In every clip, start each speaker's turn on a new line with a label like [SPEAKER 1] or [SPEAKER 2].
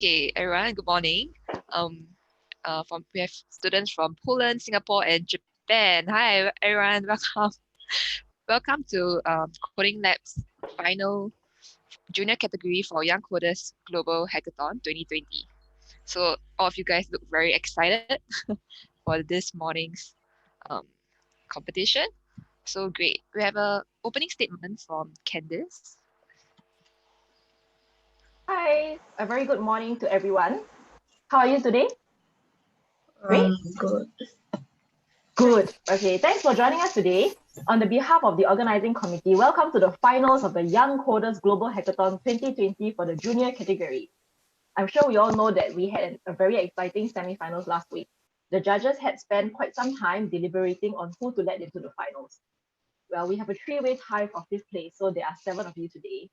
[SPEAKER 1] Okay, everyone, good morning. We have students from Poland, Singapore, and Japan. Hi, everyone. Welcome. Welcome to Coding Lab's final junior category for Young Coders Global Hackathon 2020. So all of you guys look very excited for this morning's um, competition. So great. We have a opening statement from Candice.
[SPEAKER 2] Hi, a very good morning to everyone. How are you today? Great.
[SPEAKER 3] Good.
[SPEAKER 2] Good. Okay, thanks for joining us today. On the behalf of the organizing committee, welcome to the finals of the Young Coders Global Hackathon 2020 for the junior category. I'm sure we all know that we had a very exciting semi-finals last week. The judges had spent quite some time deliberating on who to let into the finals. Well, we have a three-way tie for fifth place, so there are 7 of you today.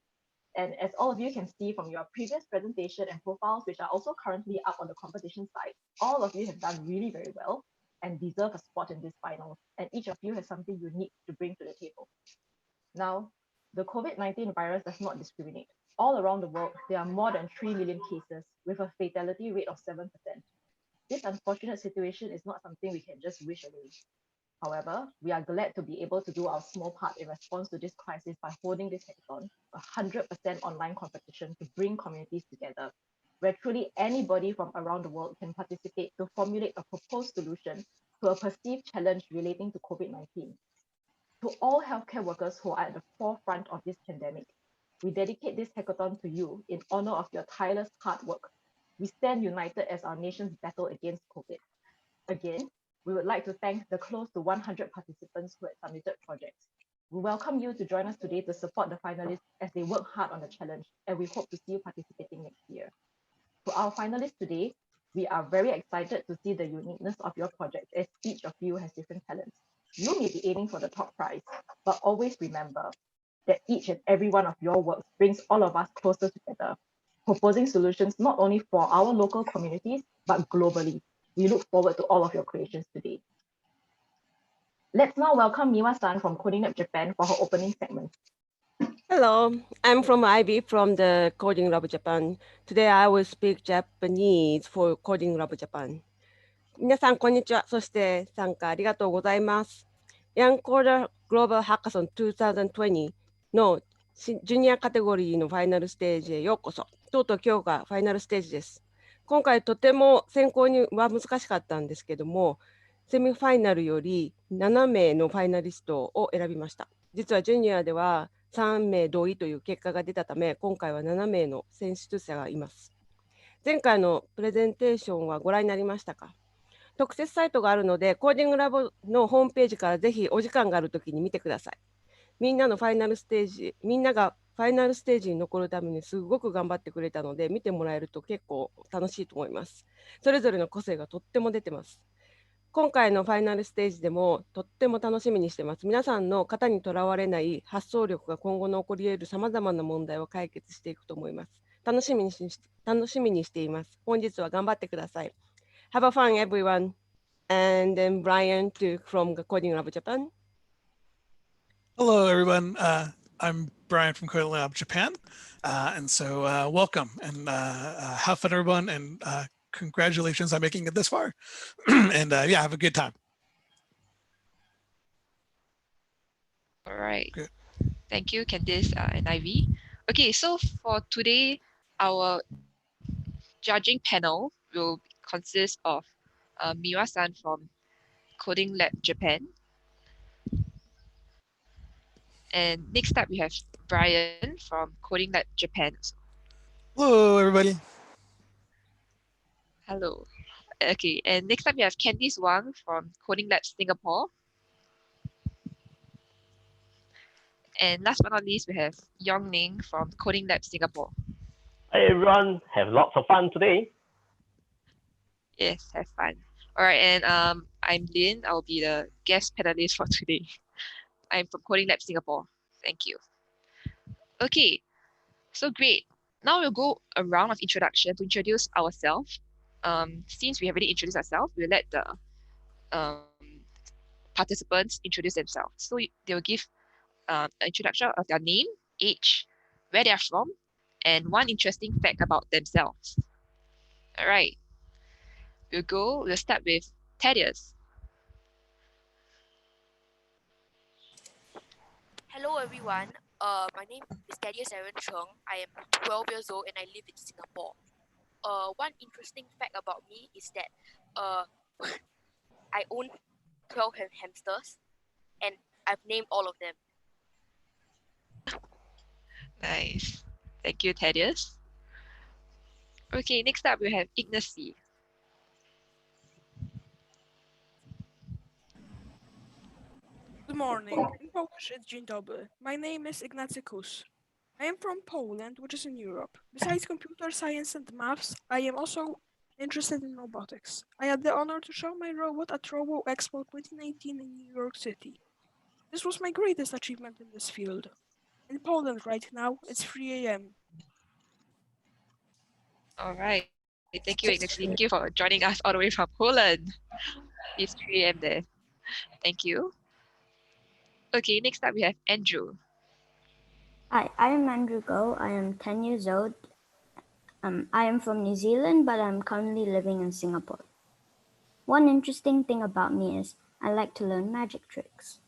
[SPEAKER 2] And as all of you can see from your previous presentation and profiles, which are also currently up on the competition site, all of you have done really very well and deserve a spot in this finals. And each of you has something unique to bring to the table. Now, the COVID-19 virus does not discriminate. All around the world, there are more than 3 million cases with a fatality rate of 7%. This unfortunate situation is not something we can just wish away. However, we are glad to be able to do our small part in response to this crisis by holding this hackathon, a 100% online competition to bring communities together, where truly anybody from around the world can participate to formulate a proposed solution to a perceived challenge relating to COVID-19. To all healthcare workers who are at the forefront of this pandemic, we dedicate this hackathon to you in honor of your tireless hard work. We stand united as our nation's battle against COVID. Again, we would like to thank the close to 100 participants who had submitted projects. We welcome you to join us today to support the finalists as they work hard on the challenge, and we hope to see you participating next year. For our finalists today, we are very excited to see the uniqueness of your projects as each of you has different talents. You may be aiming for the top prize, but always remember that each and every one of your works brings all of us closer together, proposing solutions not only for our local communities, but globally. We look forward to all of your creations today. Let's now welcome Miwa-san from Coding Lab Japan for her opening segment.
[SPEAKER 4] Hello, I'm from Ivy from the Coding Lab Japan. Today I will speak Japanese for Coding Lab Japan. 皆さん、こんにちは。そして参加ありがとうございます。Young Coder Global Hackathon 2020のジュニアカテゴリーのファイナルステージへようこそ。とうとう今日がファイナルステージです。今回とても選考には難しかったんですけども、セミファイナルより7名のファイナリストを選びました。実はジュニアでは3名同意という結果が出たため、今回は7名の選出者がいます。前回のプレゼンテーションはご覧になりましたか？特設サイトがあるので、コーディングラボのホームページからぜひお時間があるときに見てください。みんながファイナルステージに残るためにすごく頑張ってくれたので、見てもらえると結構楽しいと思います。それぞれの個性がとっても出てます。今回のファイナルステージでもとっても楽しみにしてます。皆さんの型にとらわれない発想力が今後の起こり得るさまざまな問題を解決していくと思います。楽しみにしています。本日は頑張ってください。Have a fun, everyone. And then Brian from Coding Lab Japan.
[SPEAKER 5] Hello, everyone. I'm Brian from Coding Lab Japan. And so welcome and have fun, everyone. And congratulations on making it this far. And yeah, have a good time.
[SPEAKER 1] All right.
[SPEAKER 5] Good.
[SPEAKER 1] Thank you, Candice and Ivy. Okay, so for today, our judging panel will consist of Miwa-san from Coding Lab Japan. And next up, we have Brian from Coding Lab Japan.
[SPEAKER 5] Hello, everybody.
[SPEAKER 1] Hello. Okay, and next up, we have Candice Wang from Coding Lab Singapore. And last but not least, we have Yong Ning from Coding Lab Singapore.
[SPEAKER 6] Hi everyone, have lots of fun today.
[SPEAKER 1] Yes, have fun. All right, and I'm Lynn. I'll be the guest panelist for today. I'm from Coding Lab Singapore. Thank you. Okay, so great. Now we'll go a round of introduction to introduce ourselves. Since we have already introduced ourselves, we'll let the participants introduce themselves. So they'll give an introduction of their name, age, where they are from, and one interesting fact about themselves. All right. We'll start with Thaddeus.
[SPEAKER 3] Hello everyone. My name is Thaddeus Aaron Chung. I am 12 years old and I live in Singapore. One interesting fact about me is that I own 12 hamsters and I've named all of them.
[SPEAKER 1] Nice. Thank you, Thaddeus. Okay, next up we have Ignacy.
[SPEAKER 7] Good morning. In Polish, it's Dzień dobry. My name is Ignacy Kus. I am from Poland, which is in Europe. Besides computer science and maths, I am also interested in robotics. I had the honor to show my robot at Robo Expo 2019 in New York City. This was my greatest achievement in this field. In Poland right now, it's 3 a.m.
[SPEAKER 1] All right. Thank you, Ignacy. Thank you for joining us all the way from Poland. It's 3 a.m. there. Thank you. Okay, next up we have Andrew.
[SPEAKER 8] Hi, I am Andrew Go. I am 10 years old. I am from New Zealand, but I'm currently living in Singapore. One interesting thing about me is I like to learn magic tricks.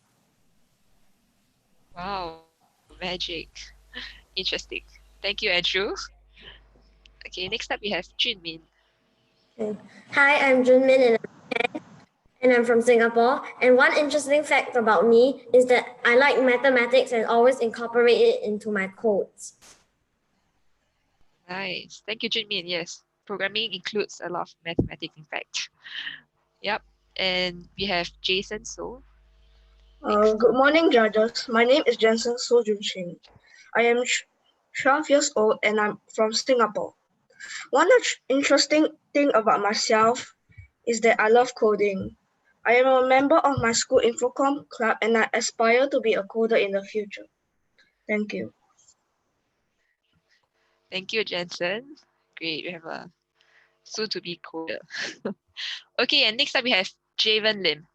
[SPEAKER 1] Wow, magic. Interesting. Thank you, Andrew. Okay, next up we have Junmin.
[SPEAKER 9] Okay. Hi, I'm Junmin and I'm from Singapore. And one interesting fact about me is that I like mathematics and always incorporate it into my codes.
[SPEAKER 1] Nice. Thank you, Junmin. Yes, programming includes a lot of mathematics, in fact. Yep. And we have Jason So.
[SPEAKER 10] Good morning, judges. My name is Jensen So Junshin. I am 12 years old and I'm from Singapore. One interesting thing about myself is that I love coding. I am a member of my school Infocom club and I aspire to be a coder in the future. Thank you.
[SPEAKER 1] Thank you, Jensen. Great. We have a soon-to-be coder. Okay, and next up we have Javen Lim.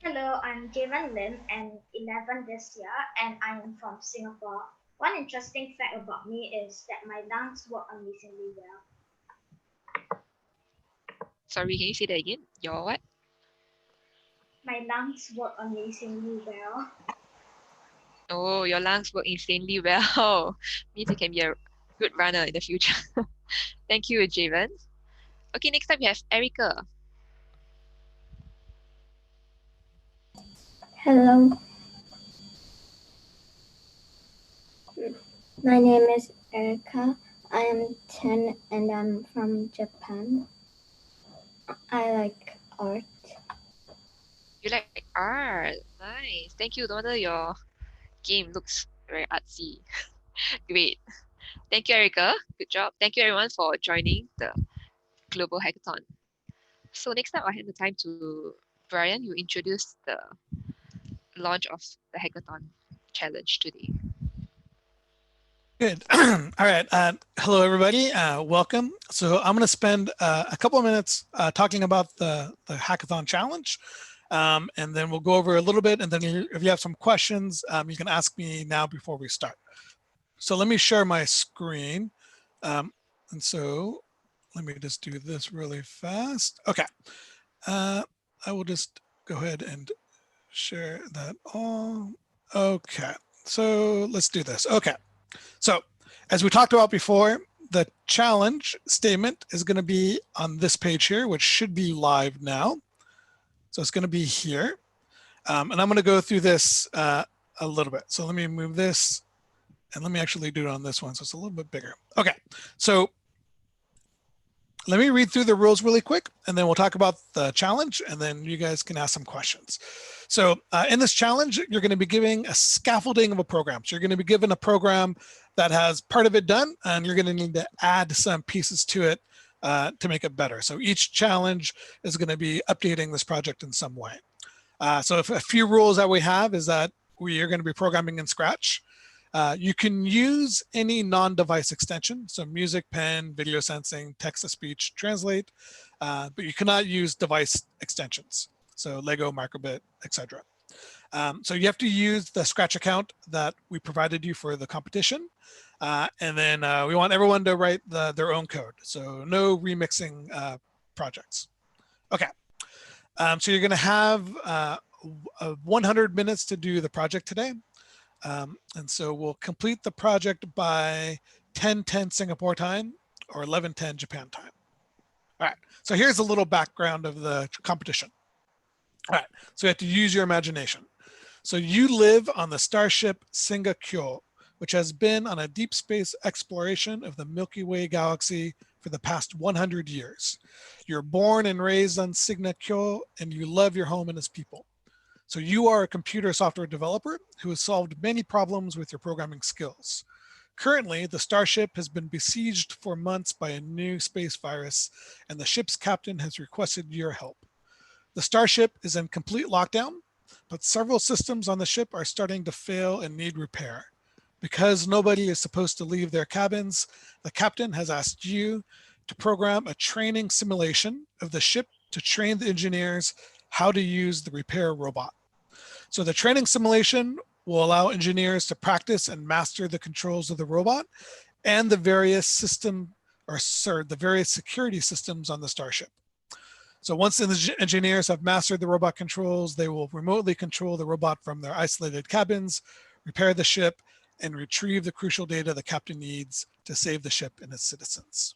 [SPEAKER 11] Hello, I'm Javen Lim and 11 this year and I am from Singapore. One interesting fact about me is that my lungs work amazingly well.
[SPEAKER 1] Sorry, can you say that again? Your what?
[SPEAKER 11] My lungs work amazingly well.
[SPEAKER 1] Oh, your lungs work insanely well. Means you can be a good runner in the future. Thank you, Javen. Okay, next up we have Erica.
[SPEAKER 12] Hello. My name is Erica. I am 10 and I'm from Japan. I like art.
[SPEAKER 1] You like art. Nice. Thank you. No wonder your game looks very artsy. Great. Thank you, Erica. Good job. Thank you, everyone, for joining the Global Hackathon. So next up, I hand the time to Brian. You introduce the launch of the Hackathon challenge today.
[SPEAKER 5] Good. All right. Hello, everybody. Welcome. So I'm going to spend a couple of minutes talking about the Hackathon challenge. And then we'll go over a little bit. And then if you have some questions, you can ask me now before we start. So let me share my screen. And so let me just do this really fast. Okay. I will just go ahead and share that all. Okay. So let's do this. Okay. So as we talked about before, the challenge statement is going to be on this page here, which should be live now. So it's going to be here. And I'm going to go through this a little bit. So let me move this and let me actually do it on this one. So it's a little bit bigger. Okay. So let me read through the rules really quick, and then we'll talk about the challenge, and then you guys can ask some questions. So in this challenge, you're going to be giving a scaffolding of a program. So you're going to be given a program that has part of it done, and you're going to need to add some pieces to it to make it better. So each challenge is going to be updating this project in some way. So if a few rules that we have is that we are going to be programming in Scratch. You can use any non-device extension, so music, pen, video sensing, text-to-speech, translate, but you cannot use device extensions, so Lego, Microbit, etc. So you have to use the Scratch account that we provided you for the competition. And then we want everyone to write their own code. So no remixing projects. Okay. So you're going to have 100 minutes to do the project today. And so we'll complete the project by 10:10 Singapore time or 11:10 Japan time. All right, so here's a little background of the competition. All right, so you have to use your imagination. So you live on the starship Singakyo, which has been on a deep space exploration of the Milky Way galaxy for the past 100 years. You're born and raised on Singakyo, and you love your home and its people. So you are a computer software developer who has solved many problems with your programming skills. Currently, the starship has been besieged for months by a new space virus, and the ship's captain has requested your help. The starship is in complete lockdown, but several systems on the ship are starting to fail and need repair. Because nobody is supposed to leave their cabins, the captain has asked you to program a training simulation of the ship to train the engineers how to use the repair robot. So the training simulation will allow engineers to practice and master the controls of the robot and the various the various security systems on the starship. So once the engineers have mastered the robot controls, they will remotely control the robot from their isolated cabins, repair the ship, and retrieve the crucial data the captain needs to save the ship and its citizens.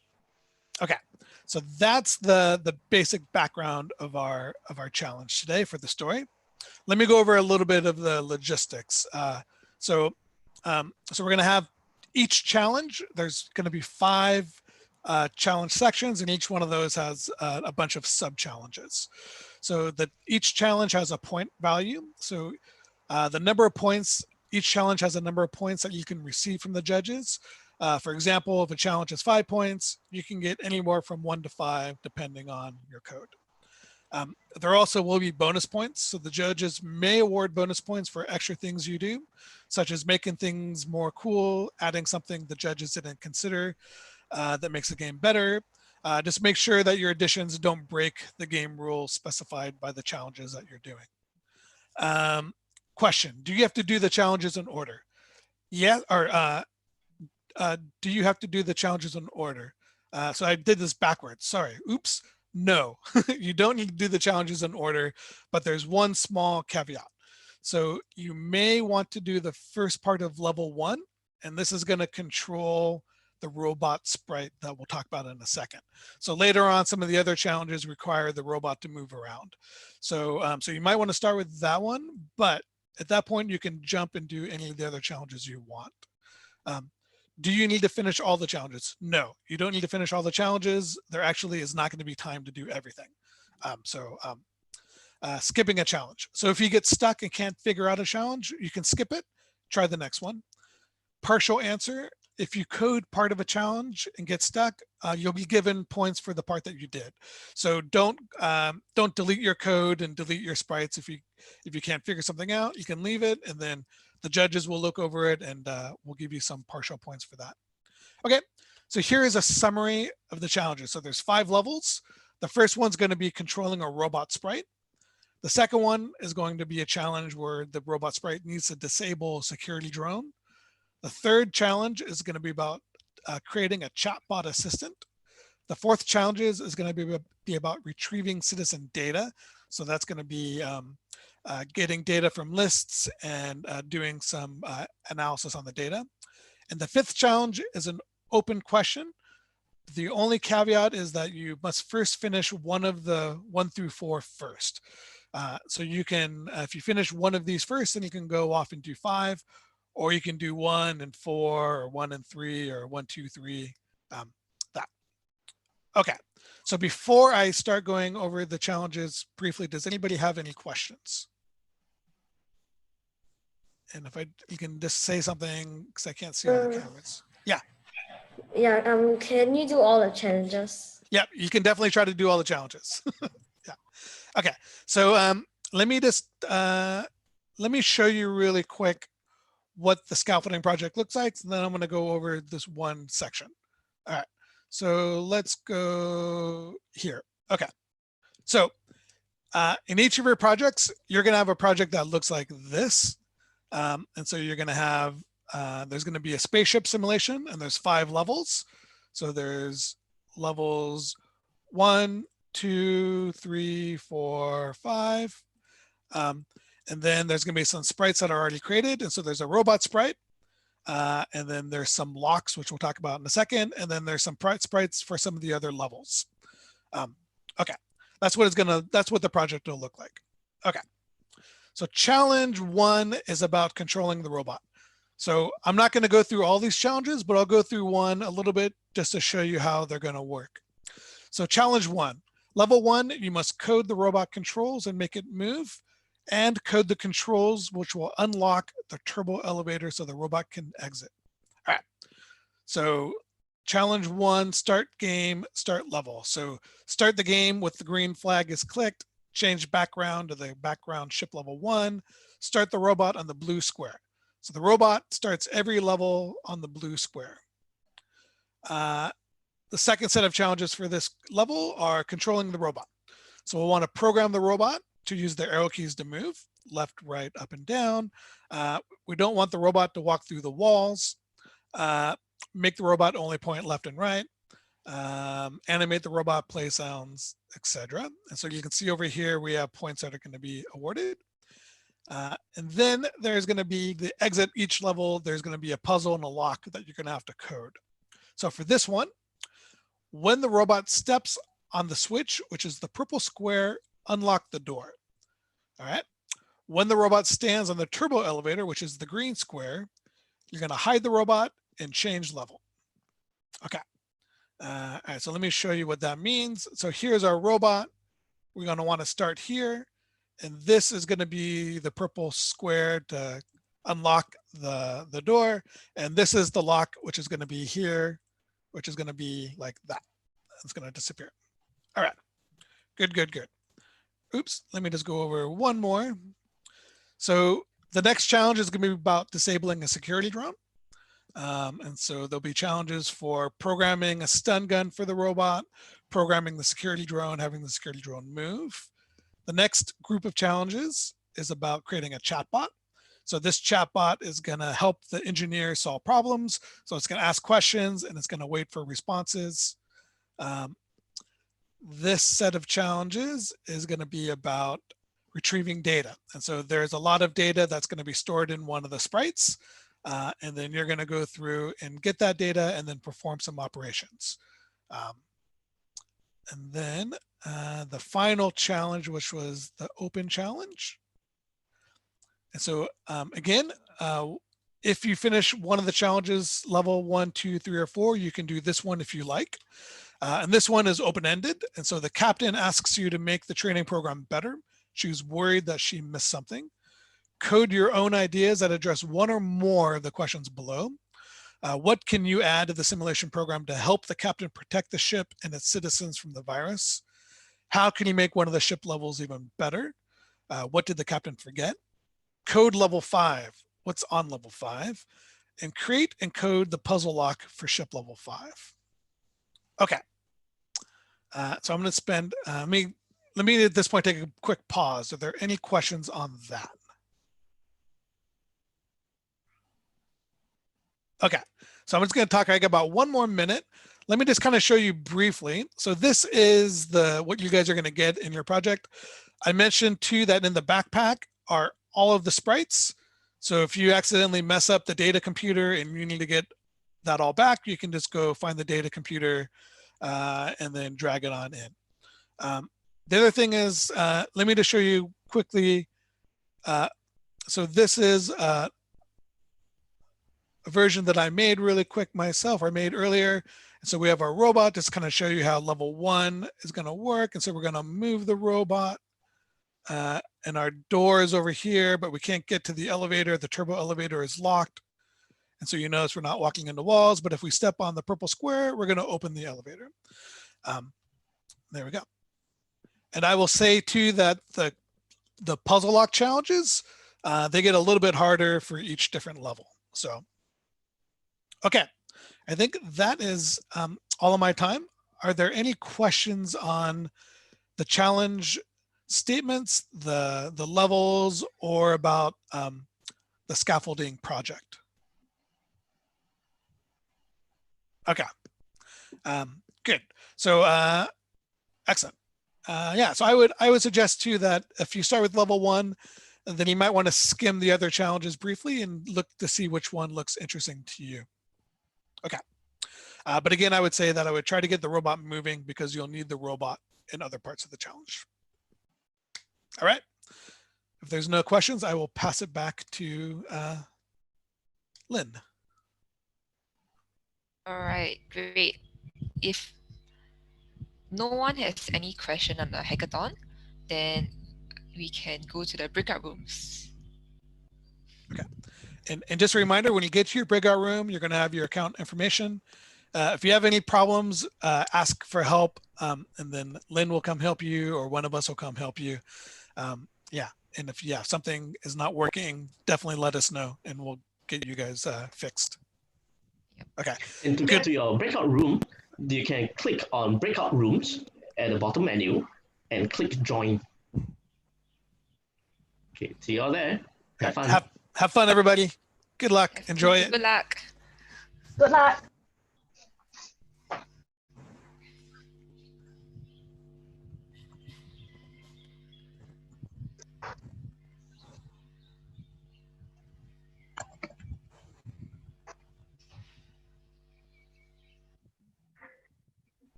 [SPEAKER 5] Okay, so that's the basic background of our challenge today for the story. Let me go over a little bit of the logistics. So we're going to have each challenge. There's going to be 5 challenge sections, and each one of those has a bunch of sub-challenges. So each challenge has a point value. So the number of points, each challenge has a number of points that you can receive from the judges. For example, if a challenge is 5 points, you can get anywhere from 1 to 5, depending on your code. There also will be bonus points. So the judges may award bonus points for extra things you do, such as making things more cool, adding something the judges didn't consider that makes the game better. Just make sure that your additions don't break the game rules specified by the challenges that you're doing. Question, do you have to do the challenges in order? Yeah, or do you have to do the challenges in order? So I did this backwards, sorry, oops. No, you don't need to do the challenges in order, but there's one small caveat. So you may want to do the first part of level 1, and this is going to control the robot sprite that we'll talk about in a second. So later on, some of the other challenges require the robot to move around. So, so you might want to start with that one, but at that point, you can jump and do any of the other challenges you want. Do you need to finish all the challenges? No, you don't need to finish all the challenges. There actually is not going to be time to do everything. Skipping a challenge. So if you get stuck and can't figure out a challenge, you can skip it, try the next one. Partial answer, if you code part of a challenge and get stuck, you'll be given points for the part that you did. So don't delete your code and delete your sprites. If you can't figure something out, you can leave it, and then the judges will look over it and we'll give you some partial points for that. Okay, so here is a summary of the challenges. So there's 5 levels. The first one's going to be controlling a robot sprite. The second one is going to be a challenge where the robot sprite needs to disable a security drone. The third challenge is going to be about creating a chatbot assistant. The fourth challenge is going to be about retrieving citizen data. So that's going to be getting data from lists and doing some analysis on the data. And the fifth challenge is an open question. The only caveat is that you must first finish one of the 1 through 4 first. So you can, if you finish one of these first, then you can go off and do 5, or you can do 1 and 4, or 1 and 3, or 1, 2, 3, that. Okay, so before I start going over the challenges briefly, does anybody have any questions? And if you can just say something, because I can't see all the cameras. Yeah.
[SPEAKER 9] Yeah, can you do all the challenges?
[SPEAKER 5] Yeah, you can definitely try to do all the challenges. Yeah. Okay, so let me show you really quick what the scaffolding project looks like, and then I'm going to go over this one section. All right, so let's go here. Okay, so in each of your projects, you're going to have a project that looks like this. And so you're going to have there's going to be a spaceship simulation, and there's 5 levels. So there's levels 1, 2, 3, 4, 5. And then there's going to be some sprites that are already created. And so there's a robot sprite. And then there's some locks, which we'll talk about in a second. And then there's some sprites for some of the other levels. Okay, that's what the project will look like. Okay, so challenge 1 is about controlling the robot. So I'm not going to go through all these challenges, but I'll go through one a little bit just to show you how they're going to work. So challenge 1, level 1, you must code the robot controls and make it move, and code the controls which will unlock the turbo elevator so the robot can exit. All right, so challenge 1, start game, start level. So start the game with the green flag is clicked, change background to the background ship level 1, start the robot on the blue square. So the robot starts every level on the blue square. The second set of challenges for this level are controlling the robot. So we'll want to program the robot to use the arrow keys to move, left, right, up, and down. We don't want the robot to walk through the walls. Make the robot only point left and right. Animate the robot, play sounds, etc. And so you can see over here, we have points that are going to be awarded. And then there's going to be the exit each level. There's going to be a puzzle and a lock that you're going to have to code. So for this one, when the robot steps on the switch, which is the purple square, unlock the door. All right. When the robot stands on the turbo elevator, which is the green square, you're going to hide the robot and change level. Okay. All right. So let me show you what that means. So here's our robot. We're going to want to start here. And this is going to be the purple square to unlock the door. And this is the lock, which is going to be here, which is going to be like that. It's going to disappear. All right. Good, good, good. Oops. Let me just go over one more. So the next challenge is going to be about disabling a security drone. And so there'll be challenges for programming a stun gun for the robot, programming the security drone, having the security drone move. The next group of challenges is about creating a chatbot. So this chatbot is going to help the engineer solve problems. So it's going to ask questions and it's going to wait for responses. This set of challenges is going to be about retrieving data. And so there's a lot of data that's going to be stored in one of the sprites. And then you're going to go through and get that data and then perform some operations. And then the final challenge, which was the open challenge. And so again, if you finish one of the challenges, level 1, 2, 3, or 4, you can do this one if you like. And this one is open-ended. And so the captain asks you to make the training program better. She's worried that she missed something. Code your own ideas that address one or more of the questions below. What can you add to the simulation program to help the captain protect the ship and its citizens from the virus? How can you make one of the ship levels even better? What did the captain forget? Code level 5. What's on level 5? And create and code the puzzle lock for ship level 5. Okay. So I'm going to spend, let me at this point take a quick pause. Are there any questions on that? Okay, so I'm just going to talk about one more minute. Let me just kind of show you briefly. So this is what you guys are going to get in your project. I mentioned too that in the backpack are all of the sprites. So if you accidentally mess up the data computer and you need to get that all back, you can just go find the data computer and then drag it on in. The other thing is, let me just show you quickly. So this is a version that I made really quick myself, or made earlier. And so we have our robot, just kind of show you how level 1 is going to work. And so we're going to move the robot and our door is over here, but we can't get to the elevator. The turbo elevator is locked. And so you notice we're not walking into walls, but if we step on the purple square, we're going to open the elevator. There we go. And I will say too that the puzzle lock challenges, they get a little bit harder for each different level. So, okay, I think that is all of my time. Are there any questions on the challenge statements, the levels, or about the scaffolding project? Okay. Good. So excellent. Yeah, so I would suggest too that if you start with level 1, then you might want to skim the other challenges briefly and look to see which one looks interesting to you. Okay. But again, I would say that I would try to get the robot moving because you'll need the robot in other parts of the challenge. All right. If there's no questions, I will pass it back to Lynn.
[SPEAKER 1] All right, great. If no one has any question on the hackathon, then we can go to the breakout rooms.
[SPEAKER 5] Okay. And just a reminder, when you get to your breakout room, you're going to have your account information. If you have any problems, ask for help, and then Lynn will come help you, or one of us will come help you. Yeah, and if something is not working, definitely let us know, and we'll get you guys fixed. Okay.
[SPEAKER 6] And to get to your breakout room, you can click on breakout rooms at the bottom menu and click join. Okay, see you all there. Have fun.
[SPEAKER 5] Have fun, everybody. Good luck. Enjoy it.
[SPEAKER 1] Good luck.
[SPEAKER 2] Good luck.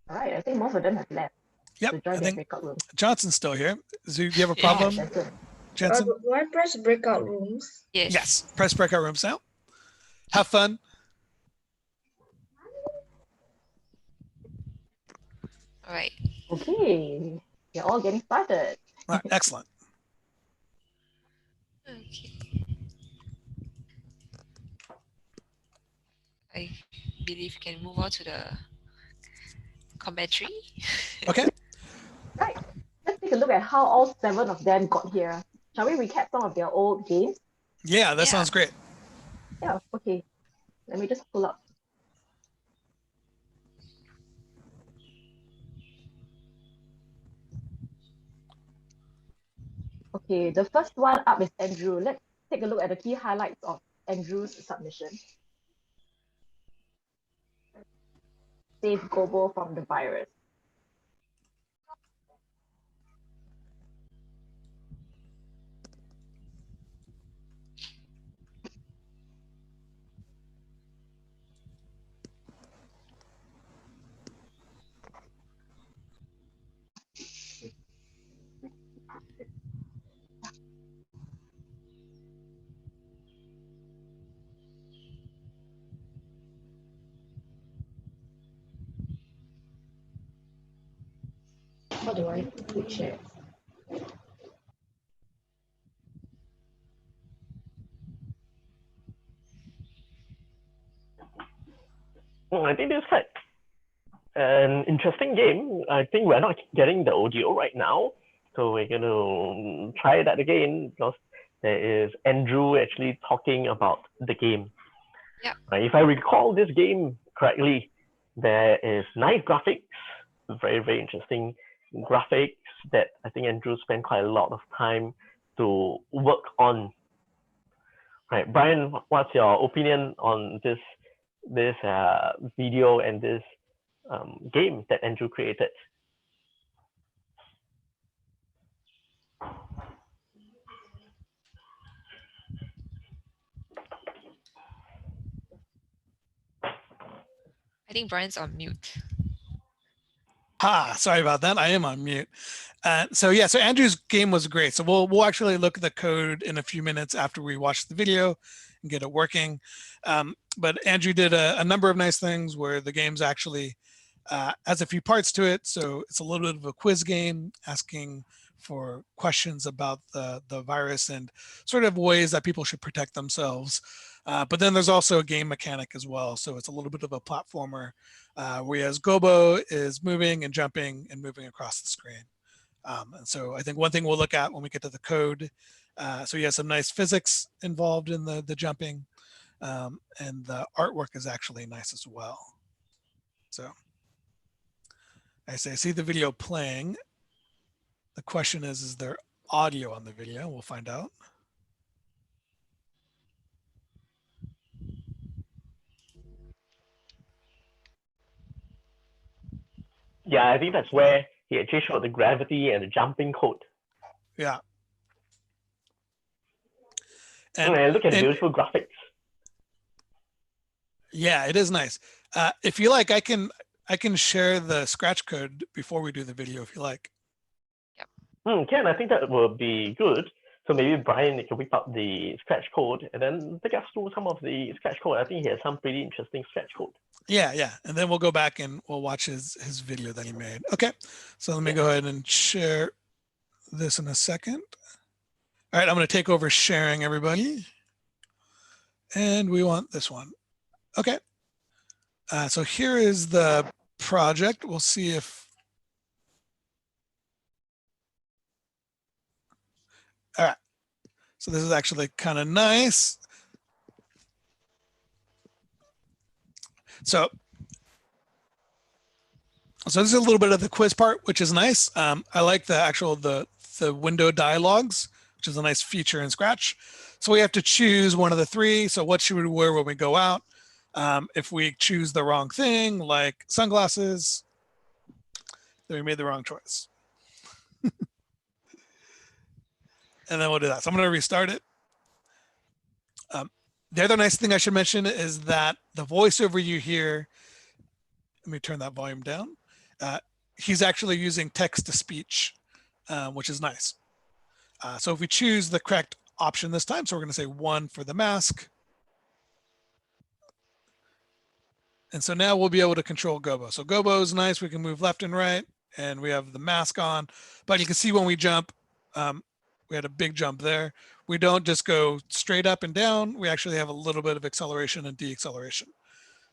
[SPEAKER 2] All right, I think most of them have left.
[SPEAKER 5] Yep,
[SPEAKER 2] to join
[SPEAKER 5] I
[SPEAKER 2] the
[SPEAKER 5] think
[SPEAKER 2] breakout room.
[SPEAKER 5] Johnson's still here. Do you have a problem, Jensen?
[SPEAKER 10] Do I press breakout rooms?
[SPEAKER 1] Yes.
[SPEAKER 5] Yes, press breakout rooms now. Have fun.
[SPEAKER 1] All right.
[SPEAKER 2] Okay, you're all getting started.
[SPEAKER 5] All right, excellent.
[SPEAKER 1] Okay. I believe we can move on to the commentary.
[SPEAKER 5] Okay.
[SPEAKER 2] Right. Let's take a look at how all 7 of them got here. Shall we recap some of their old games?
[SPEAKER 5] Yeah, that sounds great.
[SPEAKER 2] Yeah, okay. Let me just pull up. Okay, the first one up is Andrew. Let's take a look at the key highlights of Andrew's submission. Save Gobo from the virus. How do I click share?
[SPEAKER 6] I think this is quite an interesting game. I think we're not getting the audio right now, so we're going to try that again because there is Andrew actually talking about the game.
[SPEAKER 1] Yeah.
[SPEAKER 6] If I recall this game correctly, there is nice graphics, very, very interesting graphics that I think Andrew spent quite a lot of time to work on. Right, Brian, what's your opinion on this video and this game that Andrew created?
[SPEAKER 1] I think Brian's on mute.
[SPEAKER 5] Sorry about that. I am on mute. So Andrew's game was great. So we'll actually look at the code in a few minutes after we watch the video and get it working. But Andrew did a number of nice things where the game's actually has a few parts to it. So it's a little bit of a quiz game asking for questions about the virus and sort of ways that people should protect themselves. But then there's also a game mechanic as well. So it's a little bit of a platformer, whereas Gobo is moving and jumping and moving across the screen. And so I think one thing we'll look at when we get to the code, so you have some nice physics involved in the jumping, and the artwork is actually nice as well. So I see the video playing. The question is there audio on the video? We'll find out.
[SPEAKER 6] Yeah, I think that's where he actually showed the gravity and the jumping code.
[SPEAKER 5] Yeah.
[SPEAKER 6] And look at the beautiful graphics.
[SPEAKER 5] Yeah, it is nice. If you like, I can share the scratch code before we do the video if you like.
[SPEAKER 6] Ken, I think that will be good. So maybe Brian can whip up the scratch code and then take us through some of the scratch code. I think he has some pretty interesting scratch code.
[SPEAKER 5] Yeah. And then we'll go back and we'll watch his video that he made. Okay. So let me go ahead and share this in a second. All right, I'm going to take over sharing, everybody. And we want this one. Okay. So here is the project. We'll see if. All right. So this is actually kind of nice. So this is a little bit of the quiz part, which is nice. I like the window dialogues, which is a nice feature in Scratch. So we have to choose one of the three. So what should we wear when we go out? If we choose the wrong thing, like sunglasses, then we made the wrong choice. And then we'll do that. So I'm going to restart it. The other nice thing I should mention is that the voiceover you hear, let me turn that volume down. He's actually using text to speech, which is nice. So if we choose the correct option this time, so we're going to say 1 for the mask. And so now we'll be able to control Gobo. So Gobo is nice. We can move left and right, and we have the mask on. But you can see when we jump, we had a big jump there. We don't just go straight up and down. We actually have a little bit of acceleration and deceleration.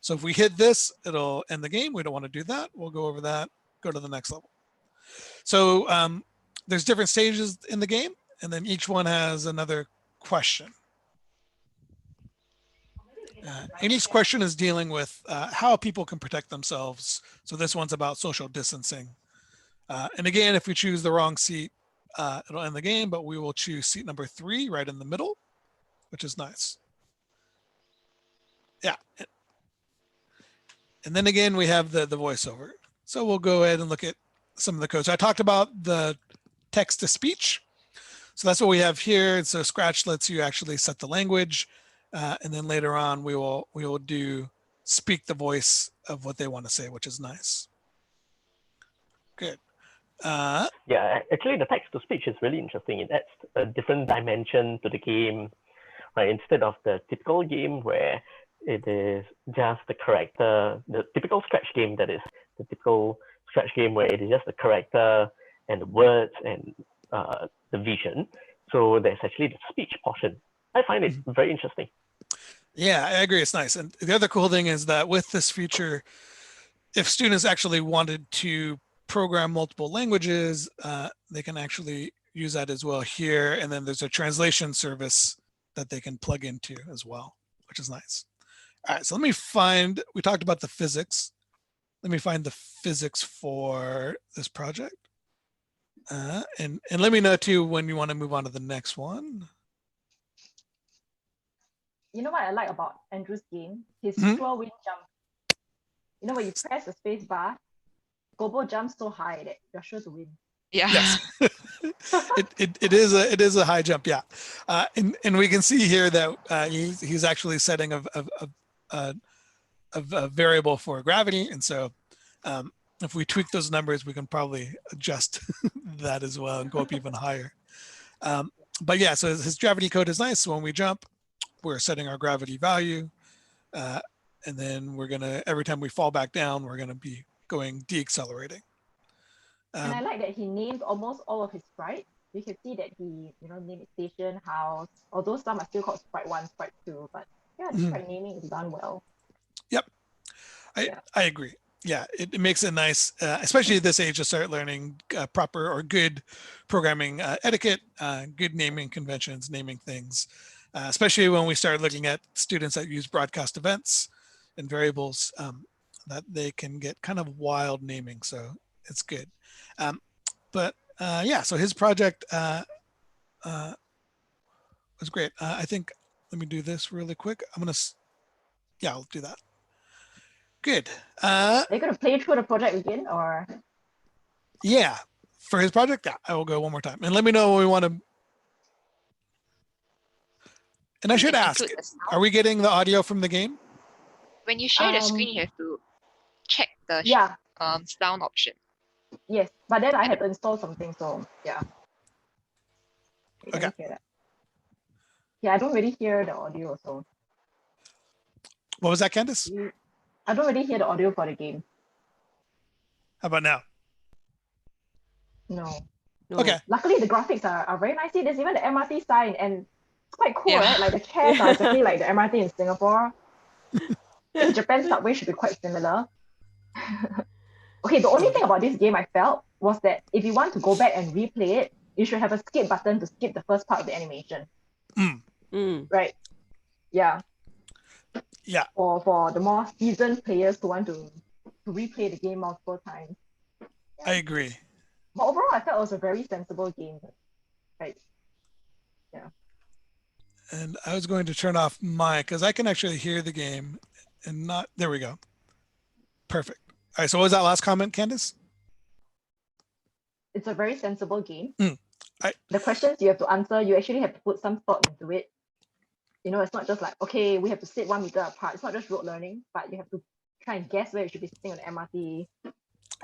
[SPEAKER 5] So if we hit this, it'll end the game. We don't want to do that. We'll go over that, go to the next level. So there's different stages in the game, and then each one has another question. And each question is dealing with how people can protect themselves. So this one's about social distancing. And again, if we choose the wrong seat, it'll end the game, but we will choose seat number 3 right in the middle, which is nice. Yeah. And then again, we have the voiceover. So we'll go ahead and look at some of the code. So I talked about the text to speech. So that's what we have here. And so Scratch lets you actually set the language. And then later on, we will do speak the voice of what they want to say, which is nice. Good.
[SPEAKER 6] Yeah, actually the text to speech is really interesting. It adds a different dimension to the game, right? Instead of the typical game where it is just the character, the typical Scratch game that is the typical Scratch game where it is just the character and the words and the vision. So there's actually the speech portion. I find it very interesting.
[SPEAKER 5] Yeah, I agree. It's nice. And the other cool thing is that with this feature, if students actually wanted to program multiple languages, they can actually use that as well here. And then there's a translation service that they can plug into as well, which is nice. All right, so let me find, we talked about the physics. Let me find the physics for this project. And let me know too when you want to move on to the next one.
[SPEAKER 2] You know what I like about Andrew's game? His sure win jump. You know, when you press the space bar, Gobo jumps so high that you're sure to win.
[SPEAKER 1] Yeah.
[SPEAKER 5] Yes. it is a high jump, yeah. And we can see here that he's actually setting a variable for gravity, and so if we tweak those numbers, we can probably adjust that as well and go up even higher. But yeah, so his gravity code is nice. So when we jump, we're setting our gravity value, and then we're gonna, every time we fall back down, we're gonna be going deaccelerating.
[SPEAKER 2] And I like that he named almost all of his sprites. You can see that he, named it station, house, although some are still called sprite 1, sprite 2, but yeah, the sprite naming is done well.
[SPEAKER 5] Yep, I agree. Yeah, it makes it nice, especially at this age, to start learning proper or good programming etiquette, good naming conventions, naming things, especially when we start looking at students that use broadcast events and variables, that they can get kind of wild naming. So it's good. Yeah, so his project was great. I think, let me do this really quick. Yeah, I'll do that. Good.
[SPEAKER 2] Are you going to play through the project again, or?
[SPEAKER 5] Yeah, for his project, yeah, I will go one more time. And let me know when we want to. And I
[SPEAKER 1] You
[SPEAKER 5] should
[SPEAKER 1] can
[SPEAKER 5] ask,
[SPEAKER 1] include the sound.
[SPEAKER 5] are we getting the audio from the game?
[SPEAKER 1] When you share the screen, you have to check the
[SPEAKER 2] Yeah,
[SPEAKER 1] sound option.
[SPEAKER 2] yes. But then I had to install something, so yeah. Wait, let
[SPEAKER 5] Okay.
[SPEAKER 2] me hear that. Yeah, I don't really hear the audio, so
[SPEAKER 5] What was that, Candice?
[SPEAKER 2] I don't really hear the audio for the game.
[SPEAKER 5] How about now?
[SPEAKER 2] No.
[SPEAKER 5] Okay.
[SPEAKER 2] Luckily, the graphics are very nice. See, there's even the MRT sign, and it's quite cool,
[SPEAKER 1] Yeah.
[SPEAKER 2] right? Like the chairs are exactly like the MRT in Singapore. I think Japan subway should be quite similar. Okay, the only thing about this game I felt was that if you want to go back and replay it, you should have a skip button to skip the first part of the animation. Right? Yeah.
[SPEAKER 5] Yeah.
[SPEAKER 2] For the more seasoned players who want to replay the game multiple times.
[SPEAKER 5] I agree.
[SPEAKER 2] But overall, I felt it was a very sensible game. Right. Yeah.
[SPEAKER 5] And I was going to turn off my, because I can actually hear the game and not, there we go. Perfect. All right, so what was that last comment, Candice?
[SPEAKER 2] It's a very sensible game.
[SPEAKER 5] The
[SPEAKER 2] questions you have to answer, you actually have to put some thought into it. You know, it's not just like, okay, we have to sit 1 meter apart. It's not just rote learning, but you have to try and guess where you should be sitting on the MRT.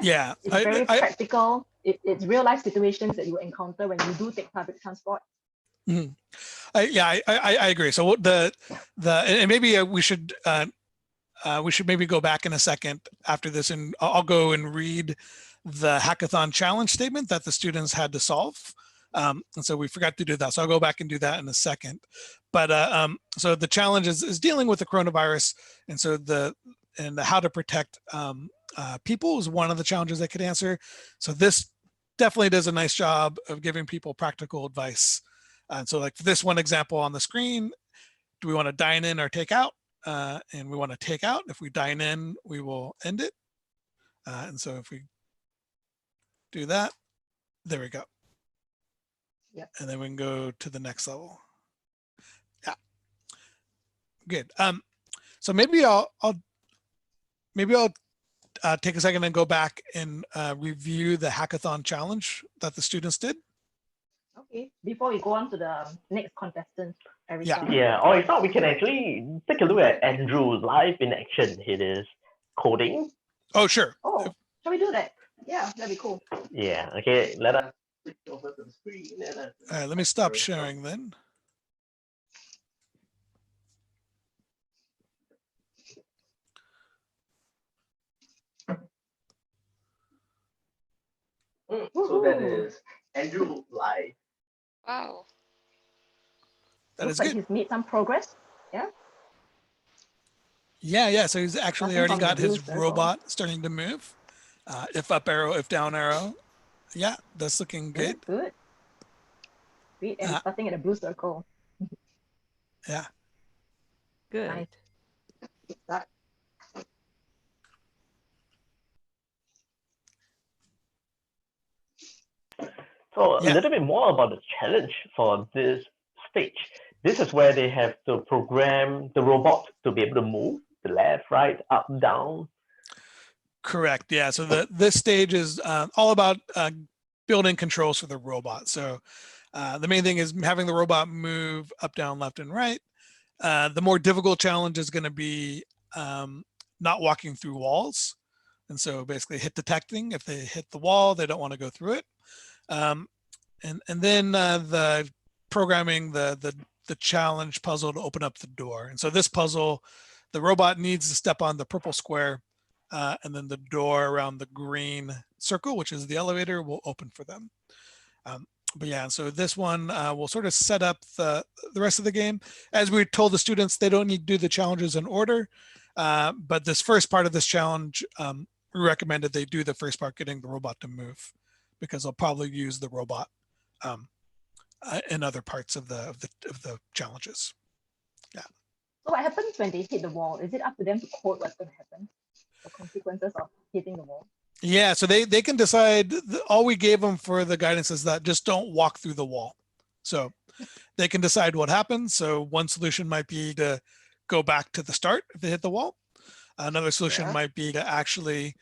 [SPEAKER 5] Yeah.
[SPEAKER 2] It's very practical. It's real life situations that you encounter when you do take public transport.
[SPEAKER 5] I agree. So and maybe we should maybe go back in a second after this, and I'll go and read the hackathon challenge statement that the students had to solve. And so we forgot to do that. So I'll go back and do that in a second. But so the challenge is dealing with the coronavirus, and so how to protect people is one of the challenges they could answer. So this definitely does a nice job of giving people practical advice. And so like for this one example on the screen, do we want to dine in or take out? And we want to take out. If we dine in, we will end it. And so if we do that, there we go.
[SPEAKER 2] Yeah.
[SPEAKER 5] And then we can go to the next level. Yeah. Good. So maybe I'll take a second and go back and review the hackathon challenge that the students did.
[SPEAKER 2] Okay, before we go on to the next contestant, Erica.
[SPEAKER 6] Yeah, or if not, we can actually take a look at Andrew live in action. It is coding.
[SPEAKER 5] Oh, sure.
[SPEAKER 2] Oh, shall we do that? Yeah, that'd be cool.
[SPEAKER 6] Yeah, okay, let us switch over to the screen.
[SPEAKER 5] All right, let me stop sharing then.
[SPEAKER 6] So that is Andrew live.
[SPEAKER 1] Wow.
[SPEAKER 5] That
[SPEAKER 2] Looks
[SPEAKER 5] is
[SPEAKER 2] like
[SPEAKER 5] good.
[SPEAKER 2] he's made some progress. Yeah.
[SPEAKER 5] Yeah. So he's actually already got his robot starting to move. If up arrow, if down arrow. Yeah, that's looking good.
[SPEAKER 2] Good. Great, and starting at a blue circle.
[SPEAKER 5] Yeah.
[SPEAKER 4] Good.
[SPEAKER 2] Nice. Good start.
[SPEAKER 6] So a little bit more about the challenge for this stage. This is where they have to program the robot to be able to move the left, right, up, down.
[SPEAKER 5] Correct. Yeah. So this stage is all about building controls for the robot. So the main thing is having the robot move up, down, left, and right. The more difficult challenge is going to be not walking through walls. And so basically hit detecting. If they hit the wall, they don't want to go through it. And then the programming the challenge puzzle to open up the door. And so this puzzle, the robot needs to step on the purple square, and then the door around the green circle, which is the elevator, will open for them. But yeah, so this one will sort of set up the rest of the game. As we told the students, they don't need to do the challenges in order. But this first part of this challenge, we recommended they do the first part, getting the robot to move, because they'll probably use the robot in other parts of the challenges. Yeah.
[SPEAKER 2] So what happens when they hit the wall? Is it up to them to code what's going to happen? The consequences of hitting the wall?
[SPEAKER 5] Yeah, so they can decide. All we gave them for the guidance is that just don't walk through the wall. So they can decide what happens. So one solution might be to go back to the start if they hit the wall. Another solution might be to actually,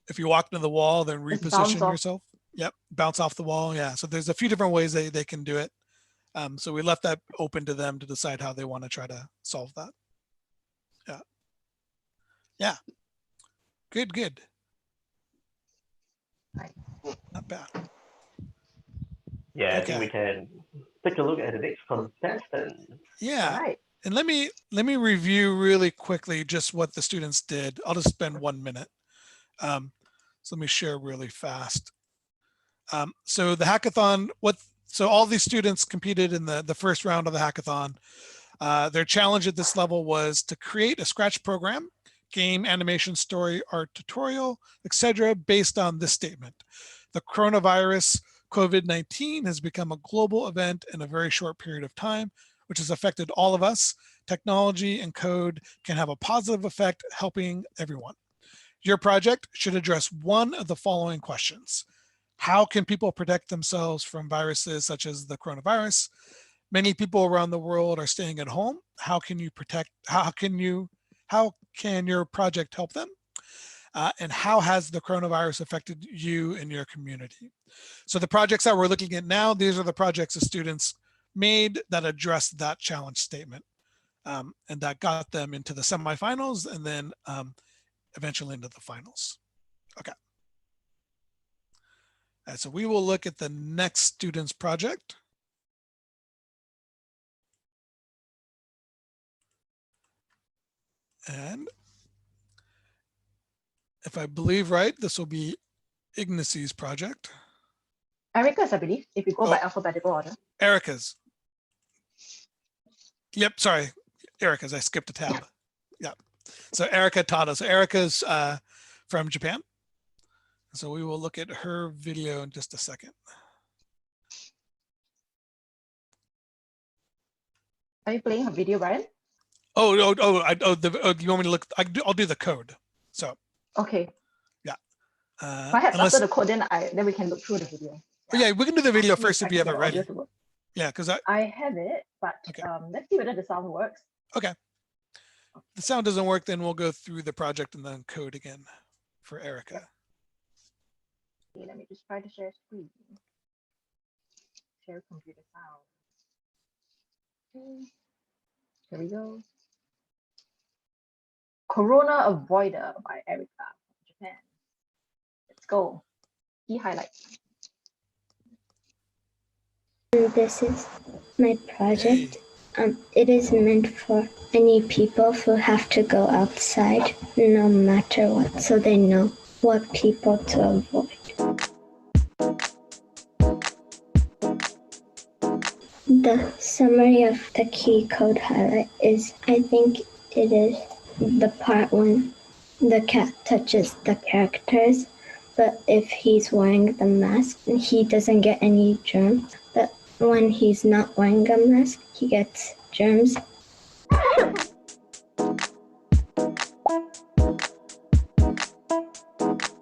[SPEAKER 5] if you walk into the wall, then reposition yourself. Yep, bounce off the wall. Yeah, so there's a few different ways they can do it. So we left that open to them to decide how they want to try to solve that. Yeah. Yeah. Good, good. Not bad.
[SPEAKER 6] Yeah, I
[SPEAKER 5] Okay.
[SPEAKER 6] think we can take a look at the next contestant.
[SPEAKER 5] Yeah.
[SPEAKER 2] All right.
[SPEAKER 5] And let me review really quickly just what the students did. I'll just spend 1 minute. So let me share really fast. So the hackathon, so all these students competed in the first round of the hackathon. Their challenge at this level was to create a Scratch program, game, animation, story, art, tutorial, etc., based on this statement. The coronavirus COVID-19 has become a global event in a very short period of time, which has affected all of us. Technology and code can have a positive effect, helping everyone. Your project should address one of the following questions. How can people protect themselves from viruses such as the coronavirus? Many people around the world are staying at home. How can you protect, how can your project help them? And how has the coronavirus affected you and your community? So the projects that we're looking at now, these are the projects the students made that address that challenge statement. And that got them into the semifinals and then eventually into the finals. Okay. So we will look at the next student's project. And if I believe right, this will be Ignacy's project.
[SPEAKER 2] Erica's, I believe, if you go by alphabetical order.
[SPEAKER 5] Erica's. Yep, sorry, Erica's, I skipped a tab. Yep. So Erica taught us. Erica's from Japan. So we will look at her video in just a second.
[SPEAKER 2] Are you playing her video, Brian?
[SPEAKER 5] Oh, you want me to look? I'll do the code. So.
[SPEAKER 2] Okay.
[SPEAKER 5] Yeah.
[SPEAKER 2] Perhaps after the code, then we can look through the video.
[SPEAKER 5] Yeah, we can do the video first if you have it ready. Yeah, because
[SPEAKER 2] I have it, but
[SPEAKER 5] okay.
[SPEAKER 2] Let's see whether the sound works.
[SPEAKER 5] Okay. If the sound doesn't work, then we'll go through the project and then code again for Erica.
[SPEAKER 2] Okay, let me just try to share screen. Share computer sound. Okay. Here we go. Corona Avoider by Erica from Japan. Let's go. Key highlights.
[SPEAKER 12] This is my project. It is meant for any people who have to go outside no matter what, so they know what people to avoid. The summary of the key code highlight is, I think it is the part when the cat touches the characters, but if he's wearing the mask, he doesn't get any germs. But when he's not wearing a mask, he gets germs.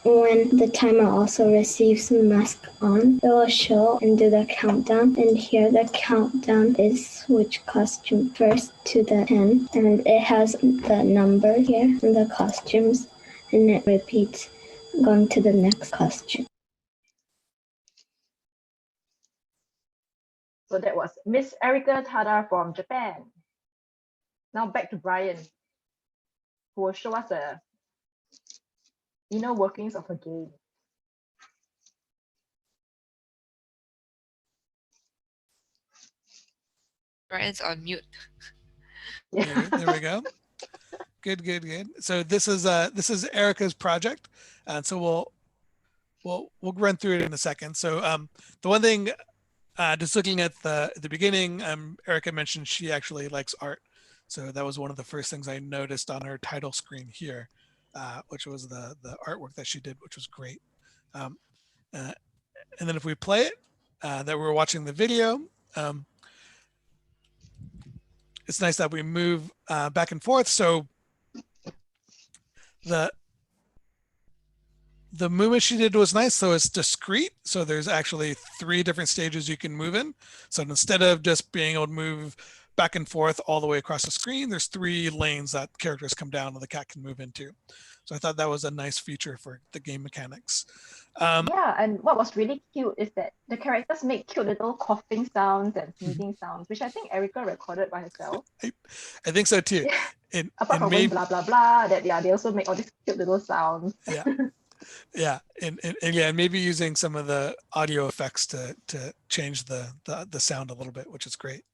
[SPEAKER 12] When the timer also receives mask on, it will show and do the countdown. And here the countdown is which costume first to the 10. And it has the number here and the costumes. And it repeats going to the next costume.
[SPEAKER 2] So that was Miss Erica Tada from Japan. Now back to Brian, who will show us the inner workings of a game.
[SPEAKER 1] Brian's on mute.
[SPEAKER 5] Yeah. There we go. Good, good, good. So this is Erica's project, and so we'll run through it in a second. So the one thing, just looking at the beginning, Erica mentioned she actually likes art. So that was one of the first things I noticed on her title screen here, which was the artwork that she did, which was great. And then if we play it, that we're watching the video, it's nice that we move back and forth. So the movement she did was nice. So it's discrete. So there's actually 3 different stages you can move in. So instead of just being able to move back and forth all the way across the screen. There's 3 lanes that characters come down and the cat can move into. So I thought that was a nice feature for the game mechanics.
[SPEAKER 2] Yeah, and what was really cute is that the characters make cute little coughing sounds and sneezing sounds, which I think Erica recorded by herself.
[SPEAKER 5] I think so too.
[SPEAKER 2] Apart from going blah blah blah, that they also make all these cute little sounds.
[SPEAKER 5] Yeah. Yeah, and yeah, maybe using some of the audio effects to change the sound a little bit, which is great.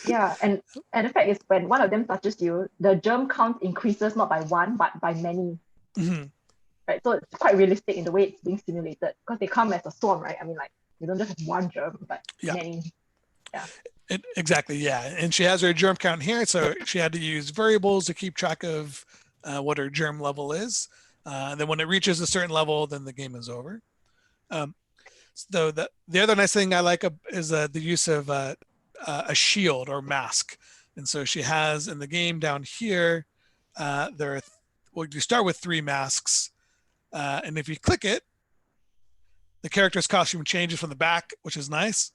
[SPEAKER 2] Yeah, and the fact is when one of them touches you, the germ count increases not by one but by many. Right, so it's quite realistic in the way it's being simulated because they come as a swarm, right? I mean, like you don't just have one germ, but many. Yeah.
[SPEAKER 5] Exactly, yeah. And she has her germ count here, so she had to use variables to keep track of what her germ level is. And then when it reaches a certain level, then the game is over. So the other nice thing I like is the use of a shield or mask. And so she has in the game down here, you start with 3 masks. And if you click it, the character's costume changes from the back, which is nice.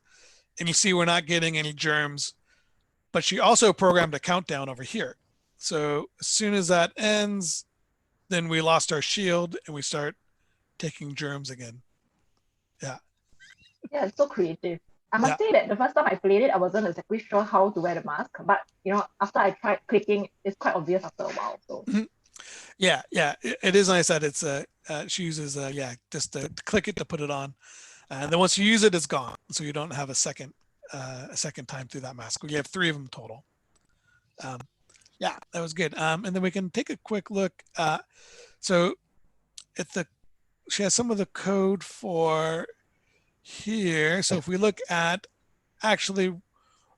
[SPEAKER 5] And you see we're not getting any germs, but she also programmed a countdown over here. So as soon as that ends, then we lost our shield and we start taking germs again. Yeah.
[SPEAKER 2] Yeah, it's so creative. I must say that the first time I played it, I wasn't exactly sure how to wear the mask, but after I tried clicking, it's quite obvious after a while. So.
[SPEAKER 5] Yeah, it is nice that it's she uses just to click it to put it on, and then once you use it, it's gone. So you don't have a second time through that mask. We have 3 of them total. Yeah, that was good. And then we can take a quick look. So she has some of the code for here. So if we look at actually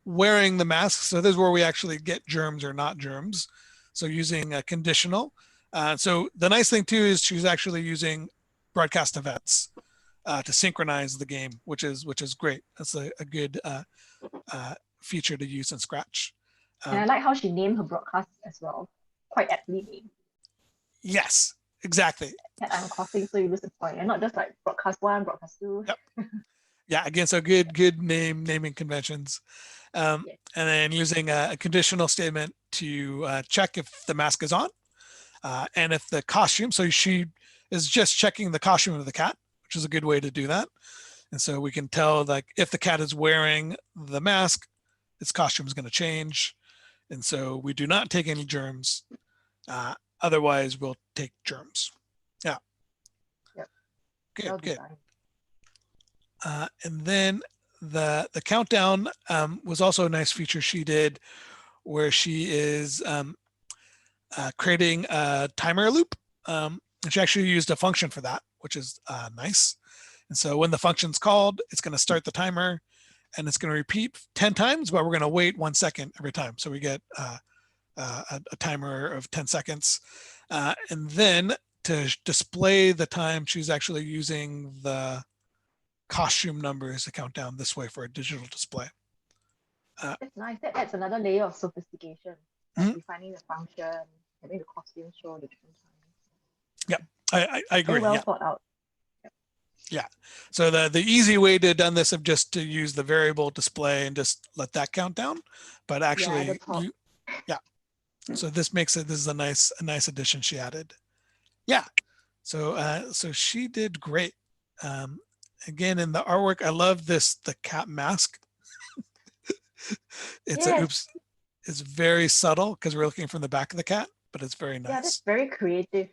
[SPEAKER 5] wearing the mask, so this is where we actually get germs or not germs. So using a conditional. So the nice thing too is she's actually using broadcast events to synchronize the game, which is great. That's a good feature to use in Scratch.
[SPEAKER 2] And I like how she named her broadcasts as well. Quite aptly named.
[SPEAKER 5] Yes, exactly.
[SPEAKER 2] I'm coughing, so you lose the point, and not just like broadcast 1, broadcast 2.
[SPEAKER 5] Yep. Yeah, again, so good naming conventions. And then using a conditional statement to check if the mask is on and if the costume, so she is just checking the costume of the cat, which is a good way to do that. And so we can tell like if the cat is wearing the mask, its costume is going to change. And so we do not take any germs. Otherwise, we'll take germs. Yeah. Yep. Good. And then the countdown was also a nice feature she did where she is creating a timer loop. And she actually used a function for that, which is nice. And so when the function's called, it's going to start the timer and it's going to repeat 10 times, but we're going to wait 1 second every time. So we get a timer of 10 seconds. And then to display the time, she's actually using the costume numbers to count down this way for a digital display.
[SPEAKER 2] That's nice. That adds another layer of sophistication. Defining the function, having the costume show the different times.
[SPEAKER 5] Yeah, I agree.
[SPEAKER 2] Very well thought out.
[SPEAKER 5] Yeah. So the easy way to have done this of just to use the variable display and just let that count down, but actually, So this is a nice addition she added. Yeah. So she did great. Again, in the artwork, I love the cat mask. It's very subtle because we're looking from the back of the cat, but it's very nice.
[SPEAKER 2] Yeah, that's very creative.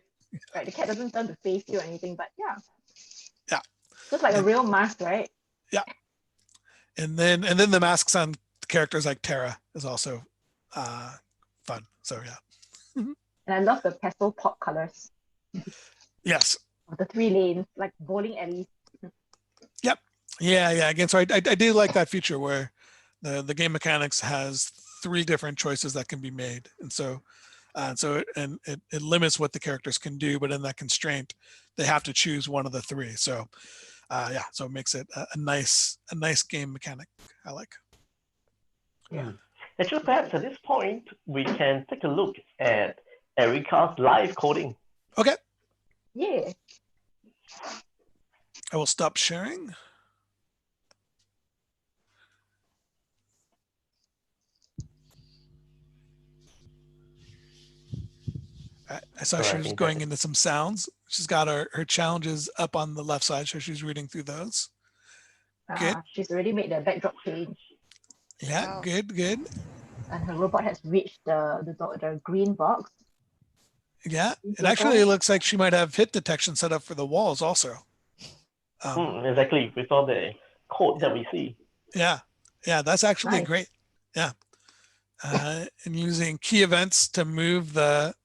[SPEAKER 2] Right, the cat doesn't turn to face you or anything, but yeah. Just like a real mask, right?
[SPEAKER 5] Yeah. And then the masks on characters like Terra is also fun. So yeah.
[SPEAKER 2] And I love the pastel pop colors.
[SPEAKER 5] Yes.
[SPEAKER 2] Of the 3 lanes, like bowling alleys.
[SPEAKER 5] Yep. Yeah. Again, so I do like that feature where the game mechanics has 3 different choices that can be made, and so it limits what the characters can do, but in that constraint, they have to choose one of the 3. So so it makes it a nice game mechanic. I like.
[SPEAKER 6] Yeah. And just perhaps at this point, we can take a look at Erica's live coding.
[SPEAKER 5] Okay.
[SPEAKER 2] Yeah.
[SPEAKER 5] I will stop sharing. I saw she was going into some sounds. She's got her challenges up on the left side, so she's reading through those. Good.
[SPEAKER 2] She's already made the backdrop change.
[SPEAKER 5] Yeah,
[SPEAKER 1] Wow.
[SPEAKER 5] good.
[SPEAKER 2] And her robot has reached the green box.
[SPEAKER 5] Yeah, it actually looks like she might have hit detection set up for the walls also.
[SPEAKER 6] Exactly, with all the code that we see.
[SPEAKER 5] Yeah, that's actually great. Yeah, and using key events to move the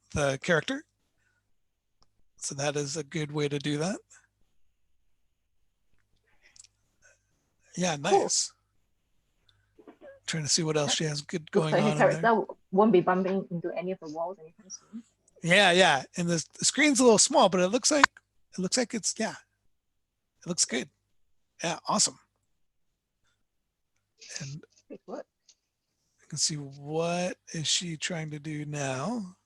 [SPEAKER 5] character. So that is a good way to do that. Yeah, nice. Cool. Trying to see what else she has good going on.
[SPEAKER 2] Her character won't be bumping into any of the walls anytime soon.
[SPEAKER 5] Yeah, and the screen's a little small, but it looks like it's it looks good. Yeah, awesome. And you can see what is she trying to do now.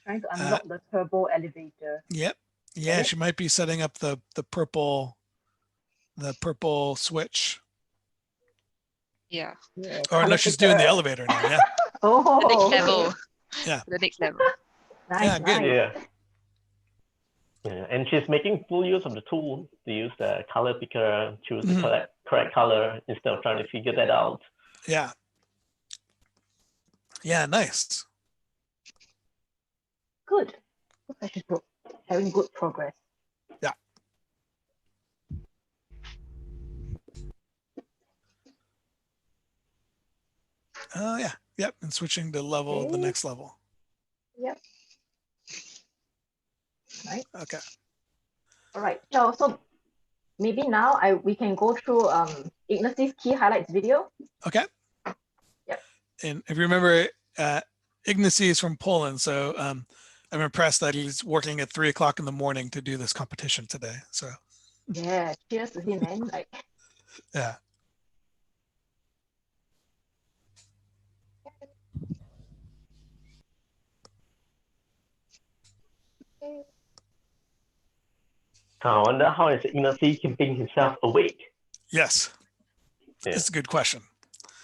[SPEAKER 2] Trying to unlock the turbo elevator.
[SPEAKER 5] Yep. Yeah, she might be setting up the purple switch.
[SPEAKER 1] Yeah.
[SPEAKER 5] Or no, she's doing the elevator now. Yeah.
[SPEAKER 1] The next level.
[SPEAKER 5] Yeah.
[SPEAKER 1] The next level.
[SPEAKER 2] Nice,
[SPEAKER 5] yeah, good.
[SPEAKER 6] Yeah, and she's making full use of the tool to use the color picker, choose the correct color instead of trying to figure that out.
[SPEAKER 5] Yeah. Yeah, nice.
[SPEAKER 2] Good. Looks like she's having good progress.
[SPEAKER 5] Yeah. Oh yeah. Yep. And switching to level, the next level.
[SPEAKER 2] Yep. Right.
[SPEAKER 5] Okay.
[SPEAKER 2] All right. So maybe now we can go through Ignacy's key highlights video.
[SPEAKER 5] Okay.
[SPEAKER 2] Yep.
[SPEAKER 5] And if you remember, Ignacy is from Poland, so I'm impressed that he's working at 3 o'clock in the morning to do this competition today. So.
[SPEAKER 2] Yeah. Cheers to him, man.
[SPEAKER 5] Yeah.
[SPEAKER 6] I wonder how is Ignacy keeping himself awake?
[SPEAKER 5] Yes. Yeah. That's a good question.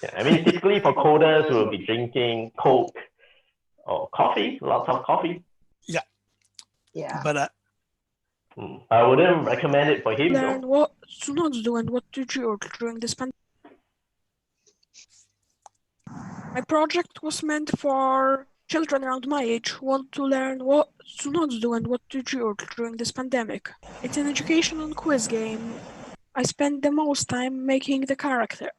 [SPEAKER 6] Yeah, I mean, typically for coders, we'll be drinking Coke or coffee, lots of coffee.
[SPEAKER 5] Yeah.
[SPEAKER 2] Yeah.
[SPEAKER 5] But
[SPEAKER 6] I wouldn't recommend it for him.
[SPEAKER 7] Learn what to not do and what to do during this pandemic. My project was meant for children around my age who want to learn what to not do and what to do during this pandemic. It's an educational quiz game. I spent the most time making the character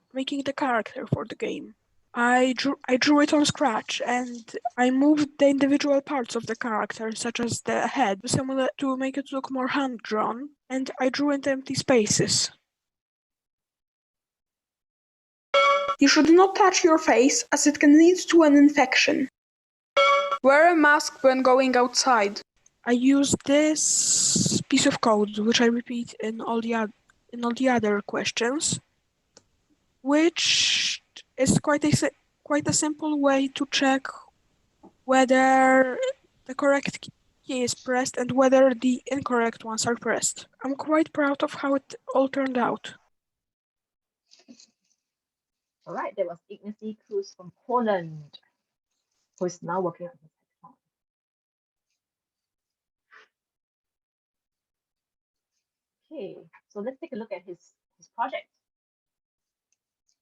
[SPEAKER 7] for the game. I drew it on Scratch, and I moved the individual parts of the character, such as the head, to make it look more hand-drawn, and I drew into empty spaces. You should not touch your face, as it can lead to an infection. Wear a mask when going outside. I used this piece of code, which I repeat in all the other questions, which is quite a simple way to check whether the correct key is pressed and whether the incorrect ones are pressed. I'm quite proud of how it all turned out.
[SPEAKER 2] All right, that was Ignacy Cruz from Poland, who is now working on his hackathon. Okay, so let's take a look at his project.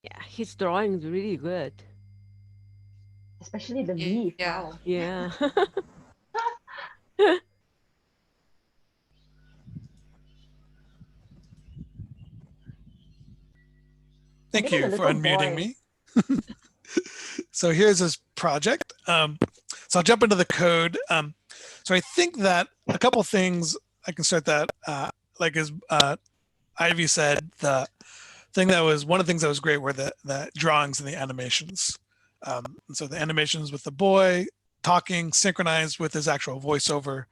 [SPEAKER 4] Yeah, his drawing is really good.
[SPEAKER 2] Especially the leaf.
[SPEAKER 1] Yeah.
[SPEAKER 2] Wow.
[SPEAKER 4] Yeah.
[SPEAKER 5] Thank you for unmuting me. So here's his project. So I'll jump into the code. So I think that a couple things I can start that, like as Ivy said, one of the things that was great were the drawings and the animations. And so the animations with the boy talking synchronized with his actual voiceover.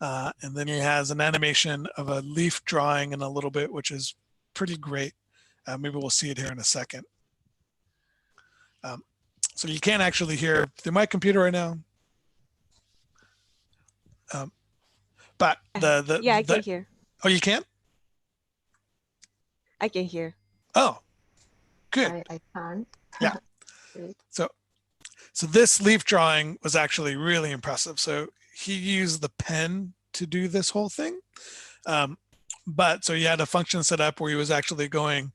[SPEAKER 5] And then he has an animation of a leaf drawing in a little bit, which is pretty great. Maybe we'll see it here in a second. So you can't actually hear through my computer right now. But
[SPEAKER 4] I can hear.
[SPEAKER 5] Oh, you can?
[SPEAKER 4] I can hear.
[SPEAKER 5] Oh, good.
[SPEAKER 2] I can't.
[SPEAKER 5] Yeah. So this leaf drawing was actually really impressive. So he used the pen to do this whole thing. But so he had a function set up where he was actually going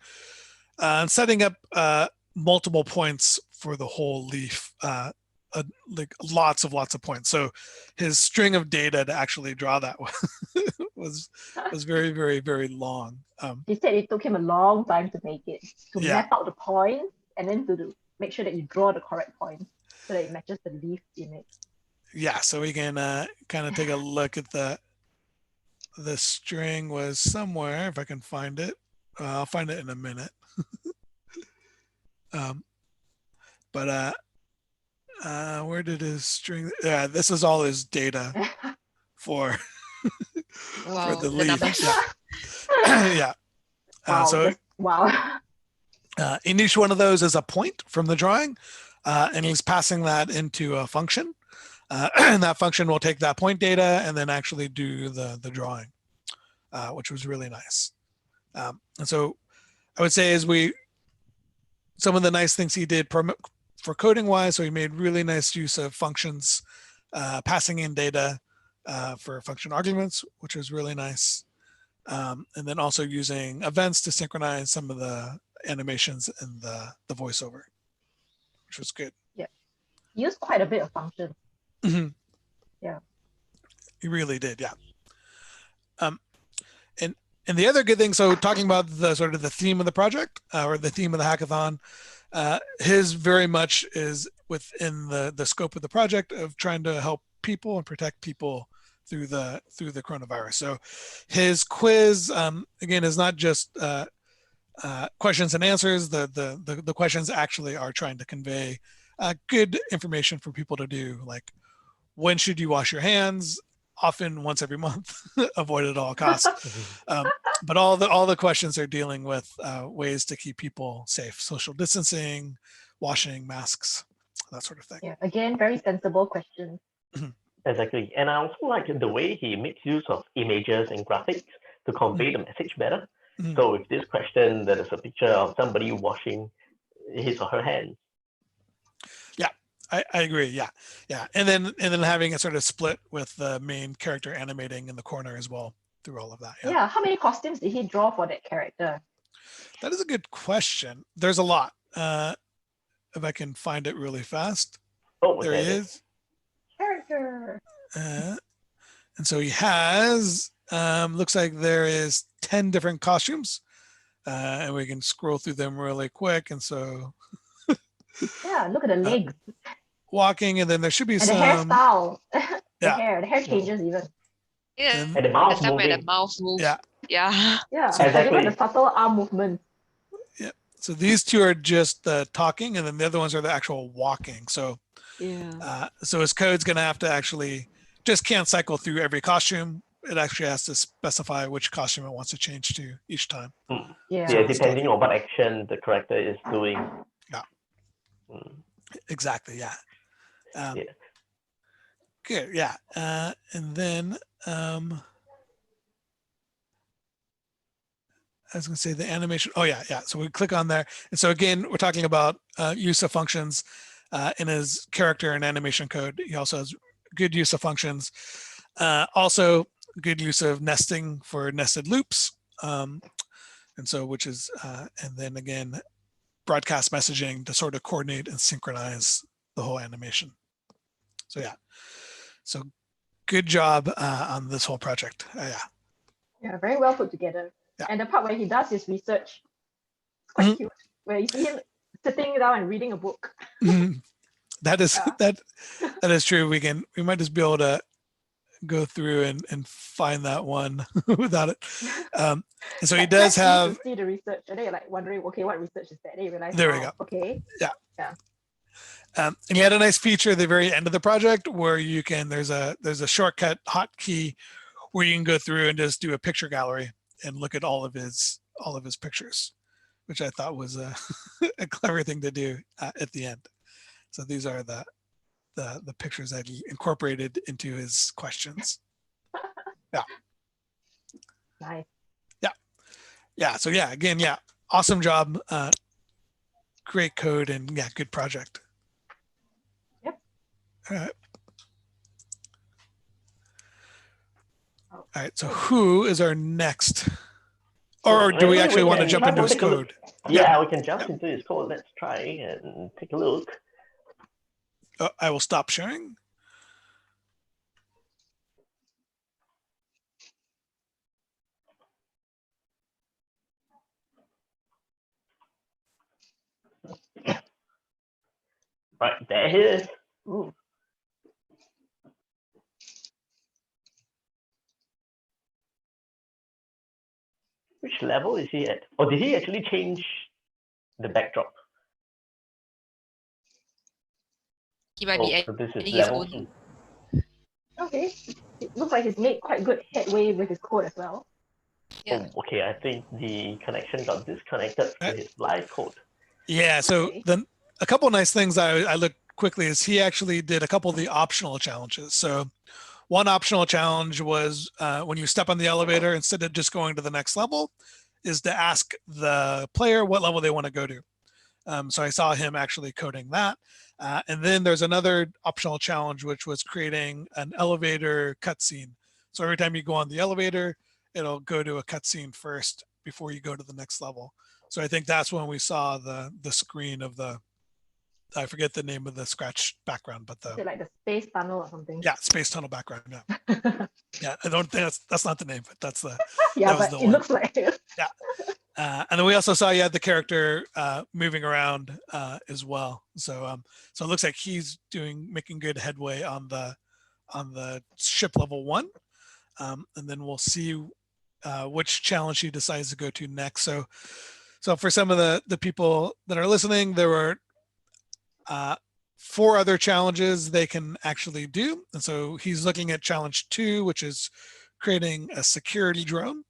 [SPEAKER 5] and setting up multiple points for the whole leaf, like lots of points. So his string of data to actually draw that was very, very, very long.
[SPEAKER 2] He said it took him a long time to make it, to
[SPEAKER 5] Yeah.
[SPEAKER 2] map out the points and then to make sure that you draw the correct points so that it matches the leaf image.
[SPEAKER 5] Yeah, so we can kind of take a look at the string was somewhere, if I can find it. I'll find it in a minute. But where did his string? Yeah, this is all his data for
[SPEAKER 1] Wow,
[SPEAKER 5] for the
[SPEAKER 1] the
[SPEAKER 5] leaf.
[SPEAKER 1] numbers.
[SPEAKER 5] Yeah.
[SPEAKER 2] Wow. Wow.
[SPEAKER 5] In each one of those is a point from the drawing, and he's passing that into a function. And that function will take that point data and then actually do the drawing, which was really nice. And so I would say some of the nice things he did for coding wise, so he made really nice use of functions, passing in data for function arguments, which was really nice. And then also using events to synchronize some of the animations and the voiceover, which was good.
[SPEAKER 2] Yeah. He used quite a bit of functions.
[SPEAKER 5] Mm-hmm.
[SPEAKER 2] Yeah.
[SPEAKER 5] He really did, yeah. And the other good thing, so talking about the sort of the theme of the project or the theme of the hackathon, his very much is within the scope of the project of trying to help people and protect people through the coronavirus. So his quiz, again, is not just questions and answers. The questions actually are trying to convey good information for people to do, like when should you wash your hands? Often once every month, avoid at all costs. But all the questions are dealing with ways to keep people safe, social distancing, washing, masks, that sort of thing.
[SPEAKER 2] Yeah, again, very sensible questions.
[SPEAKER 6] Exactly. And I also like the way he makes use of images and graphics to convey the message better. So with this question, there is a picture of somebody washing his or her hands.
[SPEAKER 5] Yeah, I agree. Yeah. And then having a sort of split with the main character animating in the corner as well through all of that.
[SPEAKER 2] Yeah. How many costumes did he draw for that character?
[SPEAKER 5] That is a good question. There's a lot. If I can find it really fast.
[SPEAKER 6] Oh,
[SPEAKER 5] there he is.
[SPEAKER 2] Character.
[SPEAKER 5] And so he has, looks like there is 10 different costumes. And we can scroll through them really quick. And so.
[SPEAKER 2] Yeah, look at the legs.
[SPEAKER 5] Walking, and then there should be
[SPEAKER 2] and
[SPEAKER 5] some.
[SPEAKER 2] the hairstyle. the
[SPEAKER 5] Yeah.
[SPEAKER 2] hair changes even.
[SPEAKER 1] Yeah.
[SPEAKER 6] And the mouth
[SPEAKER 1] Except
[SPEAKER 6] moving.
[SPEAKER 1] when the mouth moves.
[SPEAKER 5] Yeah.
[SPEAKER 1] Yeah.
[SPEAKER 2] Yeah.
[SPEAKER 6] Exactly.
[SPEAKER 2] And even the subtle arm movement.
[SPEAKER 5] Yeah. So these two are just the talking, and then the other ones are the actual walking. So.
[SPEAKER 4] Yeah.
[SPEAKER 5] So his code's going to have to actually just can't cycle through every costume. It actually has to specify which costume it wants to change to each time.
[SPEAKER 2] Yeah.
[SPEAKER 6] Yeah, depending on what action the character is doing.
[SPEAKER 5] Yeah. Exactly. Yeah.
[SPEAKER 6] Yeah.
[SPEAKER 5] Good. Yeah. And then I was going to say the animation. Oh yeah. So we click on there. And so again, we're talking about use of functions in his character and animation code. He also has good use of functions. Also good use of nesting for nested loops. And so, which is, and then again, broadcast messaging to sort of coordinate and synchronize the whole animation. So yeah. So good job on this whole project.
[SPEAKER 2] Yeah, very well put together.
[SPEAKER 5] Yeah.
[SPEAKER 2] And the part where he does his research, it's quite cute. Where you see him sitting down and reading a book.
[SPEAKER 5] That is that is true. We might just be able to go through and find that one without it. And so he does have.
[SPEAKER 2] See the research, and then you're like wondering, okay, what research is that? Then you realize,
[SPEAKER 5] there we go.
[SPEAKER 2] Okay.
[SPEAKER 5] Yeah.
[SPEAKER 2] Yeah.
[SPEAKER 5] And he had a nice feature at the very end of the project where you can there's a shortcut hotkey where you can go through and just do a picture gallery and look at all of his pictures, which I thought was a clever thing to do at the end. So these are the pictures that he incorporated into his questions. Yeah.
[SPEAKER 2] Nice.
[SPEAKER 5] Yeah. So yeah, again, yeah, awesome job. Great code and yeah, good project. All right. All right. So who is our next? Or do we
[SPEAKER 6] Maybe
[SPEAKER 5] actually want to
[SPEAKER 6] can
[SPEAKER 5] jump
[SPEAKER 6] try
[SPEAKER 5] into his
[SPEAKER 6] take a look.
[SPEAKER 5] code?
[SPEAKER 6] Yeah, we can jump into his code. Let's try and take a look.
[SPEAKER 5] I will stop sharing.
[SPEAKER 6] Right, there he is.
[SPEAKER 2] Ooh.
[SPEAKER 6] Which level is he at? Or did he actually change the backdrop?
[SPEAKER 1] He might be
[SPEAKER 6] So this is
[SPEAKER 1] adding his
[SPEAKER 6] level
[SPEAKER 1] own.
[SPEAKER 6] 2.
[SPEAKER 2] Okay. It looks like he's made quite good headway with his code as well.
[SPEAKER 1] Yeah.
[SPEAKER 6] Oh, okay. I think the connection got disconnected to his live code.
[SPEAKER 5] Yeah. So
[SPEAKER 2] Okay.
[SPEAKER 5] then a couple of nice things I looked quickly is he actually did a couple of the optional challenges. So one optional challenge was when you step on the elevator, instead of just going to the next level, is to ask the player what level they want to go to. So I saw him actually coding that. And then there's another optional challenge, which was creating an elevator cutscene. So every time you go on the elevator, it'll go to a cutscene first before you go to the next level. So I think that's when we saw the screen of the, I forget the name of the Scratch background, but
[SPEAKER 2] Is it like the space tunnel or something?
[SPEAKER 5] yeah, space tunnel background. Yeah, yeah. I don't think that's not the name, but that's the
[SPEAKER 2] yeah,
[SPEAKER 5] that was
[SPEAKER 2] but
[SPEAKER 5] the
[SPEAKER 2] it
[SPEAKER 5] one.
[SPEAKER 2] looks like it.
[SPEAKER 5] Yeah. And then we also saw you had the character moving around as well. So so it looks like he's making good headway on the ship level 1. And then we'll see which challenge he decides to go to next. So for some of the people that are listening, there were 4 other challenges they can actually do. And so he's looking at challenge 2, which is creating a security drone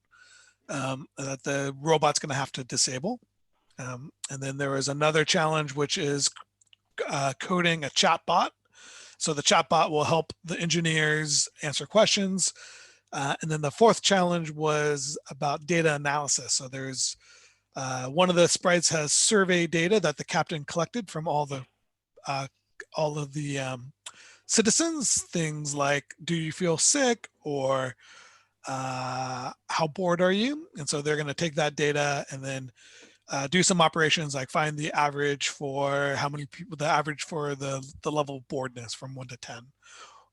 [SPEAKER 5] that the robot's going to have to disable. And then there is another challenge, which is coding a chatbot. So the chatbot will help the engineers answer questions. And then the 4th challenge was about data analysis. So there's one of the sprites has survey data that the captain collected from all of the citizens, things like, do you feel sick, or how bored are you? And so they're going to take that data and then do some operations like find the average for how many people, the average for the level of boredness from 1 to 10,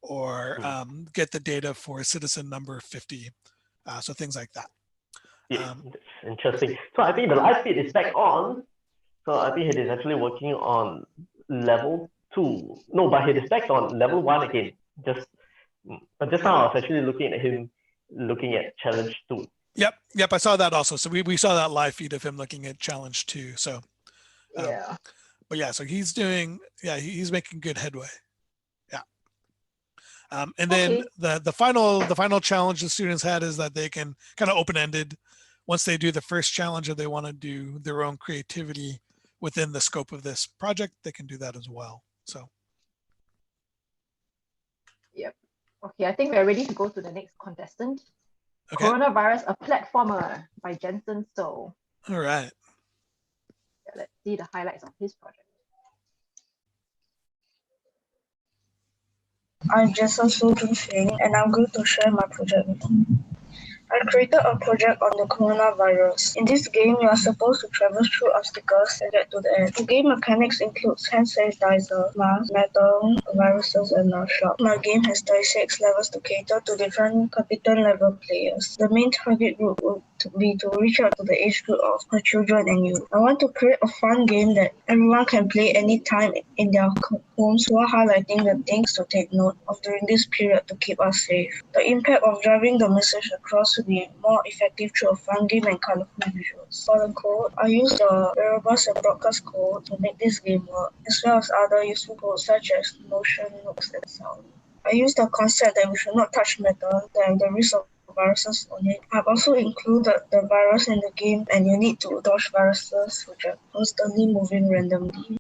[SPEAKER 5] or get the data for citizen number 50. So things like that.
[SPEAKER 6] Yeah, that's interesting. So I think the live feed is back on. So I think it is actually working on level 2. No, but it is back on level 1 again. But just now I was actually looking at him looking at challenge 2.
[SPEAKER 5] Yep, I saw that also. So we saw that live feed of him looking at challenge 2. So
[SPEAKER 2] yeah.
[SPEAKER 5] But yeah, so he's he's making good headway. Yeah. And then the final challenge the students had is that they can kind of open-ended. Once they do the first challenge, if they want to do their own creativity within the scope of this project, they can do that as well. So.
[SPEAKER 2] Yep. Okay, I think we're ready to go to the next contestant.
[SPEAKER 5] Okay.
[SPEAKER 2] Coronavirus, a Platformer by Jensen So.
[SPEAKER 5] All right.
[SPEAKER 2] Yeah, let's see the highlights of his project.
[SPEAKER 10] I'm Jason So and I'm going to share my project with you. I created a project on the coronavirus. In this game, you are supposed to travel through obstacles and get to the end. The game mechanics includes hand sanitizer, mask, metal, viruses, and a shop. My game has 36 levels to cater to different competent level players. The main target group would be to reach out to the age group of the children and youth. I want to create a fun game that everyone can play anytime in their homes while highlighting the things to take note of during this period to keep us safe. The impact of driving the message across to be more effective through a fun game and colorful visuals. For the code, I use the variables and broadcast code to make this game work, as well as other useful codes such as motion, looks, and sound. I use the concept that we should not touch metal, that the risk of viruses on it. I've also included the virus in the game, and you need to dodge viruses which are constantly moving randomly.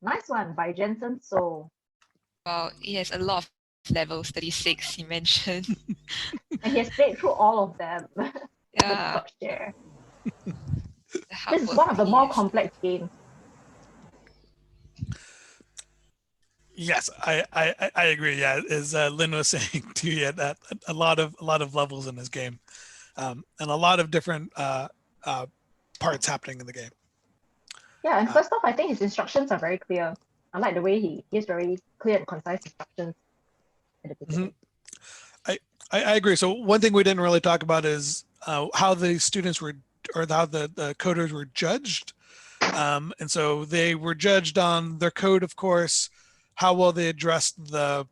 [SPEAKER 2] Nice one by Jensen So.
[SPEAKER 1] Wow, he has a lot of levels, 36 he mentioned.
[SPEAKER 2] And he has played through all of them.
[SPEAKER 1] Yeah.
[SPEAKER 2] Top share.
[SPEAKER 1] The hard
[SPEAKER 2] This is
[SPEAKER 1] work
[SPEAKER 2] one of the
[SPEAKER 1] he
[SPEAKER 2] more
[SPEAKER 1] has.
[SPEAKER 2] complex games.
[SPEAKER 5] Yes, I agree. Yeah, as Lynn was saying too, yeah, that a lot of levels in this game, and a lot of different parts happening in the game.
[SPEAKER 2] Yeah, and first off, I think his instructions are very clear. I like the way he gives very clear and concise instructions at the beginning.
[SPEAKER 5] I agree. So one thing we didn't really talk about is how the students were, or how the coders were judged. And so they were judged on their code, of course, how well they addressed the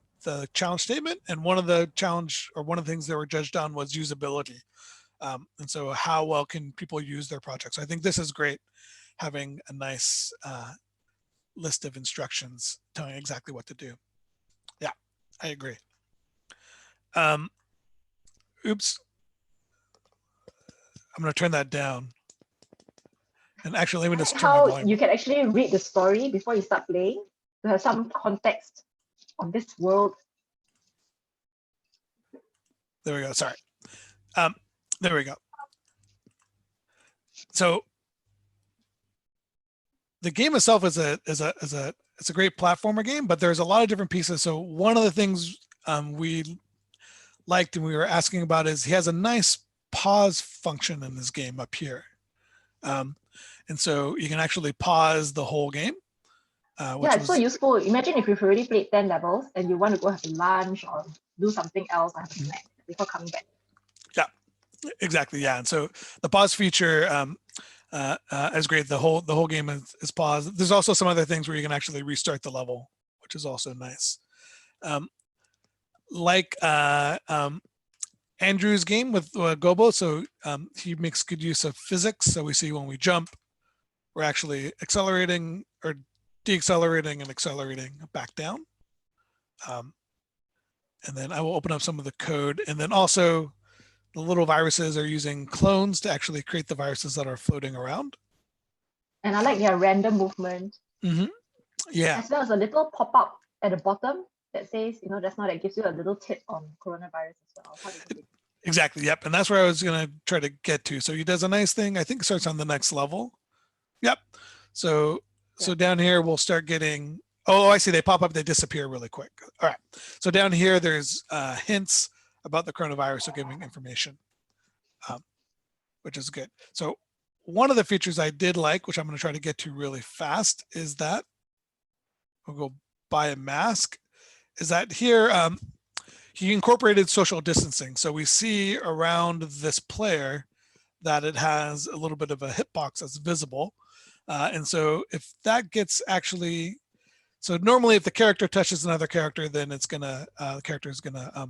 [SPEAKER 5] challenge statement. And one of the things they were judged on was usability. And so how well can people use their projects? So I think this is great, having a nice list of instructions telling exactly what to do. Yeah, I agree. Oops. I'm going to turn that down. And actually, let me just turn my
[SPEAKER 2] How
[SPEAKER 5] volume.
[SPEAKER 2] you can actually read the story before you start playing to have some context of this world.
[SPEAKER 5] There we go. Sorry. There we go. So the game itself is a great platformer game, but there's a lot of different pieces. So one of the things we liked and we were asking about is he has a nice pause function in this game up here. And so you can actually pause the whole game.
[SPEAKER 2] Yeah, it's so useful. Imagine if you've already played 10 levels and you want to go have lunch or do something else or have a snack before coming back.
[SPEAKER 5] Yeah, exactly. Yeah, and so the pause feature is great. The whole game is paused. There's also some other things where you can actually restart the level, which is also nice. Like Andrew's game with Gobo, so he makes good use of physics. So we see when we jump, we're actually accelerating or deaccelerating and accelerating back down. And then I will open up some of the code. And then also the little viruses are using clones to actually create the viruses that are floating around.
[SPEAKER 2] And I like their random movement.
[SPEAKER 5] Mm-hmm. Yeah.
[SPEAKER 2] As well as a little pop-up at the bottom that says, just now that gives you a little tip on coronavirus as well.
[SPEAKER 5] Exactly. Yep. And that's where I was going to try to get to. So he does a nice thing. I think it starts on the next level. Yep. So down here, we'll start getting, oh, I see. They pop up, they disappear really quick. All right. So down here, there's hints about the coronavirus, so giving information, which is good. So one of the features I did like, which I'm going to try to get to really fast, is that we'll go buy a mask, is that here, he incorporated social distancing. So we see around this player that it has a little bit of a hitbox that's visible. And so if that gets actually, so normally if the character touches another character, then it's gonna, the character is gonna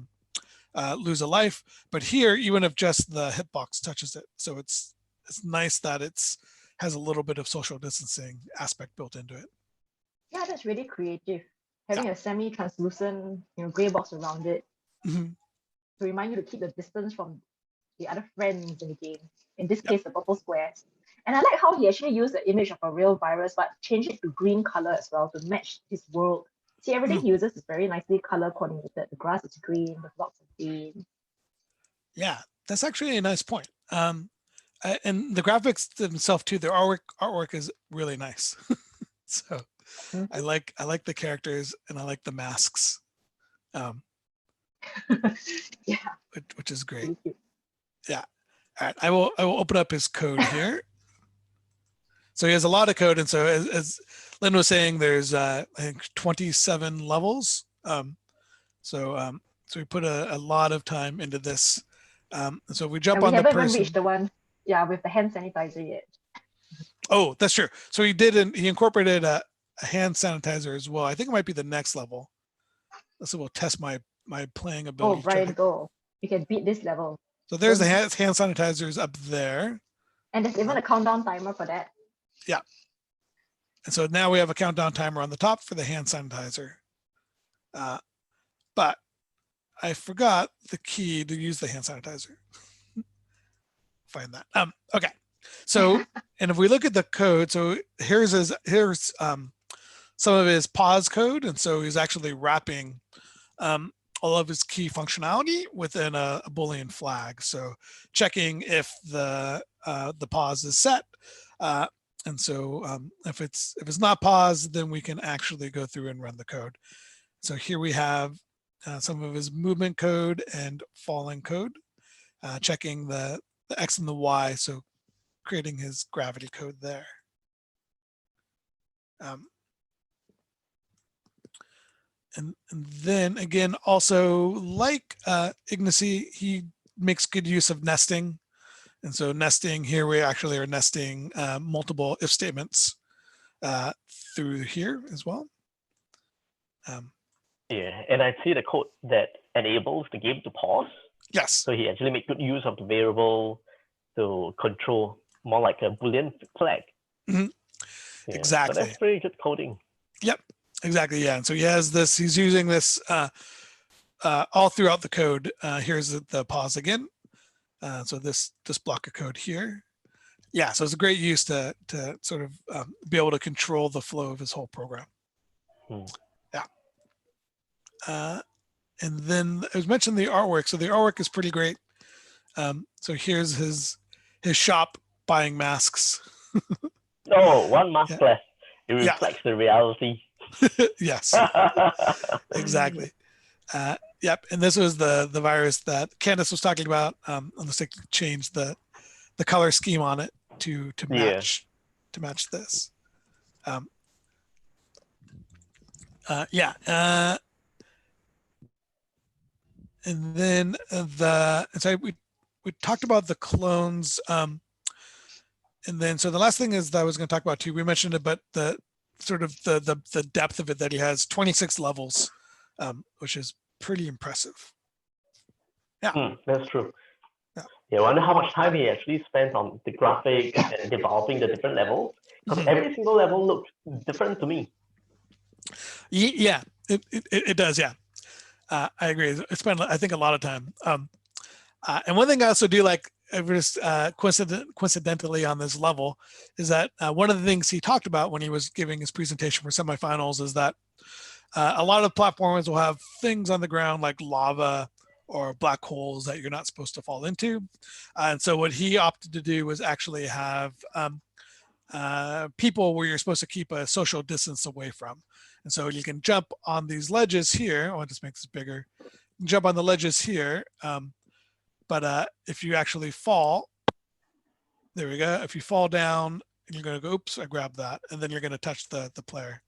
[SPEAKER 5] lose a life. But here, even if just the hitbox touches it, so it's nice that has a little bit of social distancing aspect built into it.
[SPEAKER 2] Yeah, that's really creative. Having a semi-translucent, gray box around it to remind you to keep the distance from the other friends in the game. In this case, the purple squares. And I like how he actually used the image of a real virus, but changed it to green color as well to match his world. See, everything he uses is very nicely color coordinated. The grass is green, the rocks are green.
[SPEAKER 5] Yeah, that's actually a nice point. And the graphics themselves too, their artwork is really nice. So I like the characters and I like the masks.
[SPEAKER 2] Yeah,
[SPEAKER 5] which is great. Yeah. All right, I will open up his code here. So he has a lot of code, and so as Lynn was saying, there's I think 27 levels. So we put a lot of time into this. So if we jump on the person.
[SPEAKER 2] We haven't even reached the one, with the hand sanitizer yet.
[SPEAKER 5] Oh, that's true. So he incorporated a hand sanitizer as well. I think it might be the next level. So we'll test my playing ability.
[SPEAKER 2] Oh, Brian, go. You can beat this level.
[SPEAKER 5] So there's the hand sanitizers up there.
[SPEAKER 2] And there's even a countdown timer for that.
[SPEAKER 5] Yeah. And so now we have a countdown timer on the top for the hand sanitizer. But I forgot the key to use the hand sanitizer. Find that. Okay. So, and if we look at the code, so here's some of his pause code. And so he's actually wrapping all of his key functionality within a Boolean flag. So checking if the pause is set. And so if it's not paused, then we can actually go through and run the code. So here we have some of his movement code and falling code, checking the X and the Y, so creating his gravity code there. And then again, also like Ignacy, he makes good use of nesting. And so nesting here, we actually are nesting multiple if statements through here as well.
[SPEAKER 6] Yeah, and I see the code that enables the game to pause.
[SPEAKER 5] Yes.
[SPEAKER 6] So he actually made good use of the variable to control more like a Boolean flag.
[SPEAKER 5] Mm-hmm.
[SPEAKER 6] Yeah,
[SPEAKER 5] exactly.
[SPEAKER 6] So that's pretty good coding.
[SPEAKER 5] Yep, exactly. Yeah, and so he has this, he's using this all throughout the code. Here's the pause again. So this block of code here. Yeah, so it's a great use to sort of be able to control the flow of his whole program. Yeah. And then I was mentioning the artwork. So the artwork is pretty great. So here's his shop buying masks.
[SPEAKER 6] Oh, one mask
[SPEAKER 5] yeah.
[SPEAKER 6] less. It reflects the reality.
[SPEAKER 5] Yes, exactly. Yep, and this was the virus that Candace was talking about. Let's change the color scheme on it to match this. And then we talked about the clones. And then so the last thing is that I was going to talk about too. We mentioned it, but the sort of the depth of it, that he has 26 levels, which is pretty impressive. Yeah,
[SPEAKER 6] that's true. Yeah, I wonder how much time he actually spent on the graphics and developing the different levels. Because every single level looks different to me.
[SPEAKER 5] Yeah, it does. Yeah, I agree. I spent, I think, a lot of time. And one thing I also do like, just coincidentally on this level, is that one of the things he talked about when he was giving his presentation for semifinals is that a lot of platformers will have things on the ground like lava or black holes that you're not supposed to fall into. And so what he opted to do was actually have people where you're supposed to keep a social distance away from. And so you can jump on these ledges here. Oh, I'll just make this bigger. You can jump on the ledges here. But if you actually fall, there we go. If you fall down, you're going to go, oops, I grabbed that. And then you're going to touch the player.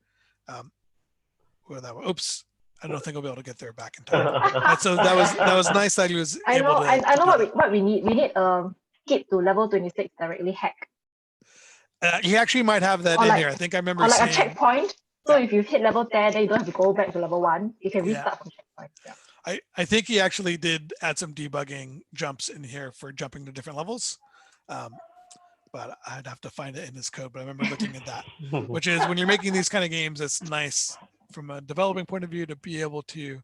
[SPEAKER 5] Where that was, oops, I don't think I'll be able to get there back in time. And so that was nice that he was able to.
[SPEAKER 2] I know what we need. We need skip to level 26 directly hack.
[SPEAKER 5] He actually might have that in here. I think I remember
[SPEAKER 2] or like
[SPEAKER 5] seeing,
[SPEAKER 2] a checkpoint. So if you hit level 10, then you don't have to go back to level 1. You can restart from checkpoint. Yeah.
[SPEAKER 5] I think he actually did add some debugging jumps in here for jumping to different levels. But I'd have to find it in his code. But I remember looking at that, which is when you're making these kind of games, it's nice from a developing point of view to be able to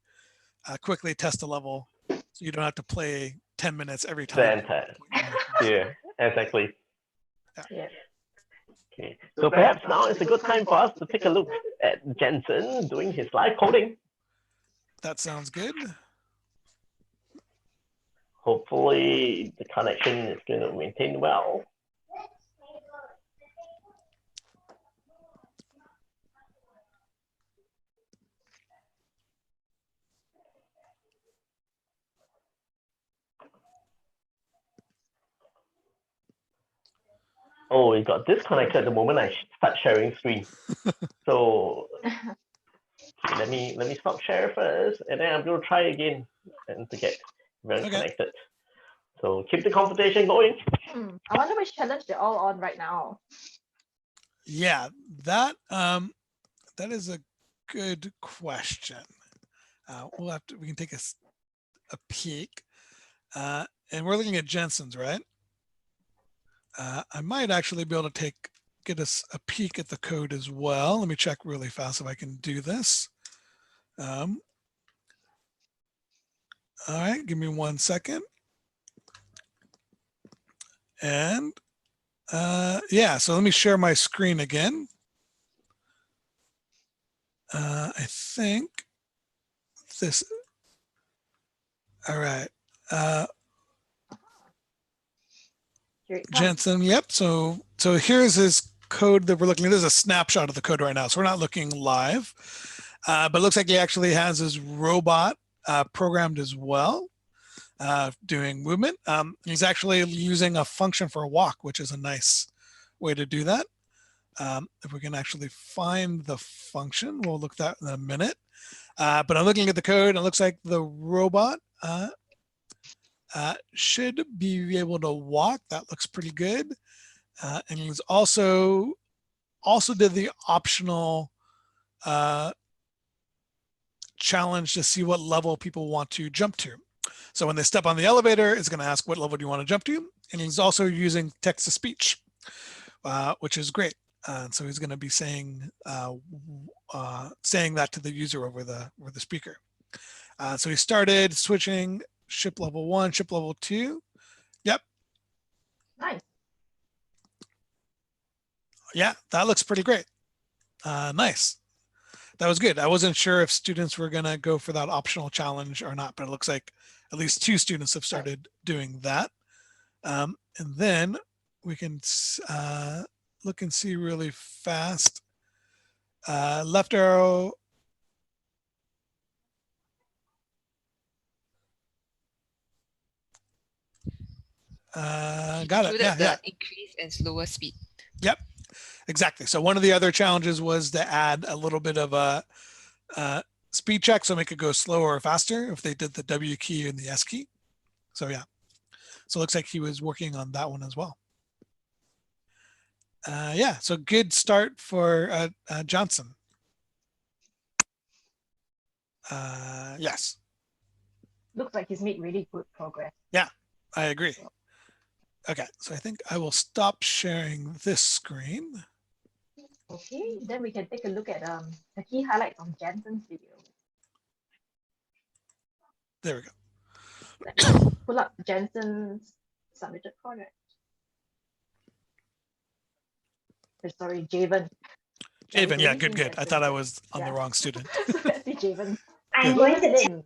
[SPEAKER 5] quickly test a level, so you don't have to play 10 minutes every time.
[SPEAKER 6] Yeah, exactly.
[SPEAKER 2] Yeah.
[SPEAKER 6] Okay, so perhaps now is a good time for us to take a look at Jensen doing his live coding.
[SPEAKER 5] That sounds good.
[SPEAKER 6] Hopefully the connection is going to maintain well. Oh, it got disconnected the moment I start sharing screen. So let me stop share first, and then I'm going to try again and to get connected. So keep the conversation going.
[SPEAKER 2] I wonder which challenge they're all on right now.
[SPEAKER 5] Yeah, that is a good question. We can take a peek, and we're looking at Jensen's, right? I might actually be able to get us a peek at the code as well. Let me check really fast if I can do this. All right, give me 1 second. And yeah, so let me share my screen again. I think this, all right. Jensen, yep. So here's his code that we're looking at. This is a snapshot of the code right now, so we're not looking live. But it looks like he actually has his robot programmed as well, doing movement. He's actually using a function for a walk, which is a nice way to do that. If we can actually find the function, we'll look at that in a minute. But I'm looking at the code, and it looks like the robot should be able to walk. That looks pretty good. And he's also did the optional challenge to see what level people want to jump to. So when they step on the elevator, it's going to ask what level do you want to jump to, and he's also using text to speech, which is great. So he's going to be saying that to the user over the speaker. So he started switching ship level 1, ship level 2. Yep.
[SPEAKER 2] Nice.
[SPEAKER 5] Yeah, that looks pretty great. Nice. That was good. I wasn't sure if students were going to go for that optional challenge or not, but it looks like at least 2 students have started doing that. And then we can look and see really fast. Left arrow. Got it. Yeah.
[SPEAKER 1] Increase and slower speed.
[SPEAKER 5] Yep, exactly. So one of the other challenges was to add a little bit of a speed check so make it go slower or faster if they did the W key and the S key. So yeah, so it looks like he was working on that one as well. Yeah, so good start for Johnson. Yes.
[SPEAKER 2] Looks like he's made really good progress.
[SPEAKER 5] Yeah, I agree. Okay, so I think I will stop sharing this screen.
[SPEAKER 2] Okay, then we can take a look at the key highlights of Jensen's video.
[SPEAKER 5] There we go.
[SPEAKER 2] Let's pull up Jensen's submitted project. Sorry, Javen.
[SPEAKER 5] Javen, yeah, good. I thought I was on the wrong student.
[SPEAKER 2] Let's see Javen.
[SPEAKER 11] I'm going to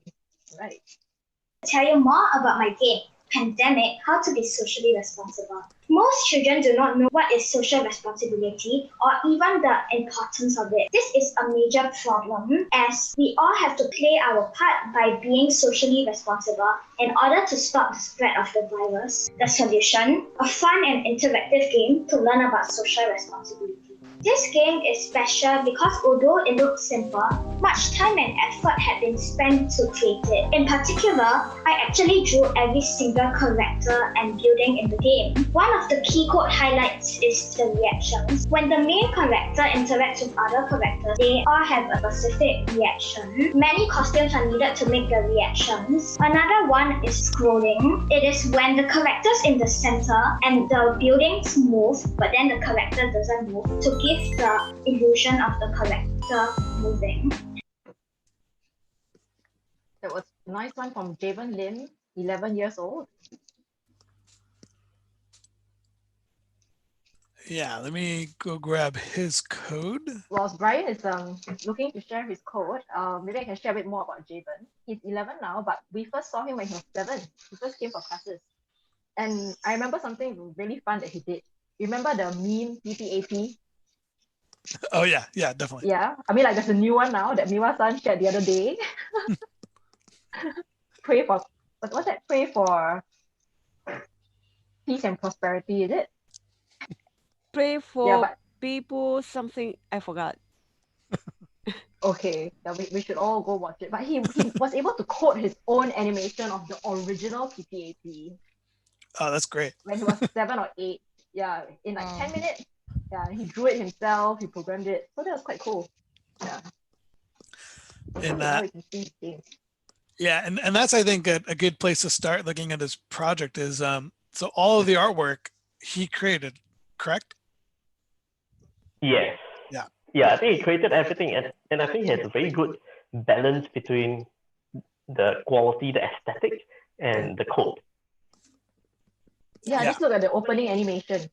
[SPEAKER 11] tell you more about my game, Pandemic, How to be Socially Responsible. Most children do not know what is social responsibility or even the importance of it. This is a major problem as we all have to play our part by being socially responsible in order to stop the spread of the virus. The solution, a fun and interactive game to learn about social responsibility. This game is special because although it looks simple, much time and effort had been spent to create it. In particular, I actually drew every single character and building in the game. One of the key code highlights is the reactions. When the main character interacts with other characters, they all have a specific reaction. Many costumes are needed to make the reactions. Another one is scrolling. It is when the characters in the center and the buildings move, but then the character doesn't move, to give the illusion of the character moving.
[SPEAKER 2] That was a nice one from Javen Lin, 11 years old.
[SPEAKER 5] Yeah, let me go grab his code.
[SPEAKER 2] Whilst Brian is looking to share his code, maybe I can share a bit more about Javen. He's 11 now, but we first saw him when he was 7. He first came for classes. And I remember something really fun that he did. You remember the meme PPAP?
[SPEAKER 5] Oh yeah, definitely.
[SPEAKER 2] Yeah, I mean, like there's a new one now that Miwa-san shared the other day. Pray for, what's that? Pray for peace and prosperity, is it?
[SPEAKER 4] Pray for people something, I forgot.
[SPEAKER 2] Okay, we should all go watch it. But he was able to code his own animation of the original PPAP.
[SPEAKER 5] Oh, that's great.
[SPEAKER 2] When he was 7 or 8. Yeah, in like 10 minutes. Yeah, he drew it himself, he programmed it. So that was quite cool. Yeah.
[SPEAKER 5] And
[SPEAKER 2] now we can see things.
[SPEAKER 5] Yeah, and that's I think a good place to start looking at his project is so all of the artwork he created, correct?
[SPEAKER 6] Yes. Yeah, I think he created everything, and I think he has a very good balance between the quality, the aesthetic, and the code.
[SPEAKER 2] Yeah, just look at the opening animation.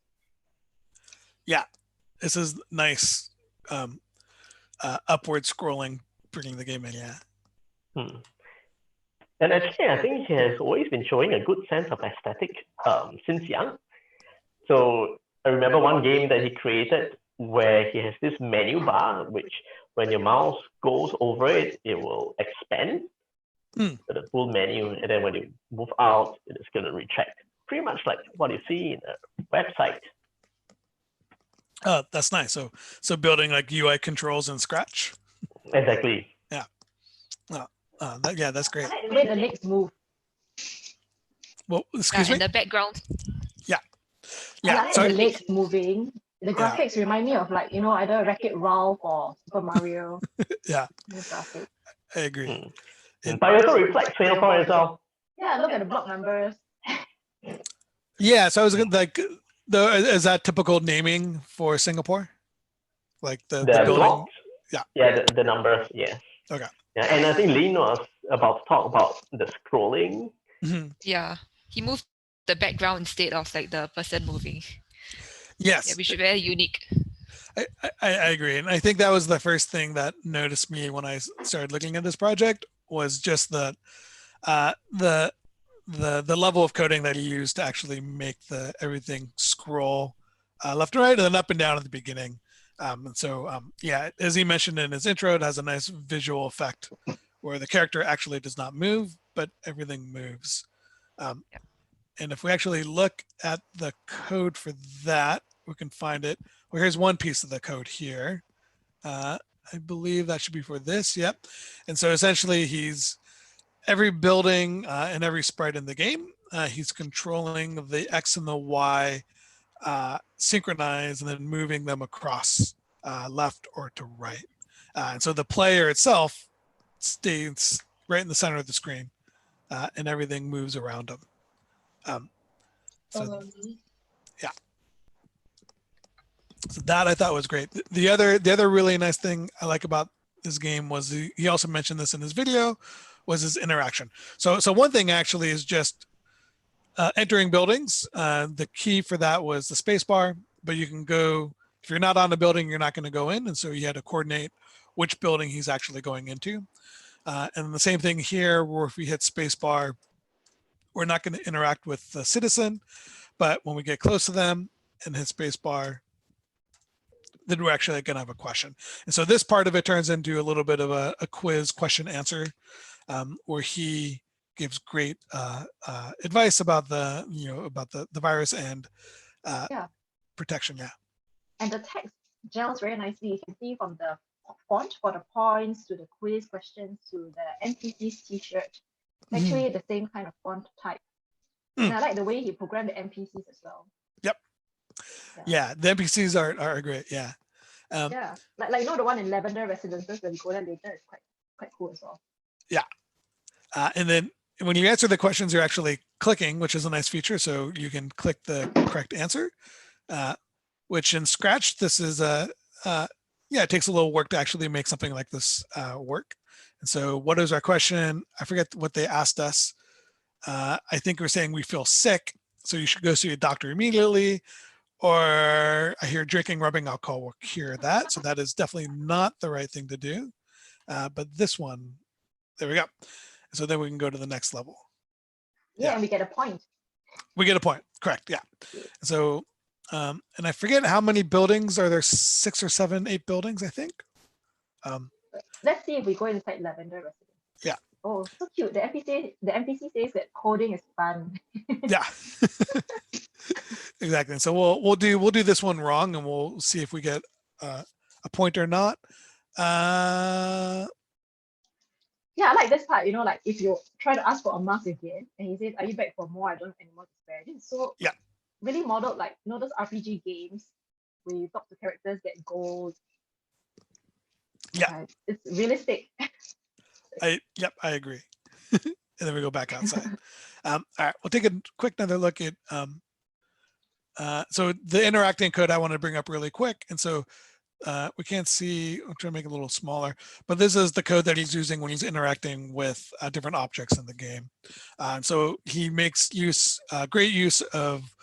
[SPEAKER 5] Yeah, this is nice upward scrolling, bringing the game in, yeah.
[SPEAKER 6] And actually, I think he has always been showing a good sense of aesthetic since young. So I remember one game that he created where he has this menu bar, which when your mouse goes over it, it will expand to the full menu, and then when you move out, it is going to retract. Pretty much like what you see in a website.
[SPEAKER 5] Oh, that's nice. So building like UI controls in Scratch.
[SPEAKER 6] Exactly.
[SPEAKER 5] Yeah. Yeah, that's great.
[SPEAKER 2] I like the way the legs move.
[SPEAKER 5] Well, excuse me.
[SPEAKER 1] And the background.
[SPEAKER 5] Yeah.
[SPEAKER 2] I like the legs moving. The graphics remind me of like, either Wreck-It Ralph or Super Mario.
[SPEAKER 5] Yeah.
[SPEAKER 2] Graphics.
[SPEAKER 5] I agree.
[SPEAKER 6] But it also reflects Singapore as well.
[SPEAKER 2] Yeah, look at the block numbers.
[SPEAKER 5] Yeah, so I was like, is that typical naming for Singapore? Like the building?
[SPEAKER 6] Blocks?
[SPEAKER 5] Yeah.
[SPEAKER 6] Yeah, the numbers, yes.
[SPEAKER 5] Okay.
[SPEAKER 6] Yeah, and I think Lin was about to talk about the scrolling.
[SPEAKER 1] Yeah, he moved the background instead of like the person moving.
[SPEAKER 5] Yes.
[SPEAKER 1] Yeah, which is very unique.
[SPEAKER 5] I agree. And I think that was the first thing that noticed me when I started looking at this project was just the level of coding that he used to actually make everything scroll left and right and then up and down at the beginning. Yeah, as he mentioned in his intro, it has a nice visual effect where the character actually does not move, but everything moves. And if we actually look at the code for that, we can find it. Well, here's one piece of the code here. I believe that should be for this. Yep. And so essentially every building and every sprite in the game, he's controlling the X and the Y synchronized and then moving them across left or to right. And so the player itself stays right in the center of the screen and everything moves around them. Yeah. So that I thought was great. The other really nice thing I like about this game was he also mentioned this in his video was his interaction. So one thing actually is just entering buildings. The key for that was the space bar, but you can go, if you're not on the building, you're not going to go in. And so you had to coordinate which building he's actually going into. And the same thing here, where if we hit space bar, we're not going to interact with the citizen, but when we get close to them and hit space bar, then we're actually going to have a question. And so this part of it turns into a little bit of a quiz question answer where he gives great advice about the virus and protection. Yeah.
[SPEAKER 2] And the text gels very nicely. You can see from the font for the points to the quiz questions to the NPC's t-shirt. Actually the same kind of font type. And I like the way he programmed the NPCs as well.
[SPEAKER 5] Yep. Yeah, the NPCs are great. Yeah.
[SPEAKER 2] Yeah, like the one in Lavender Residences when you go there later is quite cool as well.
[SPEAKER 5] Yeah. And then when you answer the questions, you're actually clicking, which is a nice feature. So you can click the correct answer, which in Scratch, this is it takes a little work to actually make something like this work. And so what is our question? I forget what they asked us. I think we're saying we feel sick, so you should go see a doctor immediately. Or I hear drinking, rubbing alcohol will cure that. So that is definitely not the right thing to do. But this one, there we go. So then we can go to the next level.
[SPEAKER 2] Yeah, and we get a point.
[SPEAKER 5] We get a point, correct, yeah. So, and I forget how many buildings, are there 6 or 7, 8 buildings, I think?
[SPEAKER 2] Let's see if we go inside Lavender Residence.
[SPEAKER 5] Yeah.
[SPEAKER 2] Oh, so cute. The NPC says that coding is fun.
[SPEAKER 5] Yeah. Exactly. And so we'll do this one wrong and we'll see if we get a point or not.
[SPEAKER 2] Yeah, I like this part, like if you try to ask for a mask again and he says, are you back for more? I don't have any more to spare. This is so really modeled like those RPG games where you talk to characters, get gold.
[SPEAKER 5] Yeah.
[SPEAKER 2] It's realistic.
[SPEAKER 5] I agree. And then we go back outside. All right, we'll take a quick another look at so the interacting code I want to bring up really quick. And so we can't see, I'm trying to make it a little smaller, but this is the code that he's using when he's interacting with different objects in the game. So he makes great use of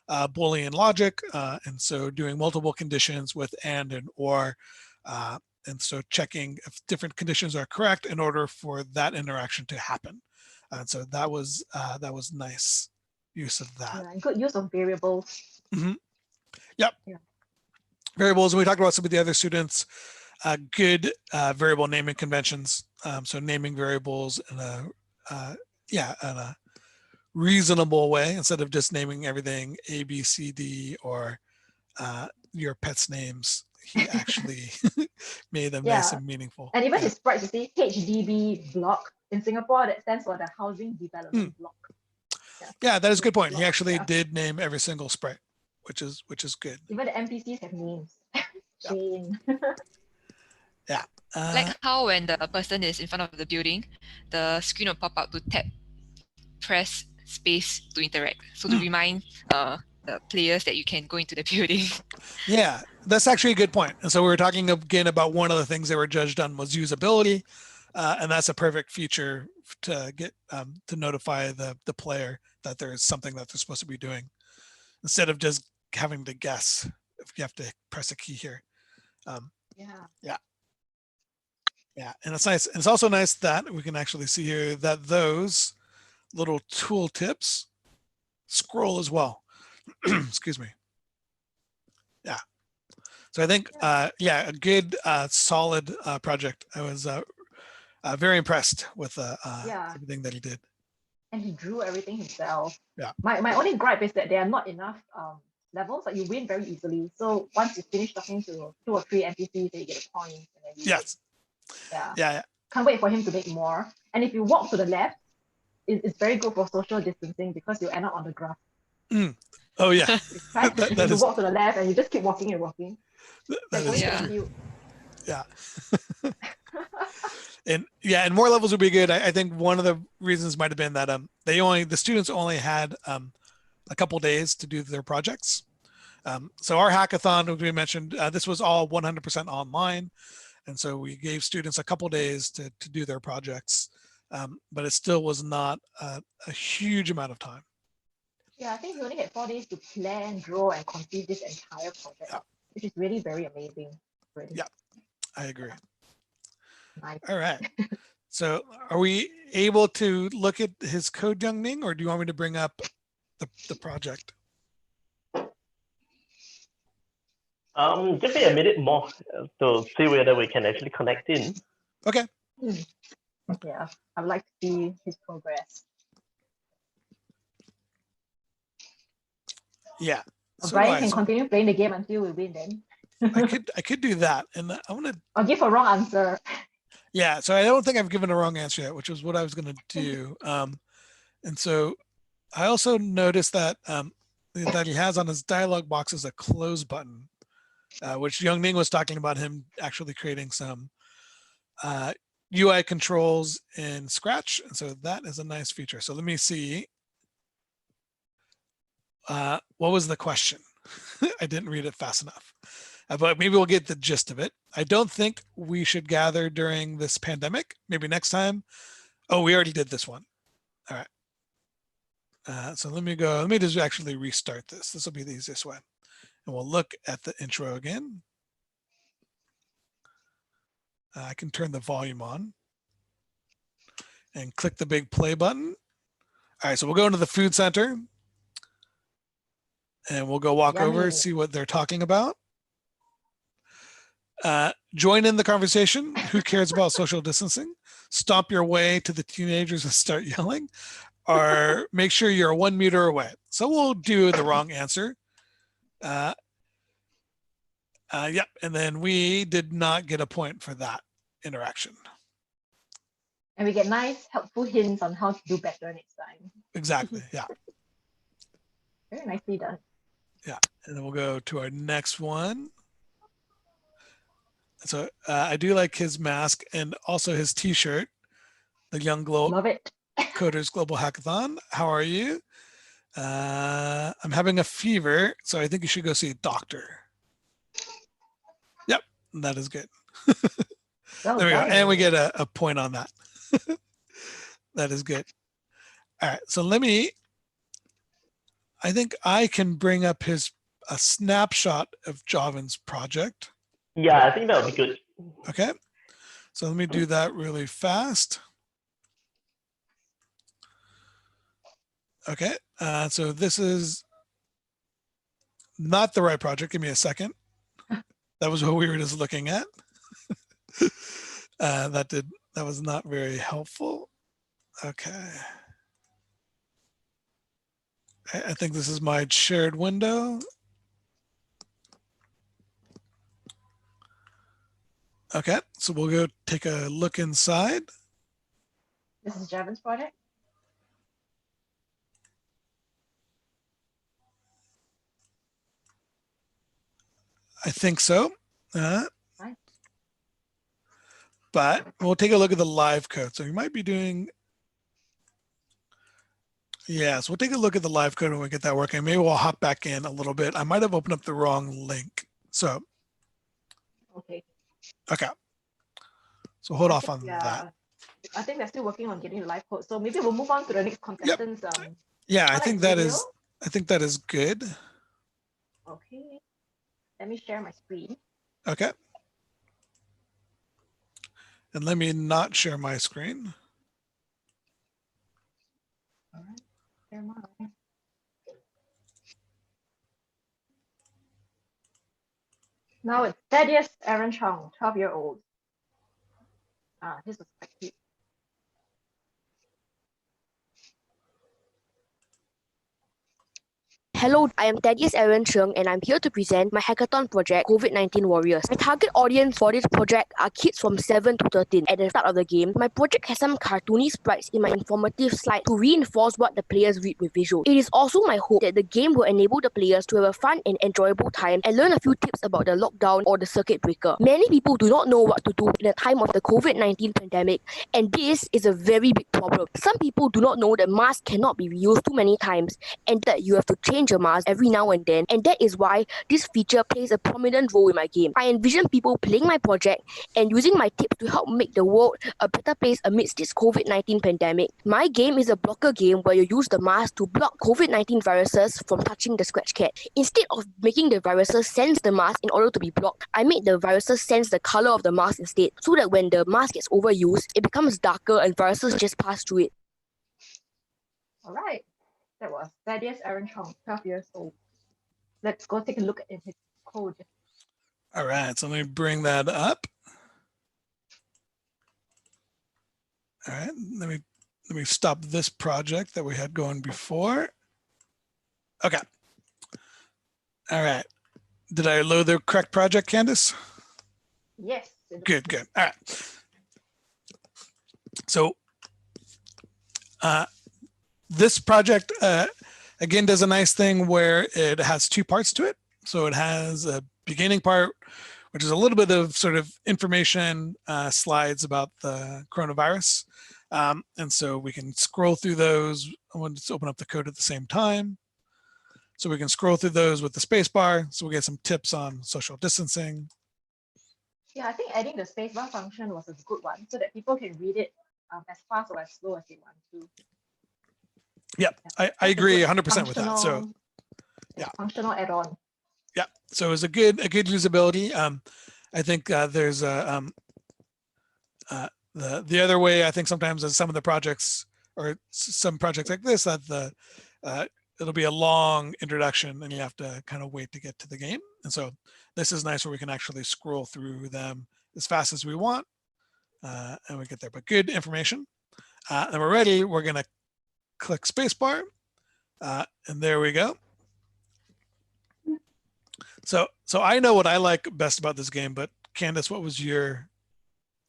[SPEAKER 5] Boolean logic. And so doing multiple conditions with and or, and so checking if different conditions are correct in order for that interaction to happen. And so that was nice use of that.
[SPEAKER 2] Yeah, good use of variables.
[SPEAKER 5] Yep. Yeah. Variables, and we talked about some of the other students good variable naming conventions. So naming variables in a reasonable way instead of just naming everything A, B, C, D, or your pet's names. He actually made them nice and meaningful.
[SPEAKER 2] And even his sprites, you see HDB block in Singapore, that stands for the Housing Development Block.
[SPEAKER 5] Yeah, that is a good point. He actually did name every single sprite, which is good.
[SPEAKER 2] Even the NPCs have names. Jane.
[SPEAKER 5] Yeah.
[SPEAKER 1] Like how when the person is in front of the building, the screen will pop out to tap, press space to interact. So to remind the players that you can go into the building.
[SPEAKER 5] Yeah, that's actually a good point. And so we were talking again about one of the things they were judged on was usability. And that's a perfect feature to get to notify the player that there's something that they're supposed to be doing instead of just having to guess if you have to press a key here. Yeah, and it's nice. And it's also nice that we can actually see here that those little tool tips scroll as well. Excuse me. Yeah. So I think, a good, solid project. I was very impressed with everything that he did.
[SPEAKER 2] And he drew everything himself.
[SPEAKER 5] Yeah.
[SPEAKER 2] My only gripe is that there are not enough levels that you win very easily. So once you finish talking to 2 or 3 NPCs, then you get a point. And then you win.
[SPEAKER 5] Yeah.
[SPEAKER 2] Can't wait for him to make more. And if you walk to the left, it's very good for social distancing because you end up on the grass.
[SPEAKER 5] Oh yeah.
[SPEAKER 2] Right? You walk to the left and you just keep walking and walking.
[SPEAKER 5] That is
[SPEAKER 2] yeah.
[SPEAKER 5] And more levels would be good. I think one of the reasons might have been that the students only had a couple days to do their projects. So our hackathon, as we mentioned, this was all 100% online. And so we gave students a couple days to do their projects, but it still was not a huge amount of time.
[SPEAKER 2] Yeah, I think we only had 4 days to plan, draw, and complete this entire project, which is really very amazing. Really.
[SPEAKER 5] Yeah, I agree.
[SPEAKER 2] Nice.
[SPEAKER 5] All right. So are we able to look at his code, Young Ning, or do you want me to bring up the project?
[SPEAKER 6] Give me a minute more to see whether we can actually connect in.
[SPEAKER 5] Okay.
[SPEAKER 2] Yeah, I'd like to see his progress.
[SPEAKER 5] Yeah.
[SPEAKER 2] So Brian can continue playing the game until we win then.
[SPEAKER 5] I could do that. And I want to...
[SPEAKER 2] I'll give a wrong answer.
[SPEAKER 5] Yeah, so I don't think I've given a wrong answer yet, which was what I was going to do. And so I also noticed that that he has on his dialog boxes a close button, which Young Ning was talking about him actually creating some UI controls in Scratch. And so that is a nice feature. So let me see. What was the question? I didn't read it fast enough. But maybe we'll get the gist of it. I don't think we should gather during this pandemic. Maybe next time. Oh, we already did this one. All right. So let me just actually restart this. This will be the easiest way. And we'll look at the intro again. I can turn the volume on and click the big play button. All right, so we'll go into the food center and we'll go walk over, see what they're talking about. Join in the conversation. Who cares about social distancing? Stomp your way to the teenagers and start yelling, or make sure you're 1 meter away. So we'll do the wrong answer. Yep, and then we did not get a point for that interaction.
[SPEAKER 2] And we get nice, helpful hints on how to do better next time.
[SPEAKER 5] Exactly, yeah.
[SPEAKER 2] Very nicely done.
[SPEAKER 5] Yeah, and then we'll go to our next one. So I do like his mask and also his t-shirt, the Young
[SPEAKER 2] Love it.
[SPEAKER 5] Coders Global Hackathon. How are you? I'm having a fever, so I think you should go see a doctor. Yep, that is good. There we go. And we get a point on that. That is good. All right, so I think I can bring up a snapshot of Javin's project.
[SPEAKER 6] Yeah, I think that would be good.
[SPEAKER 5] Okay, so let me do that really fast. Okay, so this is not the right project. Give me a second. That was what we were just looking at. That was not very helpful. Okay. I think this is my shared window. Okay, so we'll go take a look inside.
[SPEAKER 2] This is Javin's project.
[SPEAKER 5] I think so.
[SPEAKER 2] Nice.
[SPEAKER 5] But we'll take a look at the live code. So you might be doing, yeah, so we'll take a look at the live code when we get that working. Maybe we'll hop back in a little bit. I might have opened up the wrong link. So,
[SPEAKER 2] okay.
[SPEAKER 5] So hold off on that.
[SPEAKER 2] I think they're still working on getting the live code. So maybe we'll move on to the next contestants.
[SPEAKER 5] Yep. Yeah, I think that is good.
[SPEAKER 2] Okay. Let me share my screen.
[SPEAKER 5] Okay. And let me not share my screen.
[SPEAKER 2] All right. Share mine. Now it's Thaddeus Aaron Chong, 12-year-old. His was quite cute.
[SPEAKER 3] Hello, I am Thaddeus Aaron Chung and I'm here to present my hackathon project, COVID-19 Warriors. My target audience for this project are kids from 7 to 13. At the start of the game, my project has some cartoony sprites in my informative slide to reinforce what the players read with visual. It is also my hope that the game will enable the players to have a fun and enjoyable time and learn a few tips about the lockdown or the circuit breaker. Many people do not know what to do in the time of the COVID-19 pandemic, and this is a very big problem. Some people do not know that masks cannot be reused too many times and that you have to change your mask every now and then, and that is why this feature plays a prominent role in my game. I envision people playing my project and using my tips to help make the world a better place amidst this COVID-19 pandemic. My game is a blocker game where you use the mask to block COVID-19 viruses from touching the scratch cat. Instead of making the viruses sense the mask in order to be blocked, I made the viruses sense the color of the mask instead, so that when the mask gets overused, it becomes darker and viruses just pass through it.
[SPEAKER 2] All right. That was Thaddeus Aaron Chong, 12 years old. Let's go take a look at his code.
[SPEAKER 5] All right, so let me bring that up. All right, let me stop this project that we had going before. Okay. All right. Did I load the correct project, Candice?
[SPEAKER 2] Yes.
[SPEAKER 5] Good. All right. So this project, again, does a nice thing where it has two parts to it. So it has a beginning part, which is a little bit of sort of information slides about the coronavirus. And so we can scroll through those. I want to open up the code at the same time. So we can scroll through those with the space bar. So we get some tips on social distancing.
[SPEAKER 2] Yeah, I think adding the spacebar function was a good one so that people can read it as fast or as slow as they want to.
[SPEAKER 5] Yep, I agree 100% with that. So yeah,
[SPEAKER 2] functional add-on.
[SPEAKER 5] Yeah, so it's a good usability. I think there's a the other way. I think sometimes in some of the projects or some projects like this that it'll be a long introduction and you have to kind of wait to get to the game. And so this is nice where we can actually scroll through them as fast as we want and we get there. But good information. And we're ready. We're gonna click spacebar, and there we go. So I know what I like best about this game, but Candice, what was your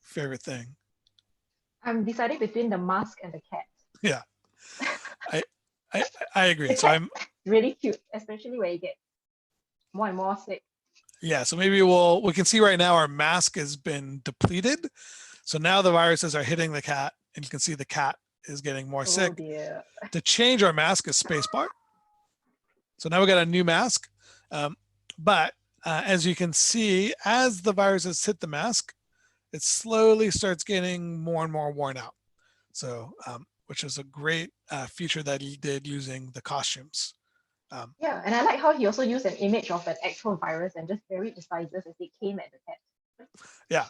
[SPEAKER 5] favorite thing?
[SPEAKER 2] I'm deciding between the mask and the cat.
[SPEAKER 5] Yeah, I agree. So I'm
[SPEAKER 2] really cute, especially where you get more and more sick.
[SPEAKER 5] Yeah, so maybe we can see right now our mask has been depleted. So now the viruses are hitting the cat, and you can see the cat is getting more sick.
[SPEAKER 2] Dear.
[SPEAKER 5] To change our mask is spacebar. So now we got a new mask. But as you can see, as the viruses hit the mask, it slowly starts getting more and more worn out. So, which is a great feature that he did using the costumes.
[SPEAKER 2] Yeah, and I like how he also used an image of an actual virus and just varied the sizes as they came at the cat.
[SPEAKER 5] Yeah,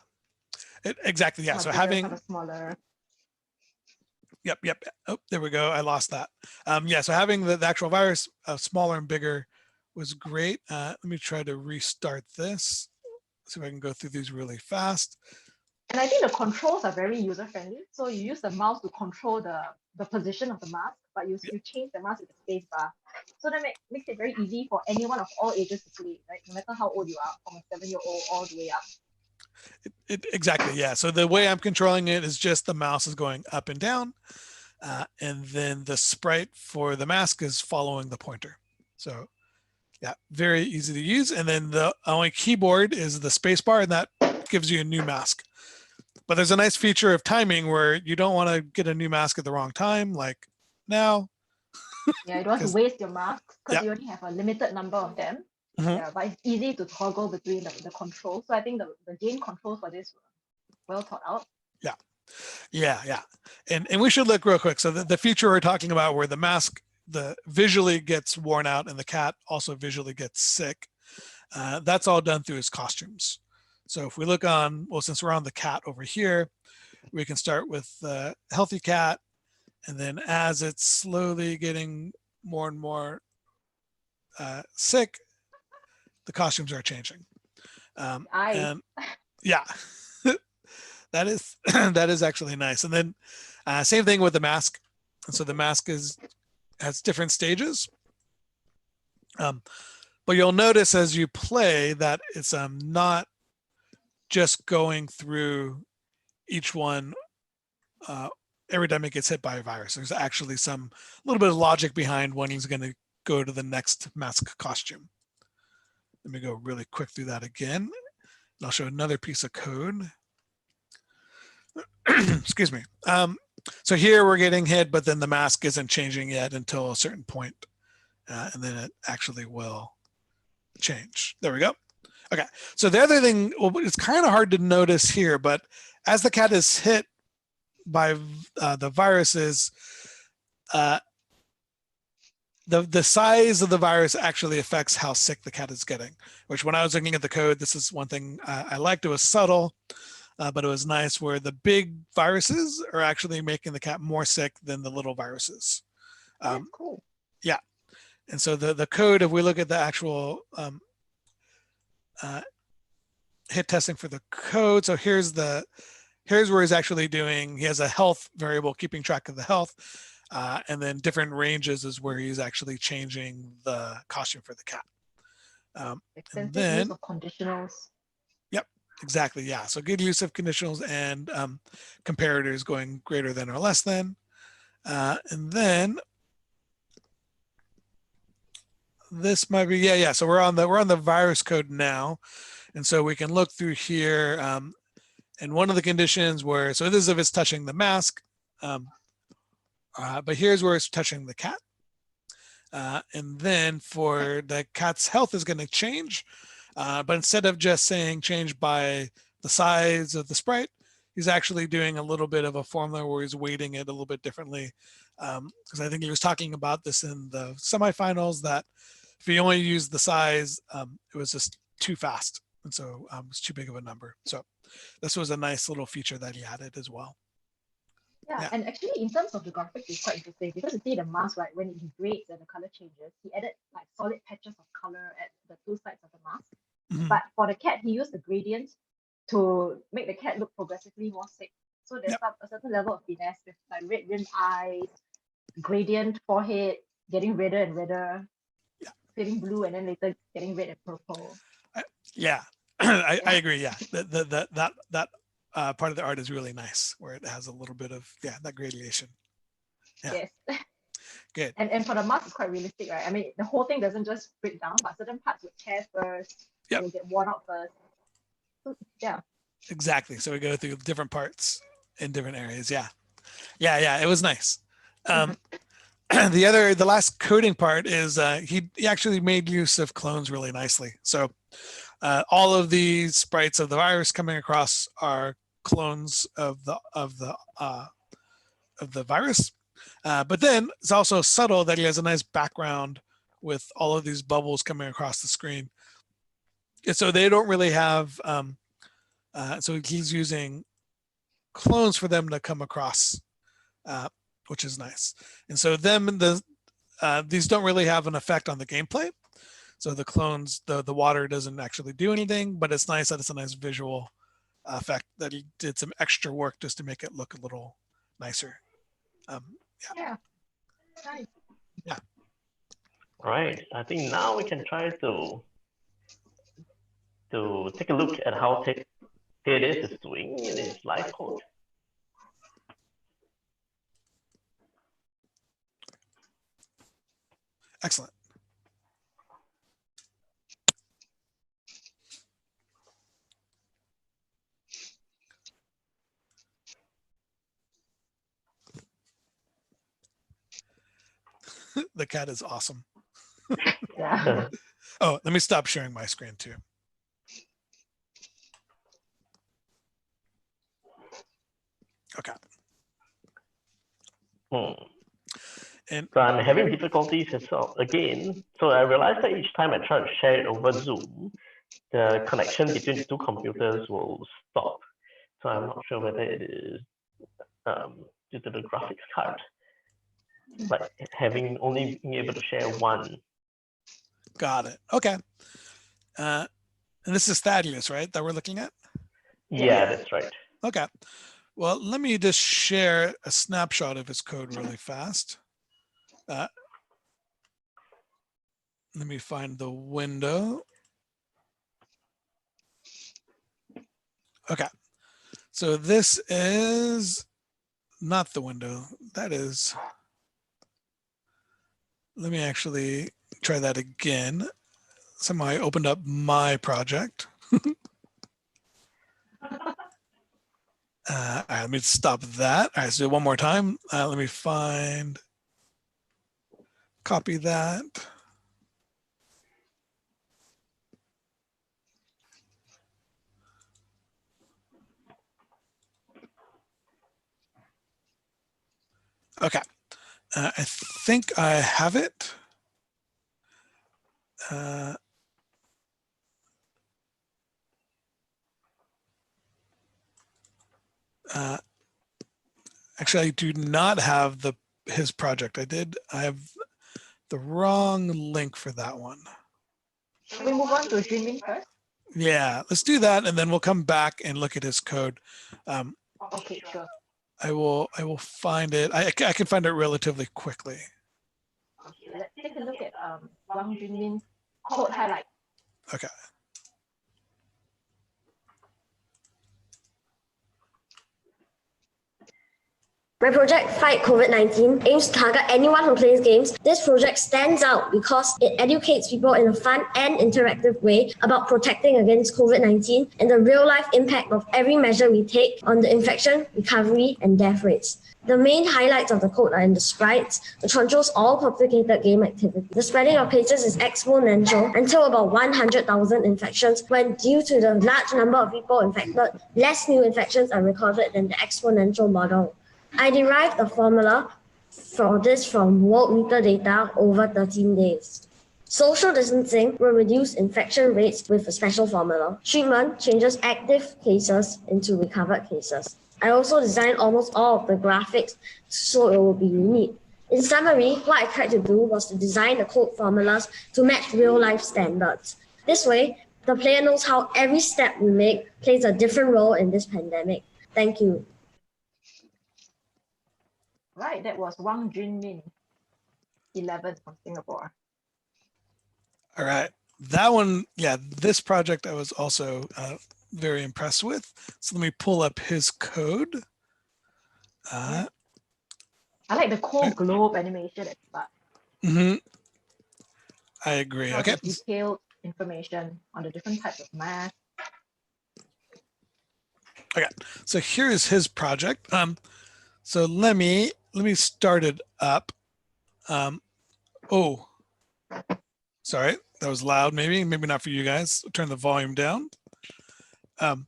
[SPEAKER 5] exactly. Yeah, so
[SPEAKER 2] bigger,
[SPEAKER 5] having
[SPEAKER 2] smaller.
[SPEAKER 5] Yep. Oh, there we go. I lost that. Yeah, so having the actual virus smaller and bigger was great. Let me try to restart this. See if I can go through these really fast.
[SPEAKER 2] And I think the controls are very user-friendly. So you use the mouse to control the position of the mask, but you change the mask with the space bar. So that makes it very easy for anyone of all ages to play, right? No matter how old you are, from a 7-year-old all the way up.
[SPEAKER 5] Exactly, yeah. So the way I'm controlling it is just the mouse is going up and down, and then the sprite for the mask is following the pointer. So yeah, very easy to use. And then the only keyboard is the space bar, and that gives you a new mask. But there's a nice feature of timing where you don't want to get a new mask at the wrong time, like now.
[SPEAKER 2] Yeah, you don't want to waste your masks because
[SPEAKER 5] Yeah.
[SPEAKER 2] you only have a limited number of them.
[SPEAKER 5] Mhm.
[SPEAKER 2] Yeah, but it's easy to toggle between the controls. So I think the game controls for this were well thought out.
[SPEAKER 5] Yeah. And we should look real quick. So the feature we're talking about where the mask visually gets worn out and the cat also visually gets sick, that's all done through his costumes. So if we look on, well, since we're on the cat over here, we can start with the healthy cat, and then as it's slowly getting more and more sick, the costumes are changing. And yeah, that is actually nice. And then same thing with the mask. And so the mask has different stages. But you'll notice as you play that it's not just going through each one every time it gets hit by a virus. There's actually a little bit of logic behind when he's going to go to the next mask costume. Let me go really quick through that again. And I'll show another piece of code. Excuse me. So here we're getting hit, but then the mask isn't changing yet until a certain point, and then it actually will change. There we go. Okay, so the other thing, well, it's kind of hard to notice here, but as the cat is hit by the viruses, the size of the virus actually affects how sick the cat is getting, which when I was looking at the code, this is one thing I liked. It was subtle, but it was nice where the big viruses are actually making the cat more sick than the little viruses.
[SPEAKER 2] That's cool.
[SPEAKER 5] Yeah. And so the code, if we look at the actual hit testing for the code, so here's where he's actually doing, he has a health variable keeping track of the health, and then different ranges is where he's actually changing the costume for the cat.
[SPEAKER 2] Extensive use of conditionals.
[SPEAKER 5] Yep, exactly, yeah. So good use of conditionals and comparators going greater than or less than. And then this might be, yeah. So we're on the virus code now. And so we can look through here, and one of the conditions where, so this is if it's touching the mask, but here's where it's touching the cat. And then for the cat's health is going to change, but instead of just saying change by the size of the sprite, he's actually doing a little bit of a formula where he's weighting it a little bit differently. Because I think he was talking about this in the semifinals, that if he only used the size, it was just too fast. And so it was too big of a number. So this was a nice little feature that he added as well.
[SPEAKER 2] Yeah, and actually in terms of the graphics, it's quite interesting because you see the mask, right, when it degrades and the color changes, he added like solid patches of color at the two sides of the mask.
[SPEAKER 5] Mm-hmm.
[SPEAKER 2] But for the cat, he used the gradient to make the cat look progressively more sick. So there's a certain level of finesse with like red rimmed eyes, gradient forehead, getting redder and redder, fading blue, and then later getting red and purple.
[SPEAKER 5] Yeah, I agree. Yeah, that part of the art is really nice, where it has a little bit of that gradation. Yeah.
[SPEAKER 2] Yes.
[SPEAKER 5] Good.
[SPEAKER 2] And for the mask, it's quite realistic, right? I mean, the whole thing doesn't just break down, but certain parts would tear first.
[SPEAKER 5] Yep.
[SPEAKER 2] Will get worn out first. So, yeah.
[SPEAKER 5] Exactly. So we go through different parts in different areas. Yeah. It was nice. The last coding part is he actually made use of clones really nicely. So all of these sprites of the virus coming across are clones of the virus. But then it's also subtle that he has a nice background with all of these bubbles coming across the screen. And so they don't really have, so he's using clones for them to come across, which is nice. And so these don't really have an effect on the gameplay. So the clones, the water doesn't actually do anything, but it's nice that it's a nice visual effect that he did some extra work just to make it look a little nicer.
[SPEAKER 2] Yeah. Nice.
[SPEAKER 5] Yeah.
[SPEAKER 6] All right. I think now we can try to take a look at how Thetis is doing in his live code.
[SPEAKER 5] Excellent. The cat is awesome.
[SPEAKER 2] Yeah.
[SPEAKER 5] Oh, let me stop sharing my screen too. Okay. And
[SPEAKER 6] So I'm having difficulties as well again. So I realized that each time I try to share it over Zoom, the connection between the two computers will stop. So I'm not sure whether it is due to the graphics card, like having only being able to share one.
[SPEAKER 5] Got it. Okay. And this is Thaddeus, right, that we're looking at?
[SPEAKER 6] Yeah, that's right.
[SPEAKER 5] Okay. Well, let me just share a snapshot of his code really fast. Let me find the window. Okay. So this is not the window. That is, let me actually try that again. Somehow I opened up my project. All right, let me stop that. All right, so one more time. Let me find, copy that. Okay, I think I have it. Actually, I do not have his project. I have the wrong link for that one.
[SPEAKER 2] Shall we move on to Junmin first?
[SPEAKER 5] Yeah, let's do that, and then we'll come back and look at his code.
[SPEAKER 2] Okay, sure.
[SPEAKER 5] I will find it. I can find it relatively quickly.
[SPEAKER 2] Okay, let's take a look at Wang Junmin's code highlight.
[SPEAKER 5] Okay.
[SPEAKER 9] My project, Fight COVID-19, aims to target anyone who plays games. This project stands out because it educates people in a fun and interactive way about protecting against COVID-19 and the real-life impact of every measure we take on the infection, recovery, and death rates. The main highlights of the code are in the sprites, which controls all complicated game activity. The spreading of cases is exponential until about 100,000 infections, when due to the large number of people infected, less new infections are recorded than the exponential model. I derived a formula for this from world meter data over 13 days. Social distancing will reduce infection rates with a special formula. Treatment changes active cases into recovered cases. I also designed almost all of the graphics so it will be unique. In summary, what I tried to do was to design the code formulas to match real-life standards. This way, the player knows how every step we make plays a different role in this pandemic. Thank you.
[SPEAKER 2] Right, that was Wang Junmin, 11 from Singapore.
[SPEAKER 5] All right, that one, yeah, this project I was also very impressed with. So let me pull up his code.
[SPEAKER 2] I like the cool globe animation at the start.
[SPEAKER 5] I agree. Okay.
[SPEAKER 2] Detailed information on the different types of masks.
[SPEAKER 5] Okay, so here is his project. So let me start it up. Oh, sorry, that was loud. Maybe not for you guys. Turn the volume down. But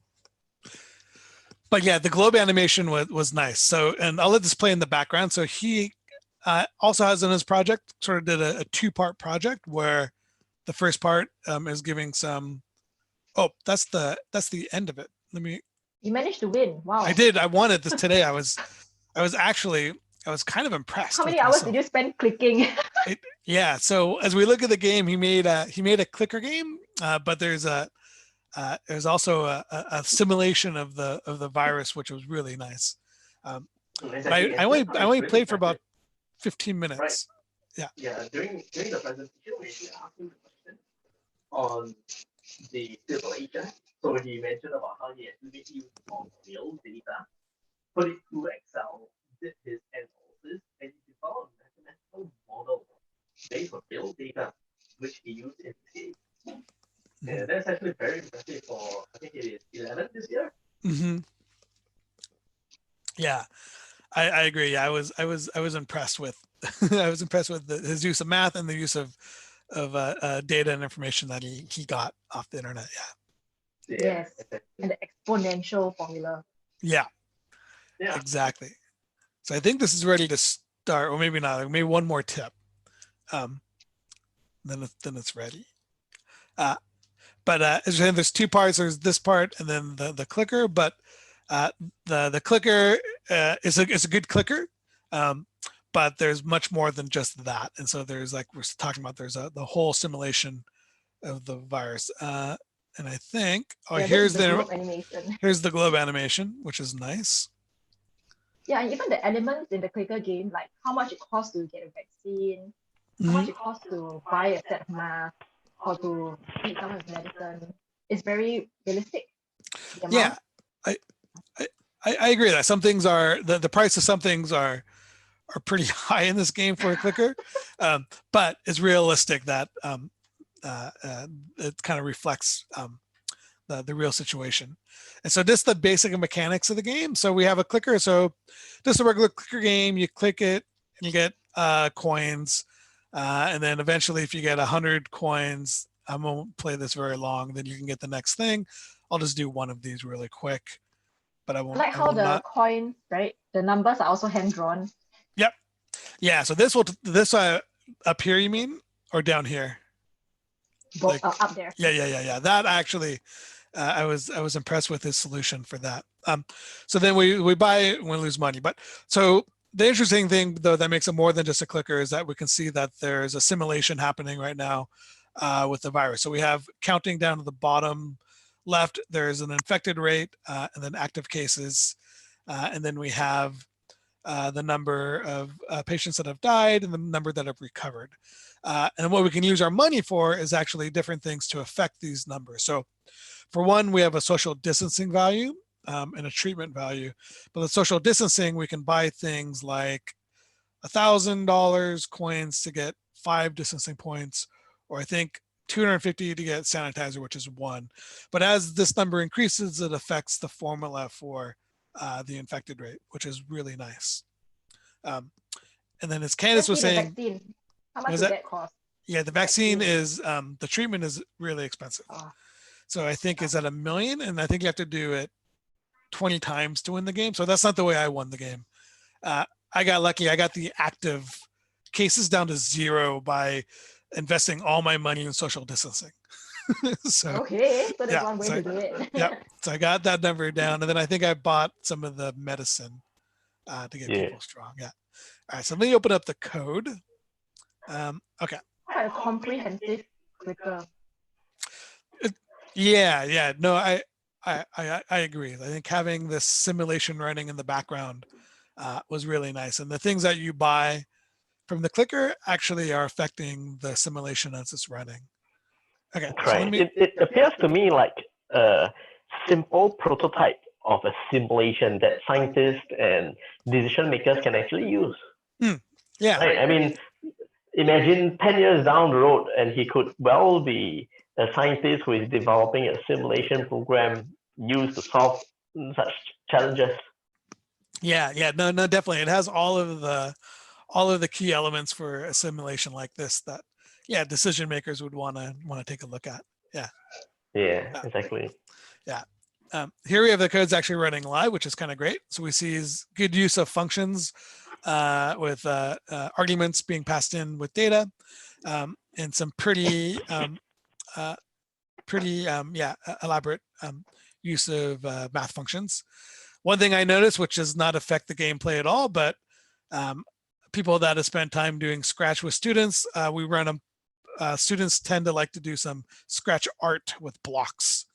[SPEAKER 5] yeah, the globe animation was nice. So, and I'll let this play in the background. So he also has in his project, sort of did a two-part project where the first part is giving some. Oh, that's the end of it. Let me.
[SPEAKER 2] You managed to win. Wow.
[SPEAKER 5] I did. I wanted this today. I was kind of impressed.
[SPEAKER 2] How many hours did you spend clicking?
[SPEAKER 5] Yeah. So as we look at the game, he made a clicker game, but there's a there's also a simulation of the virus, which was really nice. I only played for about 15 minutes. Yeah.
[SPEAKER 6] Yeah. During the presentation, we actually asked him the question on the simulation. So he mentioned about how he actually used real data, put it through Excel, did his analysis, and he developed a mathematical model based on real data, which he used in his game. Yeah, that's actually very impressive for, I think it is 11 this year.
[SPEAKER 5] Yeah, I agree. I was impressed with I was impressed with his use of math and the use of data and information that he got off the internet. Yeah.
[SPEAKER 2] Yes, and the exponential formula.
[SPEAKER 5] Yeah. Exactly. So I think this is ready to start, or maybe not. Maybe one more tip. Then it's ready. But as you said, there's two parts. There's this part and then the clicker. But the clicker is a good clicker, but there's much more than just that. And so there's, like we're talking about, there's the whole simulation of the virus. And I think here's the globe animation. Here's the globe animation, which is nice.
[SPEAKER 2] Yeah, and even the elements in the clicker game, like how much it costs to get a vaccine, how much it costs to buy a set of masks, or to eat someone's medicine, is very realistic.
[SPEAKER 5] Yeah, I agree that some things are the price of some things are pretty high in this game for a clicker, but it's realistic that it kind of reflects the real situation. And so this is the basic mechanics of the game. So we have a clicker. So just a regular clicker game, you click it and you get coins. And then eventually if you get 100 coins, I won't play this very long, then you can get the next thing. I'll just do one of these really quick, but I won't.
[SPEAKER 2] I like how the coins, right? The numbers are also hand-drawn.
[SPEAKER 5] Yep. Yeah, so this up here, you mean, or down here?
[SPEAKER 2] Like, up there.
[SPEAKER 5] Yeah. That actually, I was impressed with his solution for that. So then we buy it and we lose money. But so the interesting thing, though, that makes it more than just a clicker is that we can see that there's a simulation happening right now with the virus. So we have counting down to the bottom left, there's an infected rate and then active cases. And then we have the number of patients that have died and the number that have recovered. And what we can use our money for is actually different things to affect these numbers. So for one, we have a social distancing value and a treatment value. But the social distancing, we can buy things like $1,000 coins to get 5 distancing points, or I think 250 to get sanitizer, which is 1. But as this number increases, it affects the formula for the infected rate, which is really nice. And then as Candice was saying,
[SPEAKER 2] how much does that cost?
[SPEAKER 5] Yeah, the vaccine is, the treatment is really expensive. So I think it's at $1 million, and I think you have to do it 20 times to win the game. So that's not the way I won the game. I got lucky. I got the active cases down to 0 by investing all my money in social distancing. So
[SPEAKER 2] that's one way to do it.
[SPEAKER 5] Yep. So I got that number down, and then I think I bought some of the medicine to get people strong. Yeah. All right. So let me open up the code. Okay.
[SPEAKER 2] Quite a comprehensive clicker.
[SPEAKER 5] Yeah. No, I agree. I think having this simulation running in the background was really nice, and the things that you buy from the clicker actually are affecting the simulation as it's running. Okay.
[SPEAKER 6] Right. So it appears to me like a simple prototype of a simulation that scientists and decision makers can actually use.
[SPEAKER 5] Yeah.
[SPEAKER 6] Right? I mean, imagine 10 years down the road and he could well be a scientist who is developing a simulation program used to solve such challenges.
[SPEAKER 5] Yeah. No, definitely. It has all of the key elements for a simulation like this that, decision makers would want to take a look at.
[SPEAKER 6] Yeah, exactly.
[SPEAKER 5] Yeah. Here we have the codes actually running live, which is kind of great. So we see is good use of functions with arguments being passed in with data, and some pretty elaborate use of math functions. One thing I noticed, which does not affect the gameplay at all, but people that have spent time doing Scratch with students, we run students tend to like to do some scratch art with blocks.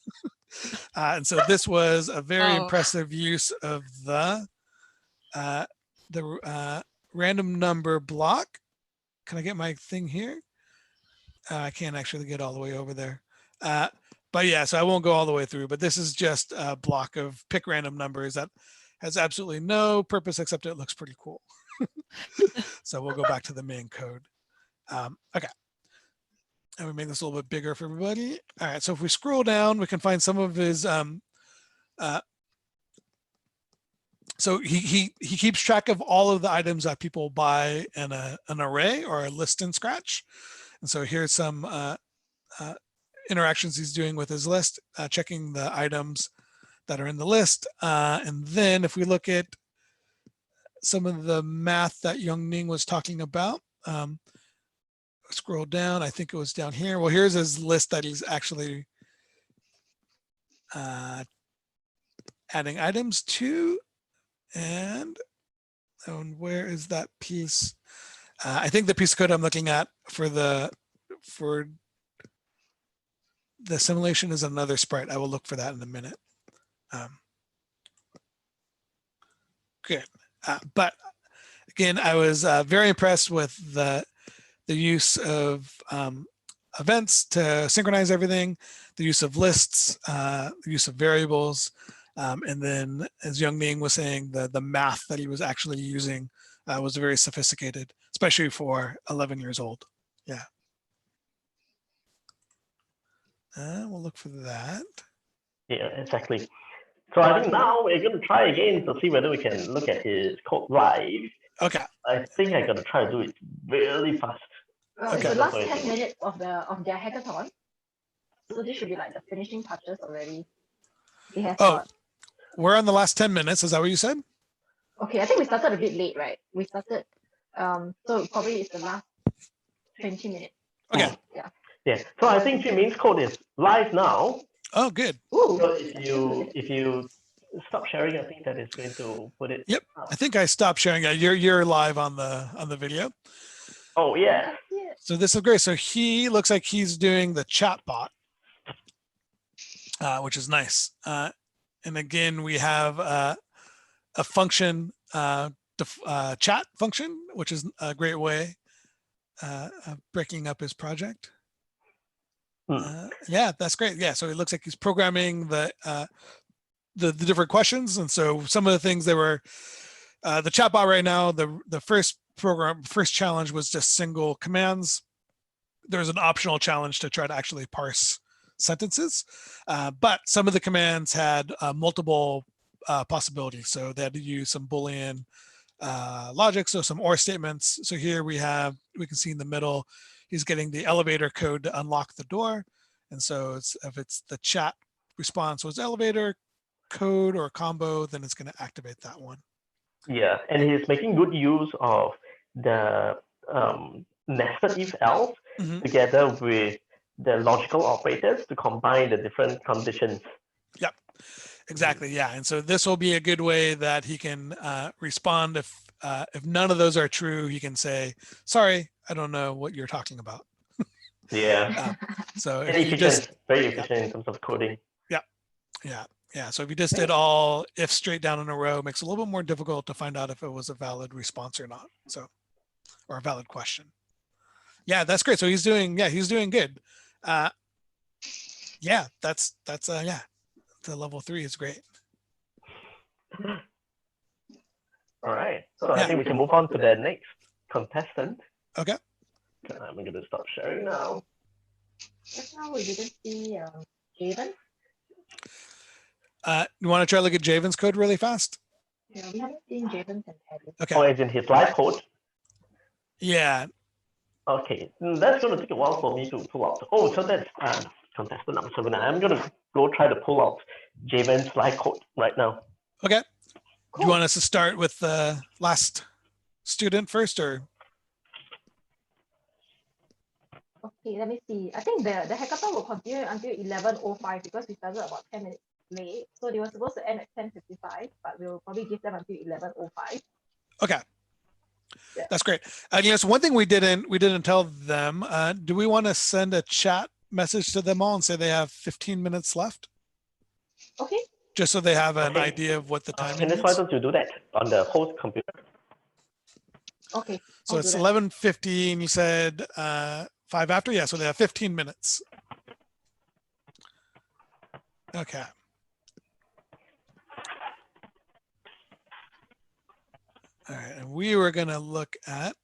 [SPEAKER 5] And so this was a very impressive use of the random number block. Can I get my thing here? I can't actually get all the way over there. But yeah, so I won't go all the way through, but this is just a block of pick random numbers that has absolutely no purpose except it looks pretty cool. So we'll go back to the main code. Okay. And we make this a little bit bigger for everybody. All right, so if we scroll down, we can find some of his, so he keeps track of all of the items that people buy in an array or a list in Scratch. And so here's some interactions he's doing with his list, checking the items that are in the list. And then if we look at some of the math that Young Ning was talking about, scroll down, I think it was down here. Well, here's his list that he's actually adding items to. And where is that piece? I think the piece of code I'm looking at for the simulation is another sprite. I will look for that in a minute. Good. But again, I was very impressed with the use of events to synchronize everything, the use of lists, the use of variables, and then as Young Ning was saying, the math that he was actually using was very sophisticated, especially for 11 years old. Yeah. We'll look for that.
[SPEAKER 6] Yeah, exactly. So I think now we're going to try again to see whether we can look at his code live.
[SPEAKER 5] Okay.
[SPEAKER 6] I think I'm going to try to do it really fast.
[SPEAKER 2] It's the last 10 minutes of their hackathon. So this should be like the finishing touches already. They have
[SPEAKER 5] we're on the last 10 minutes. Is that what you said?
[SPEAKER 2] Okay, I think we started a bit late, right? We started, so probably it's the last 20 minutes.
[SPEAKER 5] Okay.
[SPEAKER 2] Yeah.
[SPEAKER 6] Yeah. So I think Jimin's code is live now.
[SPEAKER 5] Oh, good.
[SPEAKER 2] Ooh,
[SPEAKER 6] so if you stop sharing, I think that is going to put it.
[SPEAKER 5] Yep. I think I stopped sharing. You're live on the video.
[SPEAKER 6] Oh yeah.
[SPEAKER 5] So this is great. So he looks like he's doing the chat bot, which is nice. And again, we have a function, chat function, which is a great way of breaking up his project. Yeah, that's great. Yeah, so it looks like he's programming the different questions, and so some of the things that were the chatbot right now. The first challenge was just single commands. There's an optional challenge to try to actually parse sentences, but some of the commands had multiple possibilities. So they had to use some Boolean logic, so some OR statements. So here we can see in the middle, he's getting the elevator code to unlock the door. And so if it's the chat response was elevator code or combo, then it's going to activate that one.
[SPEAKER 6] Yeah, and he's making good use of the nested if else together with the logical operators to combine the different conditions.
[SPEAKER 5] Yep, exactly. Yeah, and so this will be a good way that he can respond if none of those are true. He can say, "Sorry, I don't know what you're talking about."
[SPEAKER 6] Yeah.
[SPEAKER 5] So
[SPEAKER 6] and
[SPEAKER 5] if you just
[SPEAKER 6] very efficient in terms of coding.
[SPEAKER 5] Yeah. So if you just did all if straight down in a row, it makes it a little bit more difficult to find out if it was a valid response or not. So, or a valid question. Yeah, that's great. So he's doing good. Yeah, that's yeah. The level 3 is great.
[SPEAKER 6] All right. So I think we can move on to the next contestant.
[SPEAKER 5] Okay.
[SPEAKER 6] I'm going to stop sharing now.
[SPEAKER 2] Just now we didn't see Javen.
[SPEAKER 5] You want to try to look at Javen's code really fast?
[SPEAKER 2] Yeah, we haven't seen Javen's and Teddy.
[SPEAKER 5] Okay.
[SPEAKER 6] Oh, as in his live code?
[SPEAKER 5] Yeah.
[SPEAKER 6] Okay, that's going to take a while for me to pull out. Oh, so that's contestant number 7. I'm going to go try to pull out Javen's live code right now.
[SPEAKER 5] Okay. Cool. Do you want us to start with the last student first, or?
[SPEAKER 2] Okay, let me see. I think the hackathon will continue until 11:05 because we started about 10 minutes late. So they were supposed to end at 10:55, but we'll probably give them until 11:05.
[SPEAKER 5] Okay.
[SPEAKER 2] Yeah.
[SPEAKER 5] That's great. Yes, one thing we didn't tell them. Do we want to send a chat message to them all and say they have 15 minutes left,
[SPEAKER 2] Okay.
[SPEAKER 5] just so they have an
[SPEAKER 6] Okay.
[SPEAKER 5] idea of what the timing
[SPEAKER 6] Candice, why
[SPEAKER 5] is?
[SPEAKER 6] don't you do that on the host computer?
[SPEAKER 2] Okay.
[SPEAKER 5] So
[SPEAKER 2] I'll
[SPEAKER 5] it's
[SPEAKER 2] do that.
[SPEAKER 5] 11:50, and you said 5 after. Yeah, so they have 15 minutes. Okay. All right, and we were going to look at,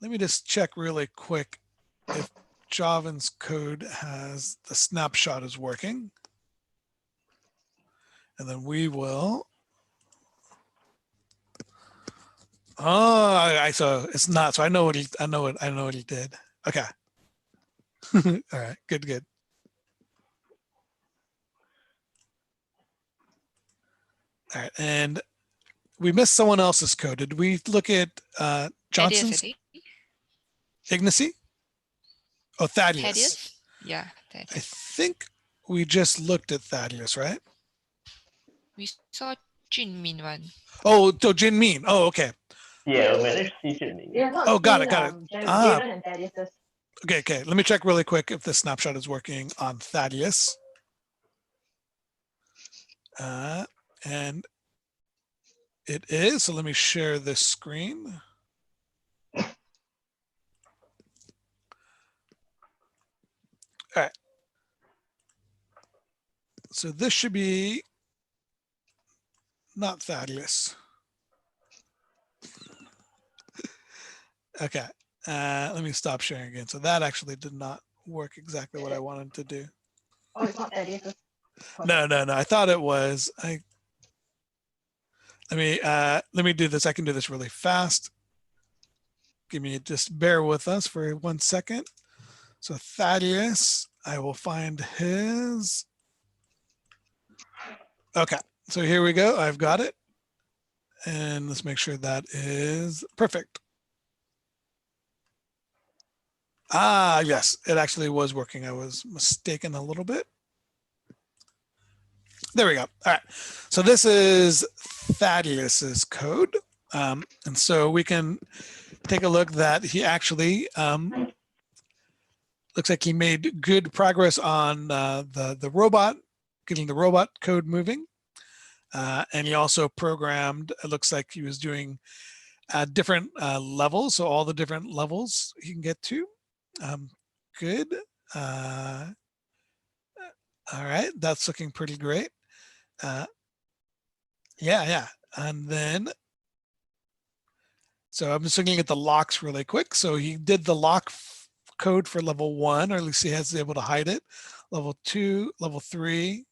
[SPEAKER 5] let me just check really quick if Javan's code has the snapshot is working. And then we will. Oh, so it's not. So I know what he did. Okay. All right. Good. All right, and we missed someone else's code. Did we look at Johnson's? Ignacy? Oh, Thaddeus.
[SPEAKER 1] Thaddeus? Yeah,
[SPEAKER 5] I
[SPEAKER 1] Thaddeus.
[SPEAKER 5] think we just looked at Thaddeus, right?
[SPEAKER 1] We saw Junmin one.
[SPEAKER 5] Oh, so Jinmin. Oh, okay.
[SPEAKER 6] Yeah, we managed to see Jinmin.
[SPEAKER 2] Yeah,
[SPEAKER 5] Oh, got it.
[SPEAKER 2] Jaden and Thaddeus.
[SPEAKER 5] Okay. Let me check really quick if the snapshot is working on Thaddeus. And it is. So let me share this screen. All right. So this should be not Thaddeus. Okay. Let me stop sharing again. So that actually did not work exactly what I wanted to do.
[SPEAKER 2] Oh, it's not Thaddeus.
[SPEAKER 5] No. I thought it was. Let me do this. I can do this really fast. Just bear with us for 1 second. So Thaddeus, I will find his. Okay. So here we go. I've got it. And let's make sure that is perfect. Yes, it actually was working. I was mistaken a little bit. There we go. All right. So this is Thaddeus's code. And so we can take a look that he actually looks like he made good progress on the robot, getting the robot code moving. And he also programmed, it looks like he was doing different levels. So all the different levels he can get to. Good. All right, that's looking pretty great. Yeah. And then, so I'm just looking at the locks really quick. So he did the lock code for level 1, or at least he has able to hide it. Level 2, level 3,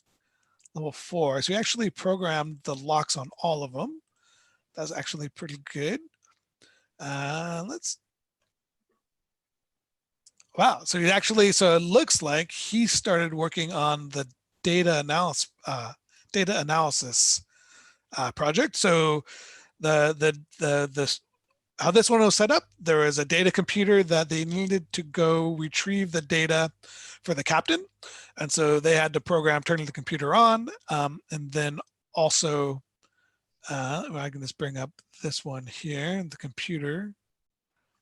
[SPEAKER 5] level 4. So he actually programmed the locks on all of them. That's actually pretty good. Wow. So he actually, so it looks like he started working on the data analysis project. So how this one was set up, there was a data computer that they needed to go retrieve the data for the captain. And so they had to program turning the computer on. And then also, I can just bring up this one here. The computer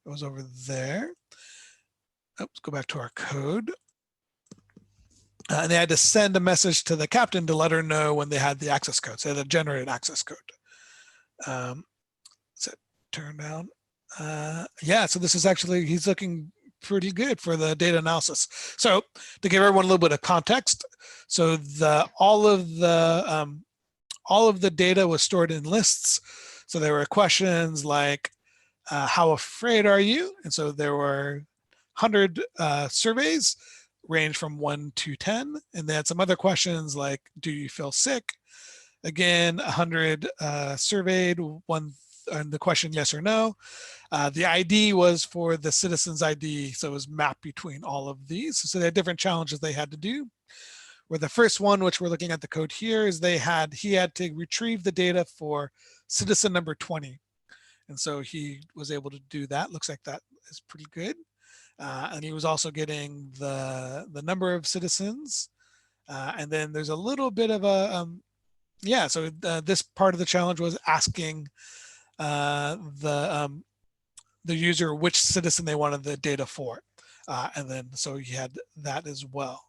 [SPEAKER 5] goes over there. Let's go back to our code. And they had to send a message to the captain to let her know when they had the access code. So they had to generate an access code. So turn down. Yeah, so this is actually, he's looking pretty good for the data analysis. So to give everyone a little bit of context, so all of the data was stored in lists. So there were questions like, how afraid are you? And so there were 100 surveys, range from 1 to 10. And they had some other questions like, do you feel sick? Again, 100 surveyed, one, and the question yes or no. The ID was for the citizen's ID, so it was mapped between all of these. So they had different challenges they had to do. Where the first one, which we're looking at the code here, is he had to retrieve the data for citizen number 20. And so he was able to do that. Looks like that is pretty good. And he was also getting the number of citizens. And then there's a little bit of a, so this part of the challenge was asking the user which citizen they wanted the data for. And then so he had that as well.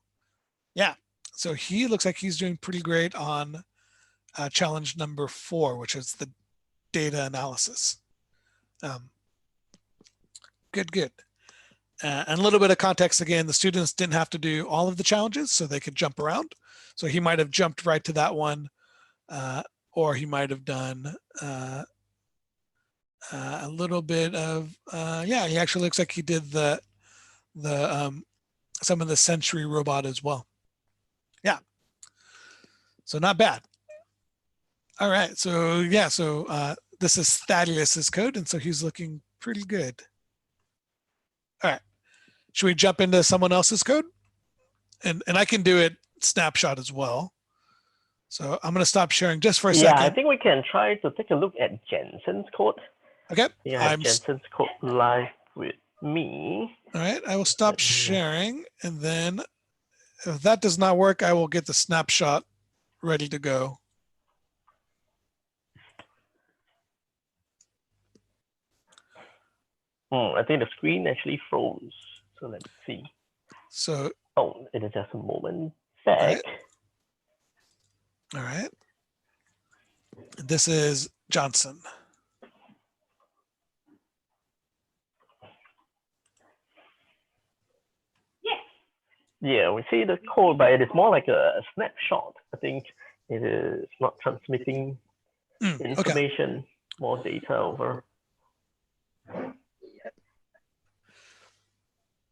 [SPEAKER 5] Yeah, so he looks like he's doing pretty great on challenge number 4, which is the data analysis. Good. And a little bit of context again, the students didn't have to do all of the challenges, so they could jump around. So he might have jumped right to that one, or he might have done a little bit of, yeah, he actually looks like he did some of the Sentry robot as well. Yeah, so not bad. All right, so yeah, so this is Thaddeus's code, and so he's looking pretty good. All right, should we jump into someone else's code? And I can do it snapshot as well. So I'm going to stop sharing just for a second.
[SPEAKER 6] Yeah, I think we can try to take a look at Jensen's code.
[SPEAKER 5] Okay.
[SPEAKER 6] Yeah, I have Jensen's code live with me.
[SPEAKER 5] All right, I will stop sharing, and then if that does not work, I will get the snapshot ready to go.
[SPEAKER 6] I think the screen actually froze. So let's see.
[SPEAKER 5] So.
[SPEAKER 6] Oh, it is just a moment. Back.
[SPEAKER 5] All right. This is Johnson.
[SPEAKER 6] Yeah, we see the code, but it is more like a snapshot. I think it is not transmitting information, more data over.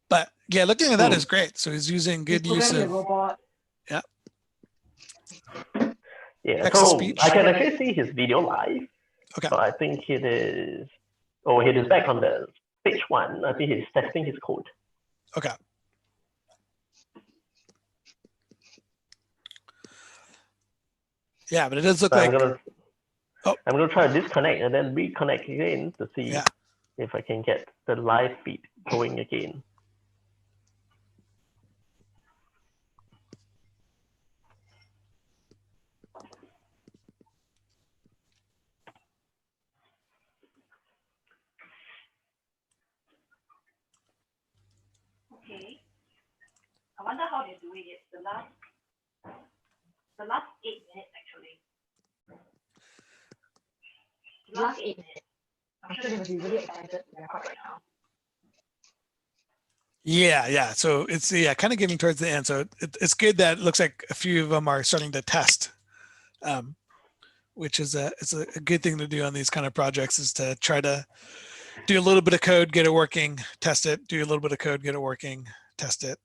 [SPEAKER 5] But yeah, looking at that is great. So he's using good use of
[SPEAKER 2] robot.
[SPEAKER 5] Yeah.
[SPEAKER 6] Yeah,
[SPEAKER 5] text
[SPEAKER 6] so
[SPEAKER 5] to speech.
[SPEAKER 6] I can actually see his video live.
[SPEAKER 5] Okay.
[SPEAKER 6] So I think it is. Oh, it is back on the page 1. I think he's testing his code.
[SPEAKER 5] Okay. Yeah, but it does look
[SPEAKER 6] so
[SPEAKER 5] like.
[SPEAKER 6] I'm gonna try to disconnect and then reconnect again to see if I can get the live feed going again.
[SPEAKER 2] Okay. I wonder how they're doing it. The last 8 minutes actually. The last 8 minutes. I'm sure they must be really excited to record right now.
[SPEAKER 5] Yeah. So it's kind of getting towards the end. So it's good that it looks like a few of them are starting to test, which is it's a good thing to do on these kind of projects, is to try to do a little bit of code, get it working, test it, do a little bit of code, get it working, test it,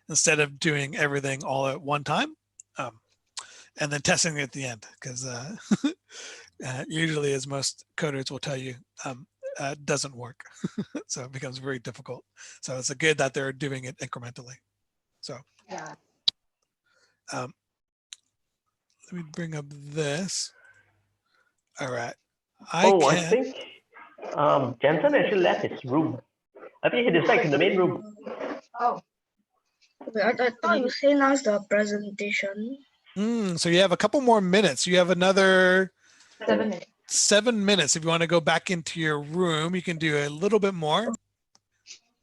[SPEAKER 5] instead of doing everything all at one time, and then testing it at the end, because usually, as most coders will tell you, doesn't work. So it becomes very difficult. So it's good that they're doing it incrementally. So
[SPEAKER 2] yeah.
[SPEAKER 5] Let me bring up this. All right.
[SPEAKER 6] I think Jensen actually left his room. I think he is back in the main room.
[SPEAKER 10] Oh. I thought you were saying now's the presentation.
[SPEAKER 5] So you have a couple more minutes. You have another
[SPEAKER 2] 7 minutes.
[SPEAKER 5] 7 minutes. If you want to go back into your room, you can do a little bit more.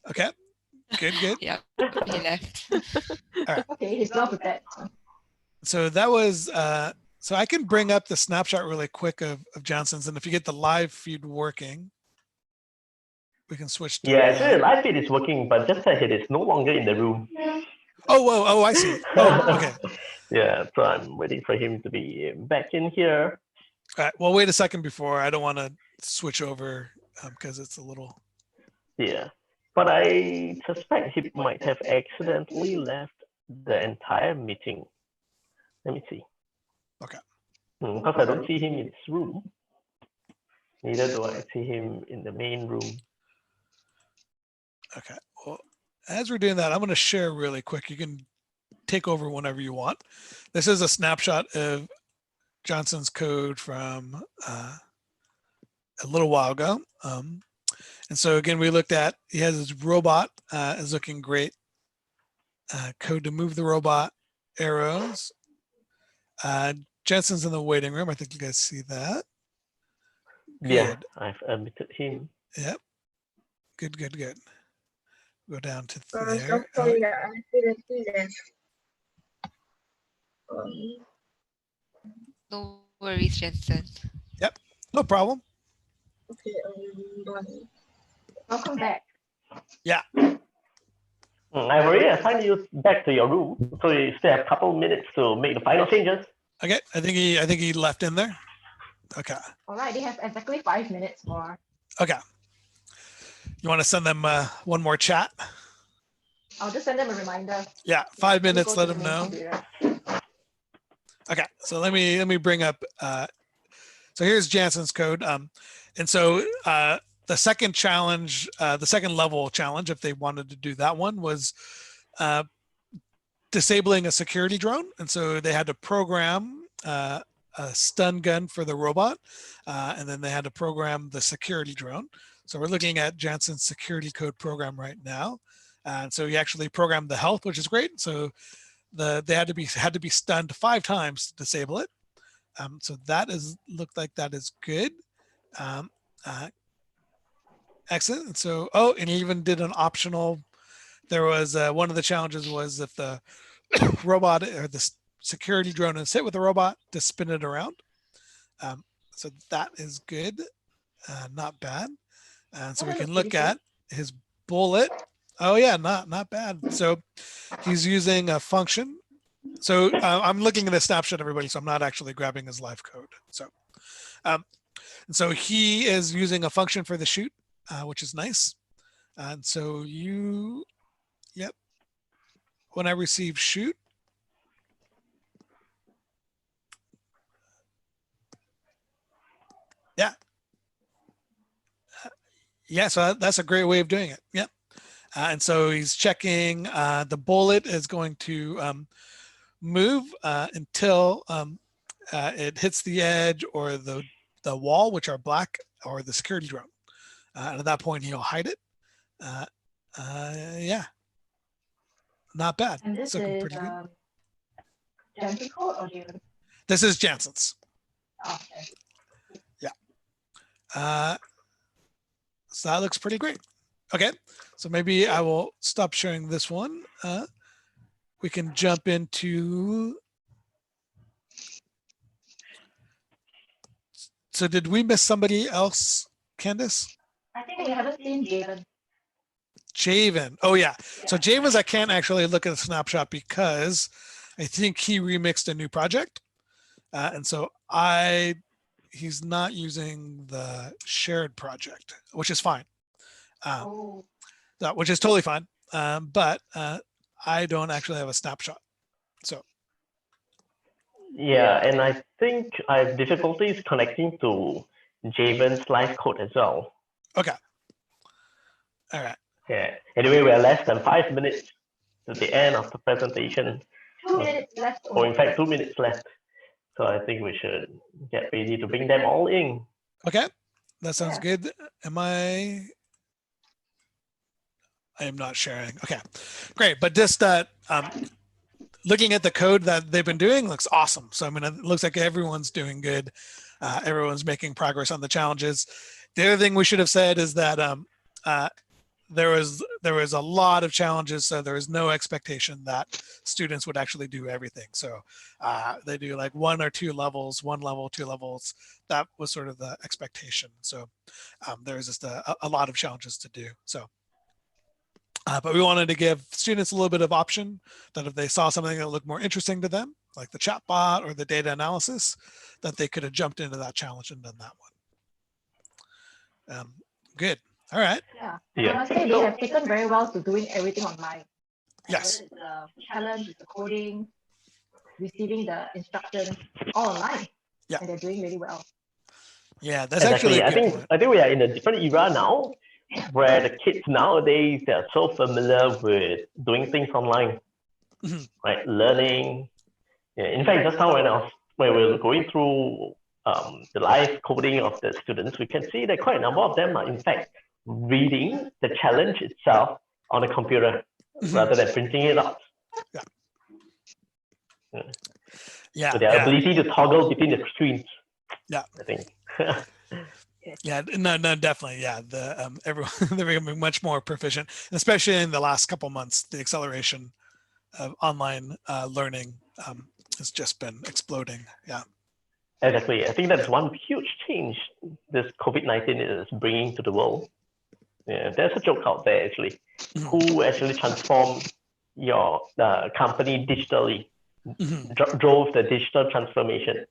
[SPEAKER 5] Okay. Good.
[SPEAKER 1] Yeah, he left.
[SPEAKER 5] All right.
[SPEAKER 2] Okay, he's well prepared.
[SPEAKER 5] So that was, so I can bring up the snapshot really quick of Johnson's, and if you get the live feed working, we can switch to
[SPEAKER 6] actually the live feed is working, but just that it is no longer in the room.
[SPEAKER 5] Oh, I see. Oh, okay.
[SPEAKER 6] Yeah, so I'm waiting for him to be back in here.
[SPEAKER 5] All right, well, wait a second before. I don't want to switch over because it's a little.
[SPEAKER 6] Yeah, but I suspect he might have accidentally left the entire meeting. Let me see.
[SPEAKER 5] Okay.
[SPEAKER 6] Because I don't see him in his room. Neither do I see him in the main room.
[SPEAKER 5] Okay. Well, as we're doing that, I'm going to share really quick. You can take over whenever you want. This is a snapshot of Johnson's code from a little while ago. And so again, we looked at, he has his robot is looking great. Code to move the robot, arrows. Jensen's in the waiting room. I think you guys see that.
[SPEAKER 6] Yeah, I've admitted him.
[SPEAKER 5] Yep. Good, good, good. Go down to
[SPEAKER 10] So
[SPEAKER 5] there.
[SPEAKER 10] sorry that I didn't see this.
[SPEAKER 1] No worries, Jensen.
[SPEAKER 5] Yep, no problem.
[SPEAKER 10] Okay,
[SPEAKER 2] Welcome back.
[SPEAKER 5] Yeah.
[SPEAKER 6] I've already assigned you back to your room, so you still have a couple minutes to make the final changes.
[SPEAKER 5] Okay, I think he left in there. Okay.
[SPEAKER 2] All right, they have exactly 5 minutes more.
[SPEAKER 5] Okay. You want to send them one more chat?
[SPEAKER 2] I'll just send them a reminder.
[SPEAKER 5] Yeah, 5 minutes. Let them know. Okay, so let me bring up. So here's Jansen's code. And so the second challenge, the second level challenge, if they wanted to do that one, was disabling a security drone. And so they had to program a stun gun for the robot, and then they had to program the security drone. So we're looking at Jansen's security code program right now. And so he actually programmed the health, which is great. So they had to be stunned 5 times to disable it. So that looked like that is good. Excellent. And so, and he even did an optional. There was one of the challenges was if the robot or the security drone is hit with the robot, to spin it around. So that is good, not bad. And so we can look at his bullet. Oh yeah, not bad. So he's using a function. So I'm looking at a snapshot, everybody. So I'm not actually grabbing his live code. So, and so he is using a function for the shoot, which is nice. And so yep. When I receive shoot, yeah. Yeah, so that's a great way of doing it. Yep. And so he's checking the bullet is going to move until it hits the edge or the wall, which are black, or the security drone. And at that point, he'll hide it. Yeah, not bad.
[SPEAKER 2] And this is
[SPEAKER 5] pretty good.
[SPEAKER 2] Jansen's code or Javen?
[SPEAKER 5] This is Jansen's.
[SPEAKER 2] Oh, okay.
[SPEAKER 5] Yeah. So that looks pretty great. Okay, so maybe I will stop showing this one. We can jump into. So did we miss somebody else, Candace?
[SPEAKER 2] I think we haven't seen Javen.
[SPEAKER 5] Javen. Oh yeah. So Javen's I can't actually look at the snapshot because I think he remixed a new project. And so he's not using the shared project, which is fine. Which is totally fine. But I don't actually have a snapshot. So.
[SPEAKER 6] Yeah, and I think I have difficulties connecting to Javen's live code as well.
[SPEAKER 5] Okay. All right.
[SPEAKER 6] Yeah. Anyway, we are less than 5 minutes to the end of the presentation.
[SPEAKER 2] 2 minutes left.
[SPEAKER 6] Or in fact, 2 minutes left. So I think we should get ready to bring them all in.
[SPEAKER 5] Okay, that sounds good. I am not sharing. Okay, great. But just looking at the code that they've been doing looks awesome. So I mean, it looks like everyone's doing good. Everyone's making progress on the challenges. The other thing we should have said is that there was a lot of challenges, so there was no expectation that students would actually do everything. So they do like 1 or 2 levels, 1 level, 2 levels. That was sort of the expectation. So there was just a lot of challenges to do. So, but we wanted to give students a little bit of option that if they saw something that looked more interesting to them, like the chatbot or the data analysis, that they could have jumped into that challenge and done that one. Good. All right.
[SPEAKER 2] Yeah. I must say they have taken very well to doing everything online.
[SPEAKER 5] Yes.
[SPEAKER 2] Whether it's the challenge, it's the coding, receiving the instructions, all online.
[SPEAKER 5] Yeah.
[SPEAKER 2] And they're doing really well.
[SPEAKER 5] Yeah, that's actually
[SPEAKER 6] I think we are in a different era now, where the kids nowadays they're so familiar with doing things online, right? Learning. Yeah. In fact, just now when we were going through the live coding of the students, we can see that quite a number of them are in fact reading the challenge itself on a computer rather than printing it out.
[SPEAKER 5] Yeah.
[SPEAKER 6] So their ability to toggle between the screens.
[SPEAKER 5] Yeah.
[SPEAKER 6] I think.
[SPEAKER 5] Yeah, no, definitely. Yeah, everyone they're becoming much more proficient, especially in the last couple months. The acceleration of online learning has just been exploding. Yeah.
[SPEAKER 6] Exactly. I think that's one huge change this COVID-19 is bringing to the world. Yeah, there's a joke out there actually. Who actually transformed your company digitally, drove the digital transformation?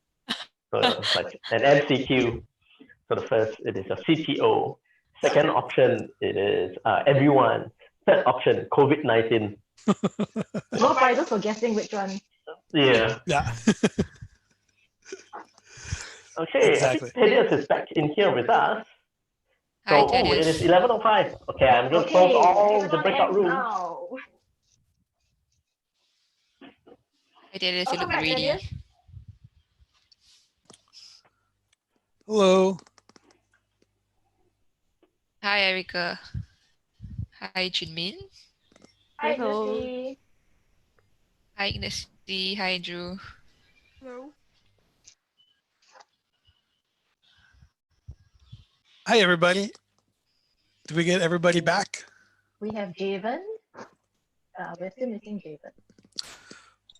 [SPEAKER 6] So it's like an MCQ. So the first, it is a CTO. Second option, it is everyone. Third option, COVID-19.
[SPEAKER 2] No prizes for guessing which one.
[SPEAKER 6] Yeah.
[SPEAKER 5] Yeah.
[SPEAKER 6] Okay,
[SPEAKER 5] Exactly.
[SPEAKER 6] I think Thaddeus is back in here with us.
[SPEAKER 1] Hi,
[SPEAKER 6] So, it is
[SPEAKER 1] Thaddeus.
[SPEAKER 6] 11:05. Okay, I'm going to close all the breakout rooms.
[SPEAKER 2] Now.
[SPEAKER 1] Hi, Thaddeus. You
[SPEAKER 2] Welcome
[SPEAKER 1] look
[SPEAKER 2] back,
[SPEAKER 1] ready.
[SPEAKER 2] Thaddeus.
[SPEAKER 5] Hello.
[SPEAKER 1] Hi, Erica. Hi, Junmin.
[SPEAKER 2] Hi,
[SPEAKER 4] Hello.
[SPEAKER 2] Lucy.
[SPEAKER 1] Hi, Ignacy. Hi, Andrew.
[SPEAKER 7] Hello.
[SPEAKER 5] Hi, everybody. Did we get everybody back?
[SPEAKER 2] We have Javen. We're still missing Javen.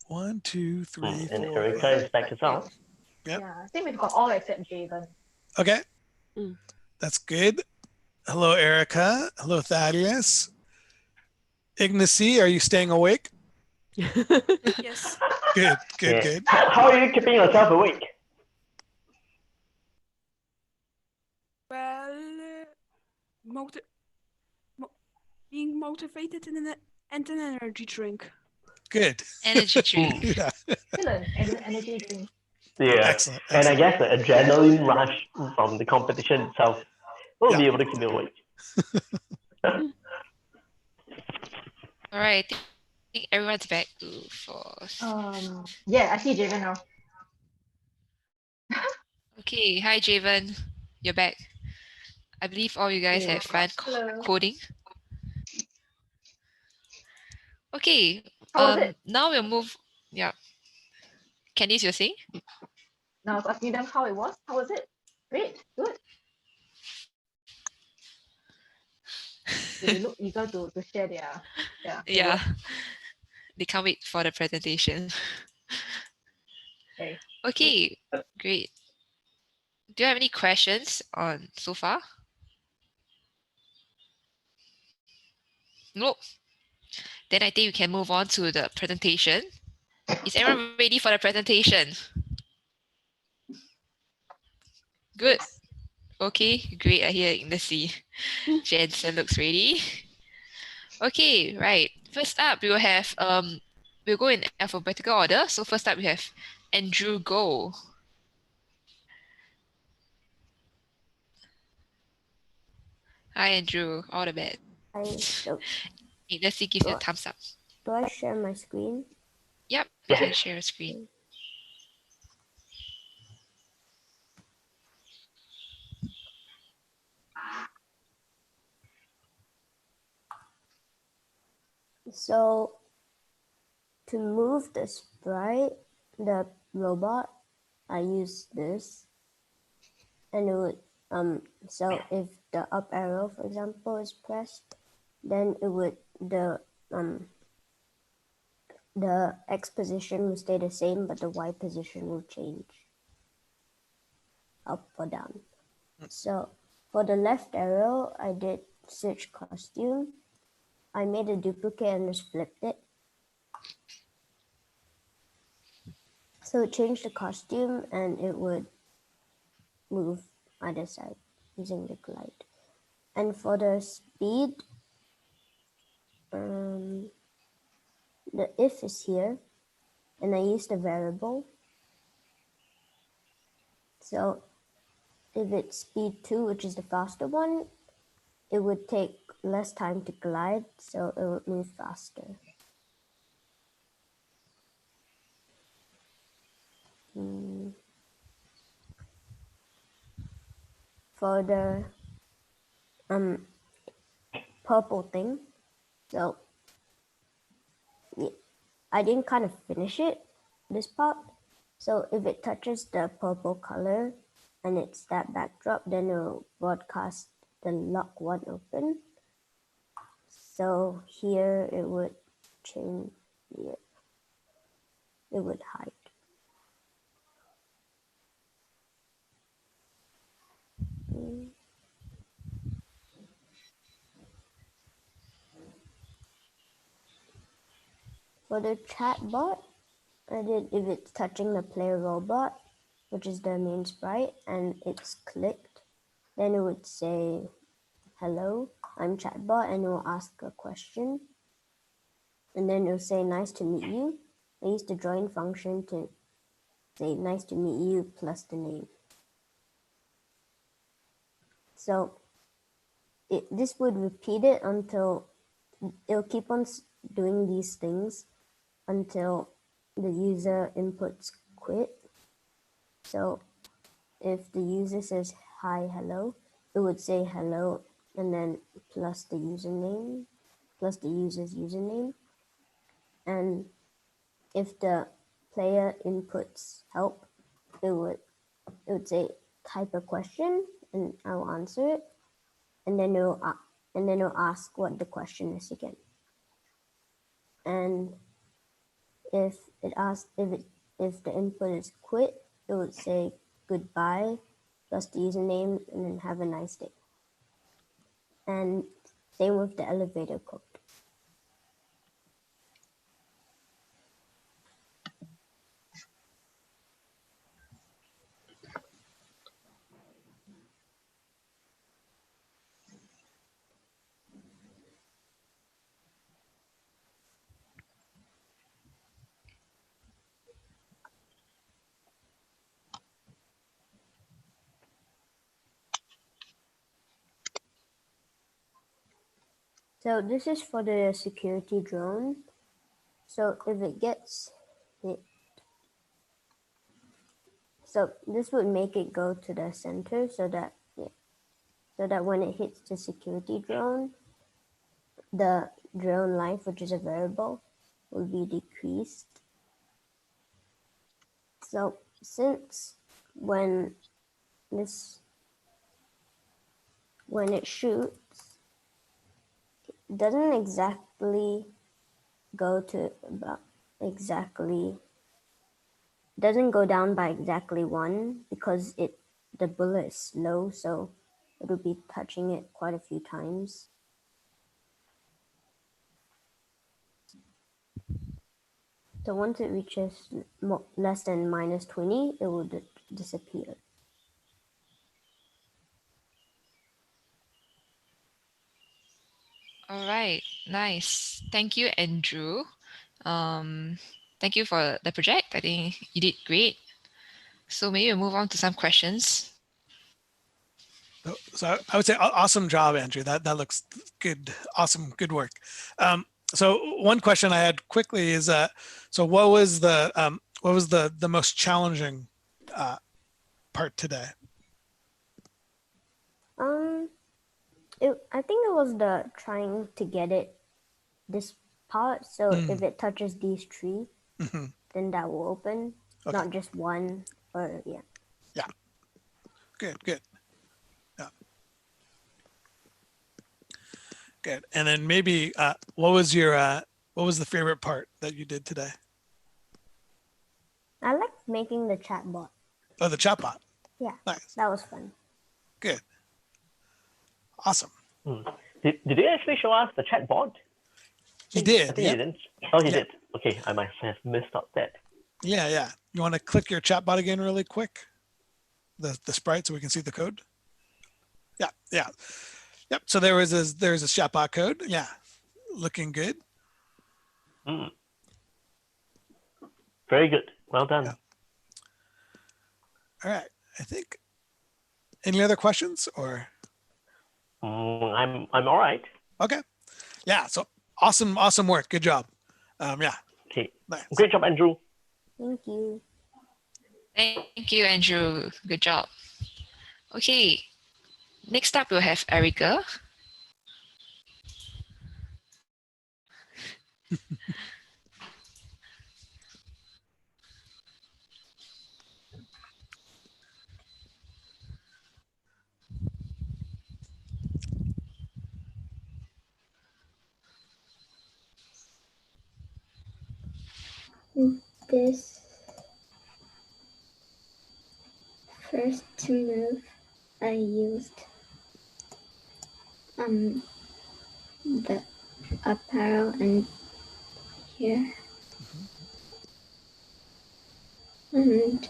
[SPEAKER 5] 1, 2, 3, 4.
[SPEAKER 6] And Erica is back as well.
[SPEAKER 5] Yep.
[SPEAKER 2] Yeah, I think we've got all except Javen.
[SPEAKER 5] Okay.
[SPEAKER 4] Mm.
[SPEAKER 5] That's good. Hello, Erica. Hello, Thaddeus. Ignacy, are you staying awake?
[SPEAKER 7] Yes.
[SPEAKER 5] Good.
[SPEAKER 6] Yeah. How are you keeping yourself awake?
[SPEAKER 7] Well, being motivated and an energy drink.
[SPEAKER 5] Good.
[SPEAKER 1] Energy drink.
[SPEAKER 5] Yeah.
[SPEAKER 2] Excellent. Energy drink.
[SPEAKER 6] Yeah.
[SPEAKER 5] Excellent.
[SPEAKER 6] And I guess the adrenaline rush from the competition itself will be able to keep you awake.
[SPEAKER 1] All right. I think everyone's back.
[SPEAKER 2] Yeah, I see Javen now.
[SPEAKER 1] Okay. Hi, Javen. You're back. I believe all you guys had fun coding. Okay.
[SPEAKER 2] How was it?
[SPEAKER 1] Now we'll move. Yeah. Candice, you're saying?
[SPEAKER 2] Now I was asking them how it was. How was it? Great. Good. They look eager to share their
[SPEAKER 1] Yeah.
[SPEAKER 2] work.
[SPEAKER 1] They can't wait for the presentation.
[SPEAKER 2] Okay.
[SPEAKER 1] Okay. Great. Do you have any questions on so far? Nope. Then I think we can move on to the presentation. Is everyone ready for the presentation? Good. Okay, great. I hear Ignacy. Jensen looks ready. Okay, right. First up, we will have we'll go in alphabetical order. So first up, we have Andrew Go. Hi, Andrew. All the best. Ignacy, give you a thumbs up.
[SPEAKER 8] Do I share my screen?
[SPEAKER 1] Yep, you can share a screen.
[SPEAKER 8] So to move the sprite, the robot, I use this, and it would so if the up arrow, for example, is pressed, then it would the X position will stay the same, but the Y position will change up or down. So for the left arrow, I did switch costume. I made a duplicate and just flipped it. So it changed the costume and it would move either side using the glide. And for the speed, the if is here, and I used a variable. So if it's speed 2, which is the faster one, it would take less time to glide, so it would move faster. For the purple thing, so I didn't kind of finish it, this part. So if it touches the purple color, and it's that backdrop, then it'll broadcast the lock one open. So here it would change here. It would hide. For the chatbot, I did if it's touching the player robot, which is the main sprite, and it's clicked, then it would say, hello, I'm chatbot, and it will ask a question. And then it will say, nice to meet you. I use the join function to say, nice to meet you, plus the name. So this would repeat it until, it'll keep on doing these things until the user inputs quit. So if the user says hi, hello, it would say hello and then plus the username, plus the user's username. And if the player inputs help, it would say type a question and I'll answer it. And then it'll ask what the question is again. And if the input is quit, it would say goodbye plus the username and then have a nice day. And same with the elevator code. So this is for the security drone. So if it gets hit, so this would make it go to the center so that when it hits the security drone, the drone life, which is a variable, will be decreased. So since when it shoots, it doesn't exactly go to about exactly, doesn't go down by exactly 1 because the bullet is slow, so it'll be touching it quite a few times. So once it reaches less than -20, it will disappear.
[SPEAKER 1] All right, nice. Thank you, Andrew. Thank you for the project. I think you did great. So maybe we'll move on to some questions.
[SPEAKER 5] So I would say awesome job, Andrew. That looks good. Awesome, good work. So one question I had quickly is, so what was the most challenging part today?
[SPEAKER 8] I think it was the trying to get it this part. So if it touches these 3, then that will open, not just 1 or yeah.
[SPEAKER 5] Yeah. Good. Yeah. Good. And then maybe what was the favorite part that you did today?
[SPEAKER 8] I liked making the chatbot.
[SPEAKER 5] Oh, the chatbot.
[SPEAKER 8] Yeah.
[SPEAKER 5] Nice.
[SPEAKER 8] That was fun.
[SPEAKER 5] Good. Awesome.
[SPEAKER 6] Did he actually show us the chatbot?
[SPEAKER 5] He did.
[SPEAKER 6] I think he didn't. Oh, he did. Okay, I might have missed out that.
[SPEAKER 5] Yeah. You want to click your chatbot again really quick? The sprite so we can see the code. Yeah. Yep. So there's a chatbot code. Yeah. Looking good.
[SPEAKER 6] Very good. Well done.
[SPEAKER 5] Yeah. All right. I think. Any other questions or?
[SPEAKER 6] I'm all right.
[SPEAKER 5] Okay. Yeah. So awesome work. Good job. Yeah.
[SPEAKER 6] Okay.
[SPEAKER 5] Nice.
[SPEAKER 6] Great job, Andrew.
[SPEAKER 8] Thank you.
[SPEAKER 1] Thank you, Andrew. Good job. Okay. Next up, we'll have Erica.
[SPEAKER 12] This first to move, I used the apparel and here, and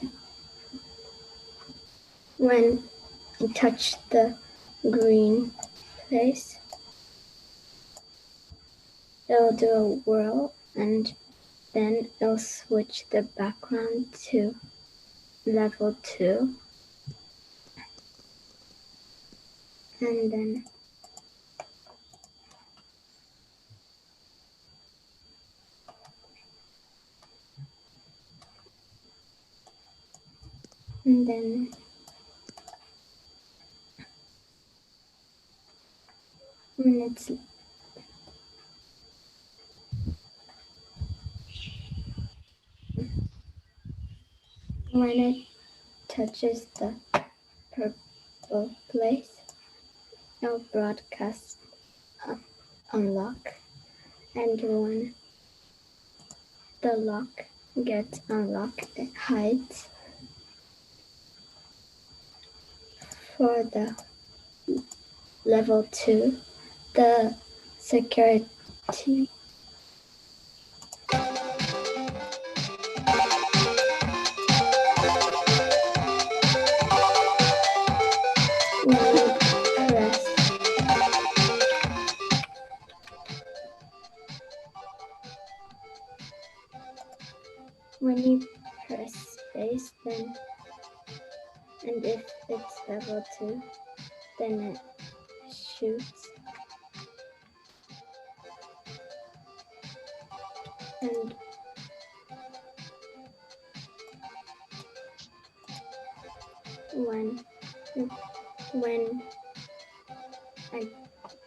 [SPEAKER 12] when I touch the green place, it'll do a whirl, and then it'll switch the background to level 2, and then when it's when it touches the purple place, it'll broadcast unlock, and when the lock gets unlocked, it hides. For the level 2, the security when you press space, then, and if it's level 2, then it shoots, and when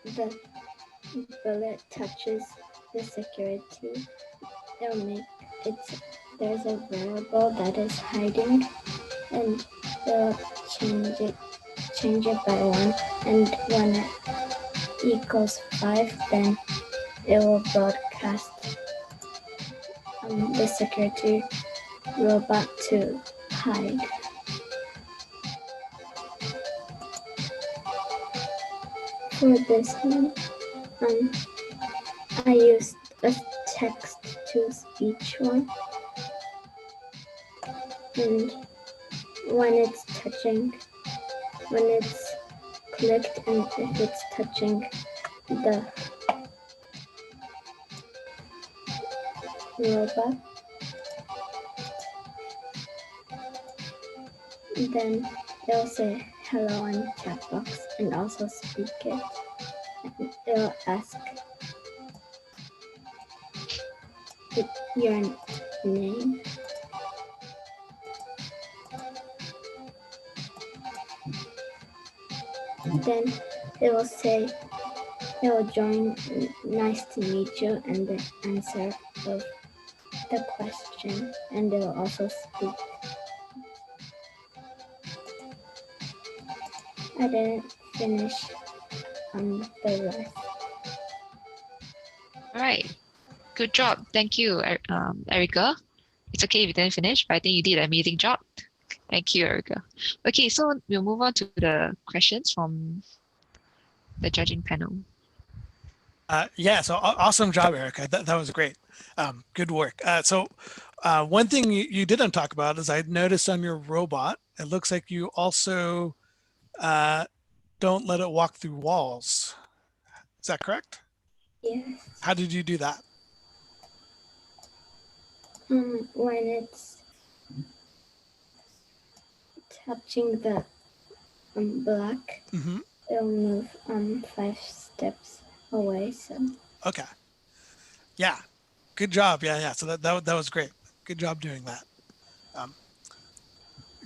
[SPEAKER 12] the bullet touches the security, it'll make there's a variable that is hiding, and they'll change it by 1, and when it equals 5, then it will broadcast the security robot to hide. For this one, I used a text-to-speech one, and when it's clicked, and if it's touching the robot, then it'll say hello in chat box and also speak it. And it'll ask your name. Then it will join nice to meet you and the answer of the question, and it will also speak. I didn't finish the rest.
[SPEAKER 1] All right. Good job. Thank you, Erica. It's okay if you didn't finish, but I think you did an amazing job. Thank you, Erica. Okay, so we'll move on to the questions from the judging panel.
[SPEAKER 5] Yeah, so awesome job, Erica. That was great. Good work. So one thing you didn't talk about is I noticed on your robot, it looks like you also don't let it walk through walls. Is that correct?
[SPEAKER 12] Yes.
[SPEAKER 5] How did you do that?
[SPEAKER 12] When it's touching the block, it'll move 5 steps away. So.
[SPEAKER 5] Okay. Yeah. Good job. Yeah. So that was great. Good job doing that.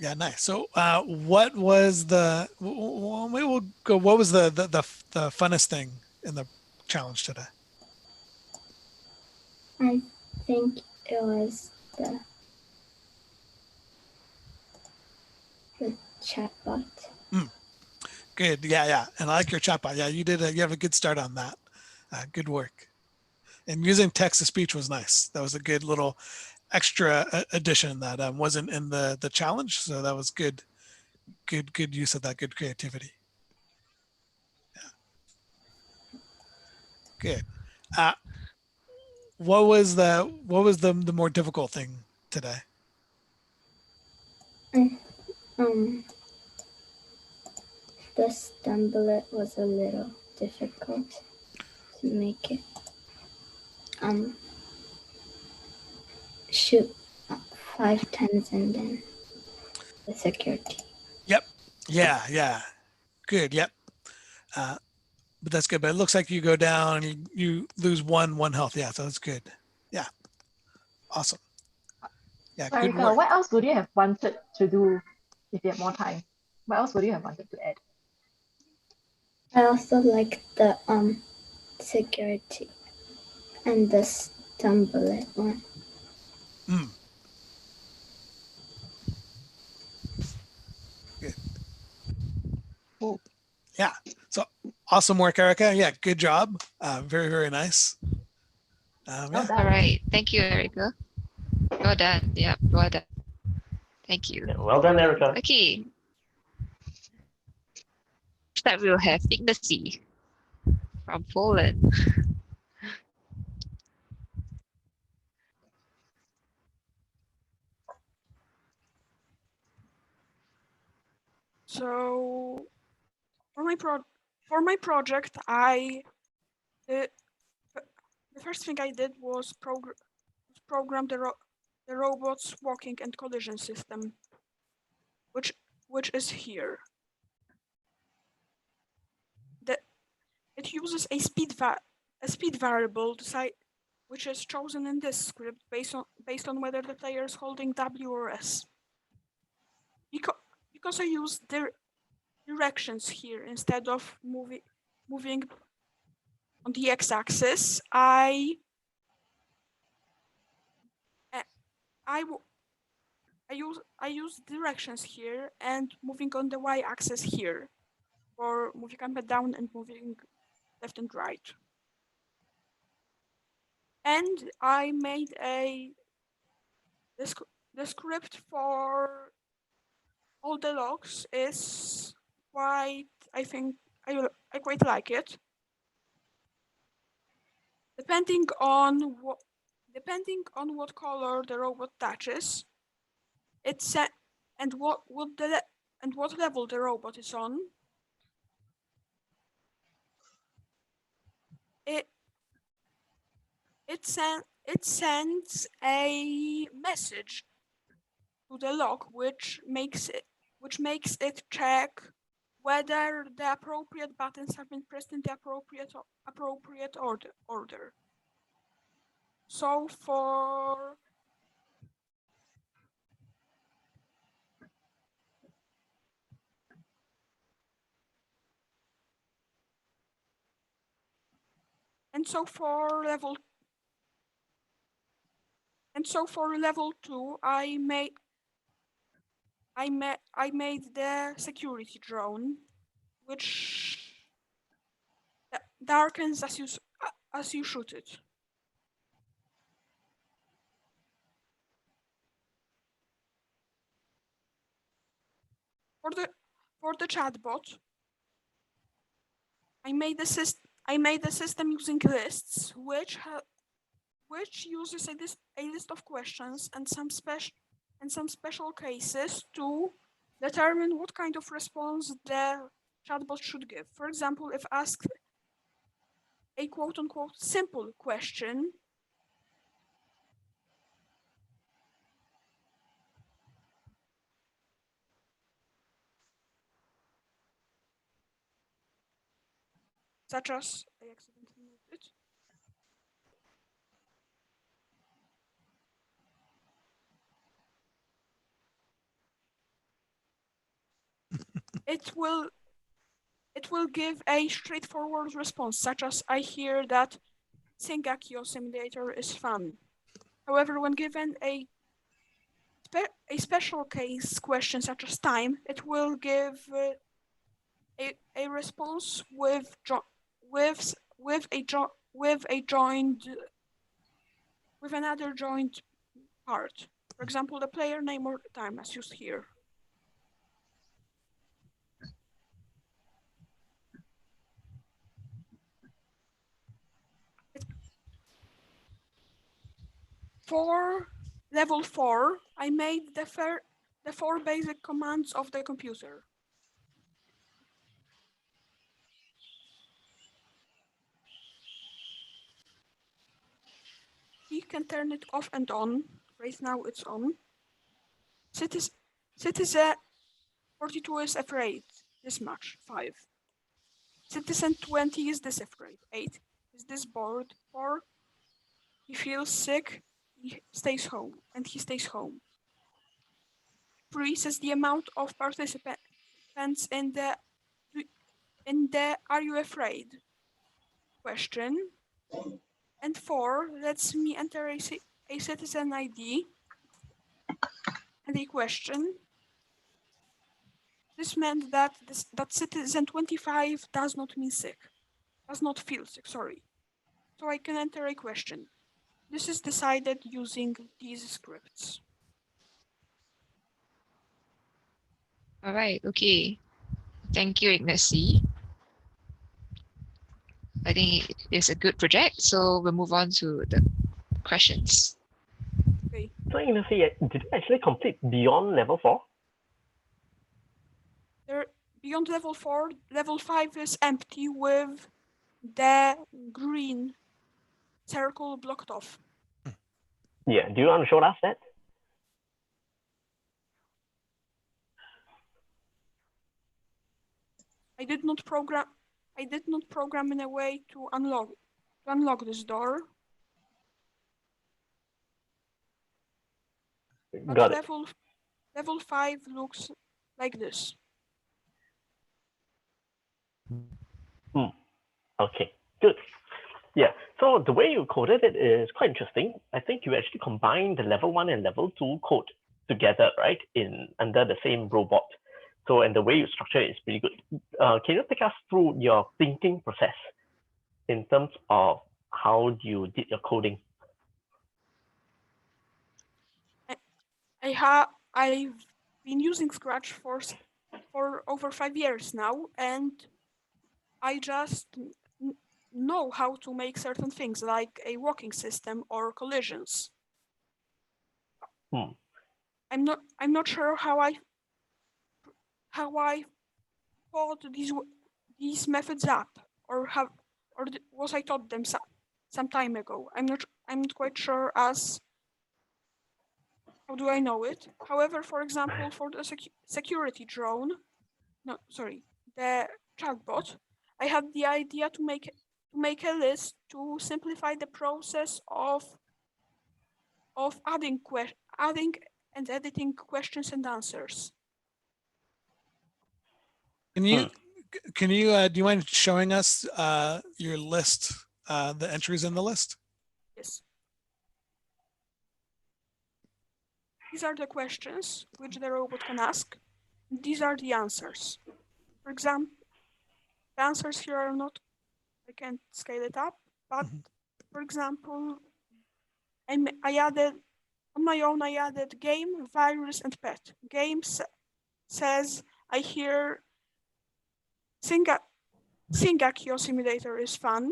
[SPEAKER 5] Yeah, nice. So what was the? Maybe we'll go. What was the funnest thing in the challenge today?
[SPEAKER 12] I think it was the chatbot.
[SPEAKER 5] Good. Yeah. And I like your chatbot. Yeah, you did. You have a good start on that. Good work. And using text to speech was nice. That was a good little extra addition that wasn't in the challenge. So that was good use of that, good creativity. Yeah. Good. What was the more difficult thing today?
[SPEAKER 12] The stumbler was a little difficult to make it. Shoot 5 times and then the security.
[SPEAKER 5] Yep. Yeah. Good. Yep. But that's good. But it looks like you go down, you lose one health. Yeah, so that's good. Yeah. Awesome. Yeah, good
[SPEAKER 2] Sarika,
[SPEAKER 5] work.
[SPEAKER 2] what else would you have wanted to do if you had more time? What else would you have wanted to add?
[SPEAKER 12] I also like the security and the stumbler one.
[SPEAKER 5] Good.
[SPEAKER 2] Cool.
[SPEAKER 5] Yeah. So awesome work, Erica. Yeah, good job. Very, very nice. Yeah.
[SPEAKER 1] All right. Thank you, Erica. Well done. Yeah, well done. Thank you.
[SPEAKER 6] Yeah, well done, Erica.
[SPEAKER 1] Okay. Next up, we'll have Ignacy from Poland.
[SPEAKER 7] So for my project, the first thing I did was program the robot's walking and collision system, which is here. It uses a speed variable which is chosen in this script based on whether the player is holding W or S. Because I use the directions here instead of moving on the x-axis, I use directions here and moving on the y-axis here, for moving up and down and moving left and right. And I made the script for all the logs is quite, I think, I quite like it. Depending on what color the robot touches, it's set, and what level the robot is on, it sends a message to the log, which makes it check whether the appropriate buttons have been pressed in the appropriate order. So for level 2, I made the security drone, which darkens as you shoot it. For the chatbot, I made the system using lists, which uses a list of questions and some special cases to determine what kind of response the chatbot should give. For example, if asked a quote-unquote simple question, such as, I accidentally moved it. It will give a straightforward response, such as, I hear that Singakio simulator is fun. However, when given a special case question such as time, it will give a response with another joined part. For example, the player name or time as used here. For level 4, I made the 4 basic commands of the computer. You can turn it off and on. Right now it's on. Citizen 42 is afraid. This much. 5. Citizen 20 is this afraid. 8. Is this bored? 4. He feels sick. He stays home. And he stays home. 3 says the amount of participants in the Are You Afraid question. And 4 lets me enter a citizen ID and a question. This meant that citizen 25 does not mean sick, does not feel sick, sorry. So I can enter a question. This is decided using these scripts.
[SPEAKER 1] All right, okay. Thank you, Ignacy. I think it's a good project, so we'll move on to the questions.
[SPEAKER 7] Okay.
[SPEAKER 6] So Ignacy, did you actually complete beyond level 4?
[SPEAKER 7] Beyond level 4, level 5 is empty with the green circle blocked off.
[SPEAKER 6] Yeah, do you want to show us that?
[SPEAKER 7] I did not program in a way to unlock this door. But
[SPEAKER 6] Got it.
[SPEAKER 7] Level 5 looks like this.
[SPEAKER 6] Okay, good. Yeah, so the way you coded it is quite interesting. I think you actually combined the level 1 and level 2 code together, right, under the same robot. So, and the way you structure it is pretty good. Can you take us through your thinking process in terms of how you did your coding?
[SPEAKER 7] I've been using Scratch for over 5 years now, and I just know how to make certain things like a walking system or collisions. I'm not sure how I thought these methods up, or was I taught them some time ago. I'm not quite sure as how do I know it. However, for example, for the security drone, the chatbot, I had the idea to make a list to simplify the process of adding and editing questions and answers.
[SPEAKER 5] Can you do you mind showing us your list, the entries in the list?
[SPEAKER 7] Yes. These are the questions which the robot can ask. These are the answers. For example, the answers here are not, I can't scale it up, but for example, I added, on my own, I added game, virus, and pet. Game says, I hear Singakio Simulator is fun.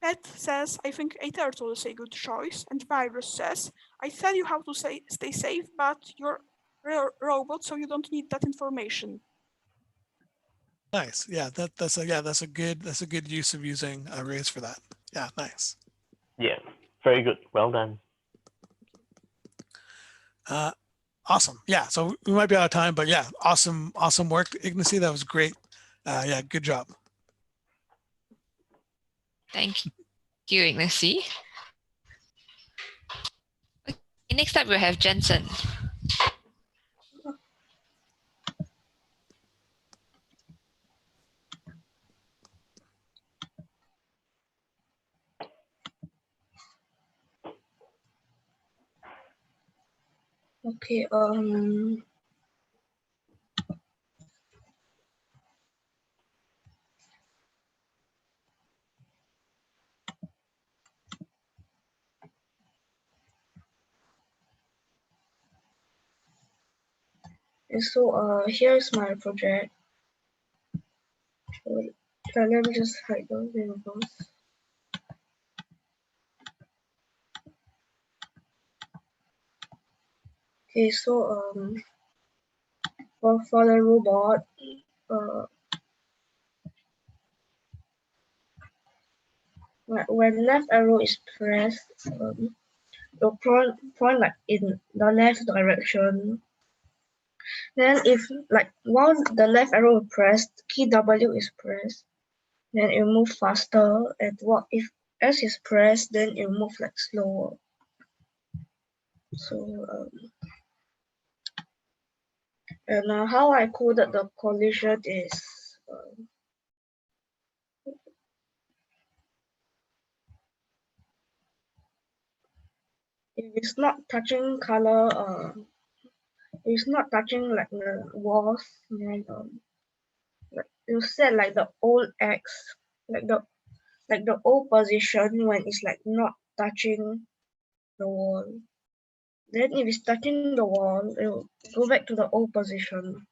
[SPEAKER 7] Pet says, I think a turtle is a good choice. And virus says, I tell you how to stay safe, but you're a robot, so you don't need that information.
[SPEAKER 5] Nice. Yeah, that's a good use of using arrays for that. Yeah, nice.
[SPEAKER 6] Yeah, very good. Well done.
[SPEAKER 5] Awesome. Yeah, so we might be out of time, but yeah, awesome work, Ignacy. That was great. Yeah, good job.
[SPEAKER 1] Thank you, Ignacy. Okay, next up we'll have Jensen.
[SPEAKER 10] Okay, And so here's my project. Let me just hide those variables. Okay, so for the robot, when left arrow is pressed, it'll point like in the left direction. Then if like while the left arrow is pressed, key W is pressed, then it will move faster. And what if S is pressed, then it will move like slower. So and how I coded the collision is if it's not touching color, it's not touching like the walls, then like you set like the old X, like the old position when it's like not touching the wall. Then if it's touching the wall, it will go back to the old position.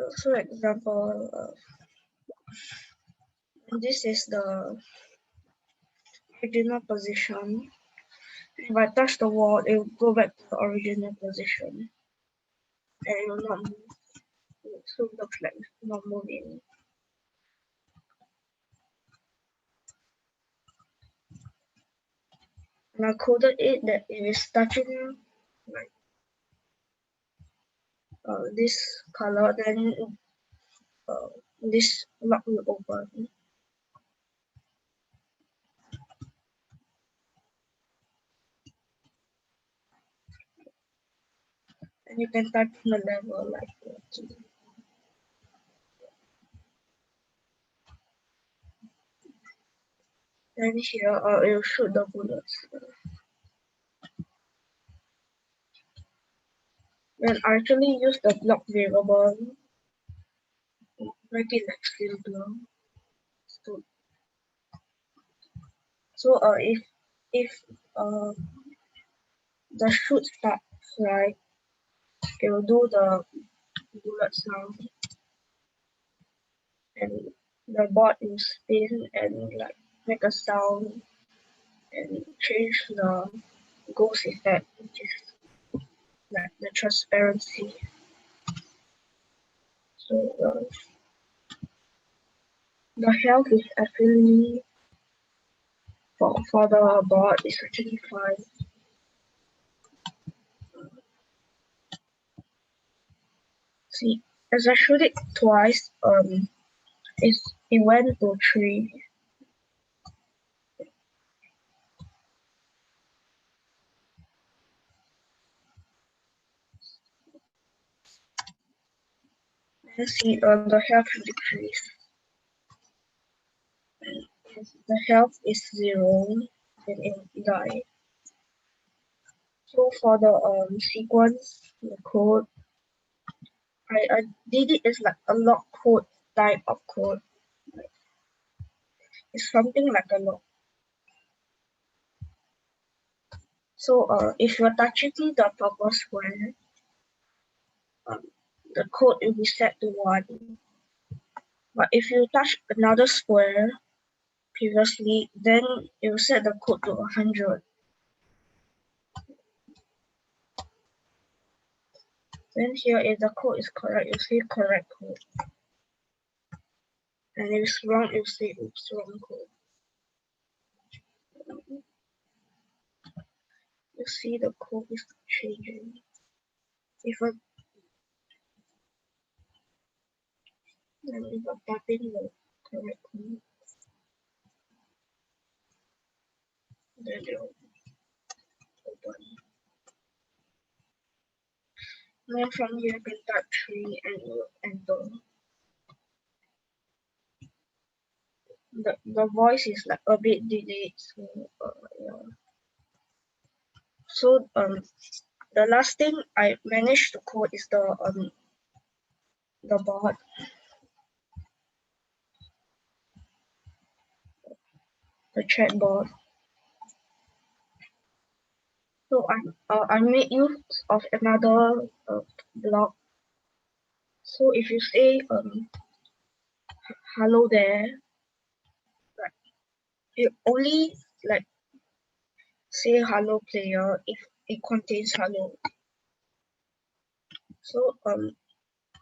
[SPEAKER 10] So example, this is the original position. If I touch the wall, it will go back to the original position. And it will not move. So it looks like it's not moving. And I coded it that if it's touching like this color, then this lock will open. And you can type in the level like that. And here it will shoot the bullets. Then I actually use the block variable, make it like simpler. So if the shoot starts right, it will do the bullet sound, and the board will spin and like make a sound and change the ghost effect, which is like the transparency. So the health is actually for the board is actually fine. See, as I shoot it twice, it went to 3. And see, the health decrease. The health is 0, then it will die. So for the sequence, the code, I did it as like a log code type of code. It's something like a log. So if you're touching the purple square, the code will be set to 1. But if you touch another square previously, then it will set the code to 100. Then here, if the code is correct, you see correct code. And if it's wrong, you see oops, wrong code. You see the code is changing. If I'm tapping the correct code, then it will open. Then from here, you can type 3 and you will enter. The voice is like a bit delayed, so yeah. So the last thing I managed to code is the board. The chatbot. So I made use of another block. So if you say hello there, like it only like say hello player if it contains hello. So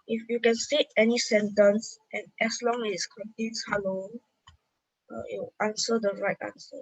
[SPEAKER 10] if you can say any sentence and as long as it contains hello, it will answer the right answer.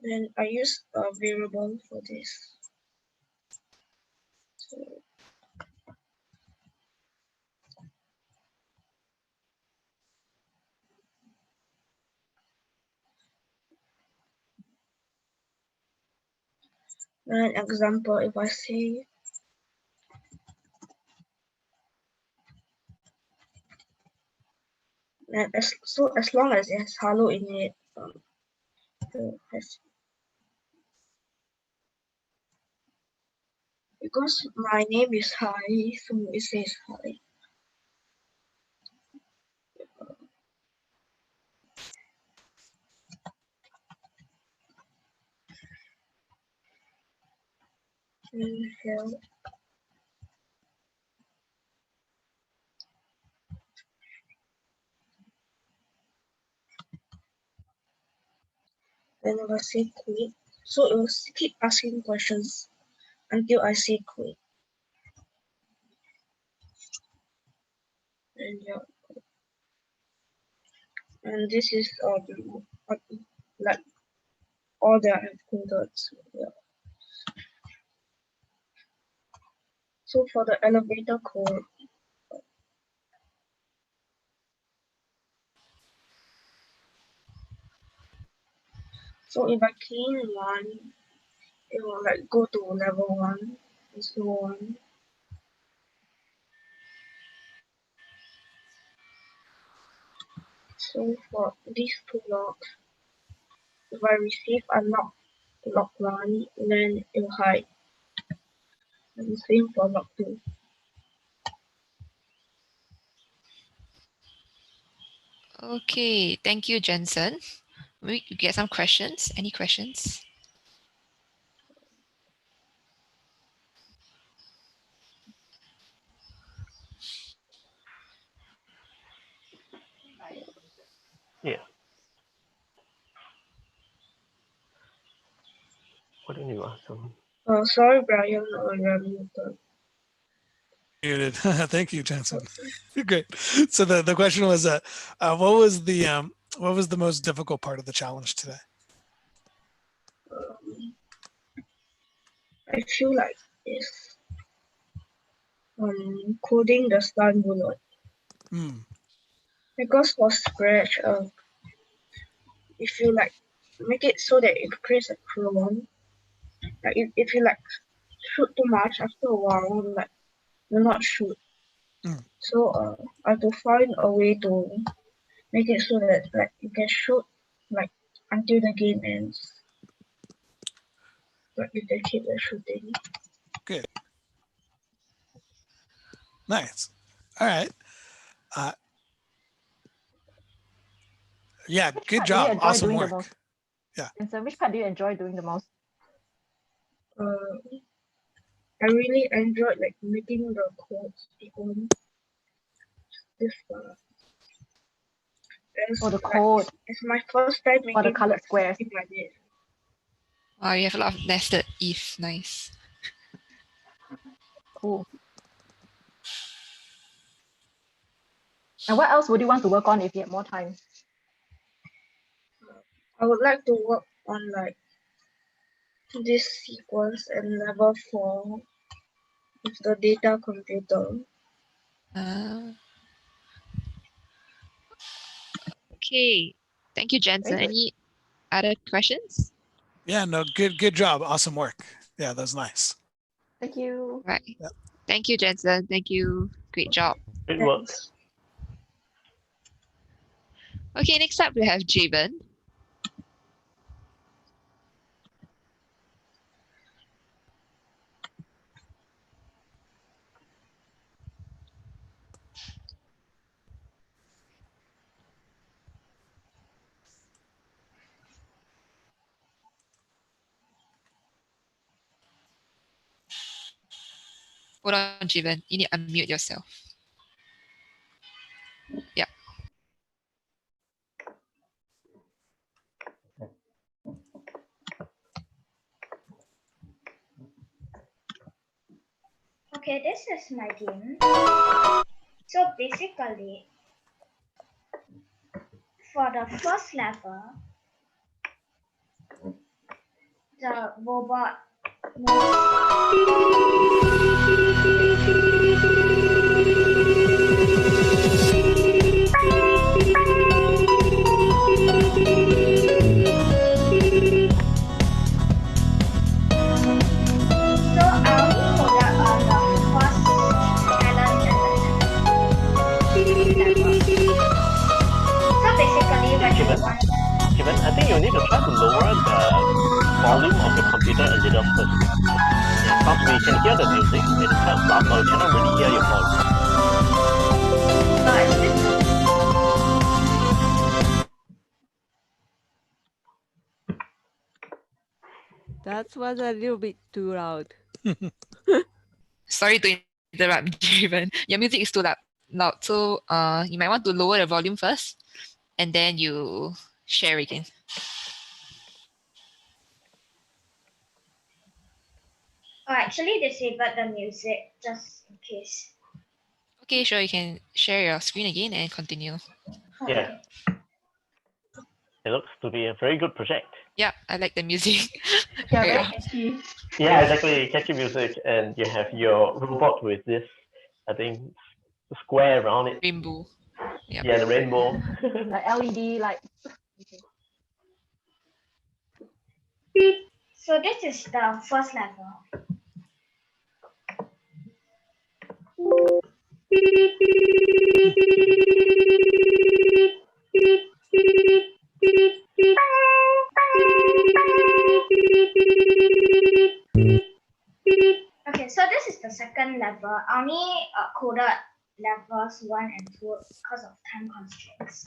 [SPEAKER 10] Then I use a variable for this. So an example, if I say that as long as it has hello in it, because my name is Hi, so it says Hi. Here. Then if I say quit, so it will keep asking questions until I say quit. And yeah, and this is like all that I've coded. So, yeah. So for the elevator code, so if I key in 1, it will like go to level 1 and so on. So for these two logs, if I receive a log 1, then it will hide. And the same for log 2.
[SPEAKER 1] Okay, thank you, Jensen. We get some questions. Any questions?
[SPEAKER 6] Yeah. What do you ask them?
[SPEAKER 10] Sorry, Brian, you're muted.
[SPEAKER 5] Muted. Thank you, Jensen. Great. So the question was, what was the most difficult part of the challenge today?
[SPEAKER 10] I feel like it's coding the stun bullet. Because for Scratch, if you like make it so that it creates a clone, like if you like shoot too much, after a while, like you'll not shoot. So I have to find a way to make it so that like you can shoot like until the game ends. But you can keep the shooting.
[SPEAKER 5] Good. Nice. All right. Yeah, good job. Awesome work. Yeah.
[SPEAKER 2] And so which part do you enjoy doing the most?
[SPEAKER 10] I really enjoyed like making the codes become this
[SPEAKER 2] the code.
[SPEAKER 10] It's my first time making
[SPEAKER 2] the colored squares.
[SPEAKER 10] Like this.
[SPEAKER 1] Wow, you have a lot of nested if. Nice.
[SPEAKER 2] Cool. And what else would you want to work on if you had more time?
[SPEAKER 10] I would like to work on like this sequence and level 4 with the data computer.
[SPEAKER 1] Okay. Thank you, Jensen. Any other questions?
[SPEAKER 5] Yeah, no, good job. Awesome work. Yeah, that was nice.
[SPEAKER 2] Thank you.
[SPEAKER 1] Right. Yep. Thank you, Jensen. Thank you. Great job.
[SPEAKER 6] Great work.
[SPEAKER 1] Okay, next up we have Javen. Hold on, Javen. You need to unmute yourself. Yeah.
[SPEAKER 11] Okay, this is my game. So basically, for the first level, the robot
[SPEAKER 6] Jivan, I think you need to try to lower the volume of your computer a little first. Because we can hear the music, it is kind of loud, but we cannot really hear your voice.
[SPEAKER 4] That was a little bit too loud.
[SPEAKER 1] Sorry to interrupt, Javen. Your music is too loud. So you might want to lower the volume first and then you share again.
[SPEAKER 11] Oh, actually disabled the music just in case.
[SPEAKER 1] Okay, sure. You can share your screen again and continue.
[SPEAKER 6] Yeah. It looks to be a very good project.
[SPEAKER 1] Yeah, I like the music.
[SPEAKER 2] Yeah, very catchy.
[SPEAKER 6] Yeah, exactly. Catchy music, and you have your robot with this, I think, square around it.
[SPEAKER 1] Rainbow. Yep.
[SPEAKER 6] Yeah, the rainbow.
[SPEAKER 2] Like LED lights.
[SPEAKER 11] So this is the first level. Okay, so this is the second level. I only coded levels 1 and 2 because of time constraints.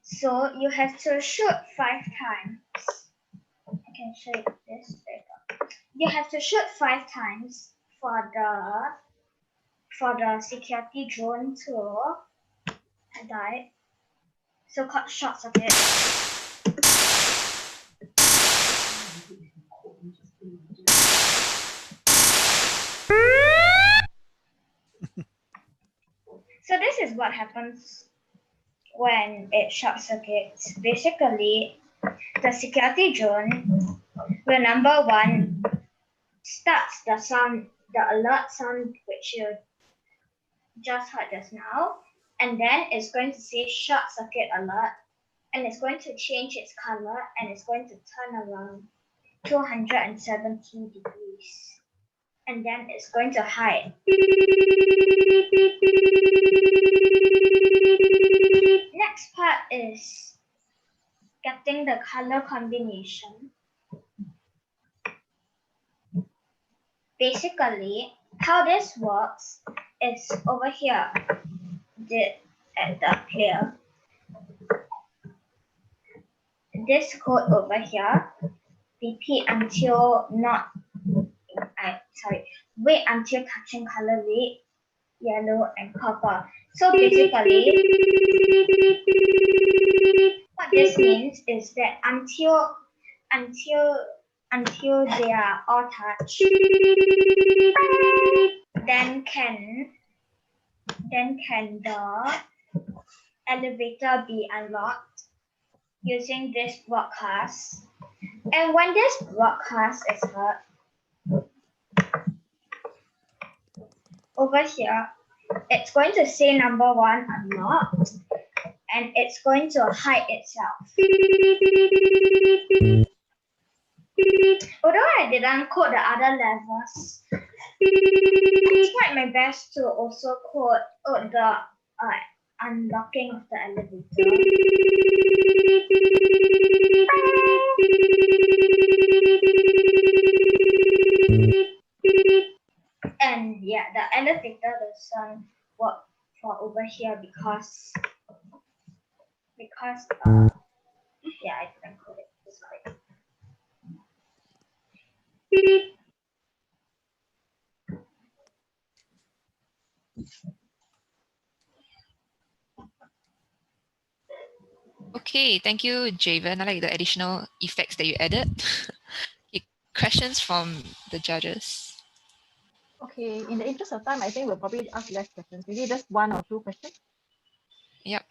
[SPEAKER 11] So you have to shoot 5 times. I can show you this later. You have to shoot 5 times for the security drone to die. So called short circuit. So this is what happens when it short circuits. Basically, the security drone will number 1 starts the sound, the alert sound which you just heard just now, and then it's going to say short circuit alert, and it's going to change its color, and it's going to turn around 270 degrees, and then it's going to hide. Next part is getting the color combination. Basically, how this works is over here, at the here. This code over here, repeat until wait until touching color red, yellow, and purple. So basically, what this means is that until they are all touched, then can the elevator be unlocked using this broadcast. And when this broadcast is heard, over here, it's going to say number 1 unlocked, and it's going to hide itself. Although I didn't code the other levels, I tried my best to also code the unlocking of the elevator. And yeah, the elevator doesn't work for over here because yeah, I didn't code it this way.
[SPEAKER 1] Okay, thank you, Javen. I like the additional effects that you added. Okay, questions from the judges.
[SPEAKER 2] Okay, in the interest of time, I think we'll probably ask less questions. Maybe just one or two questions.
[SPEAKER 1] Yep.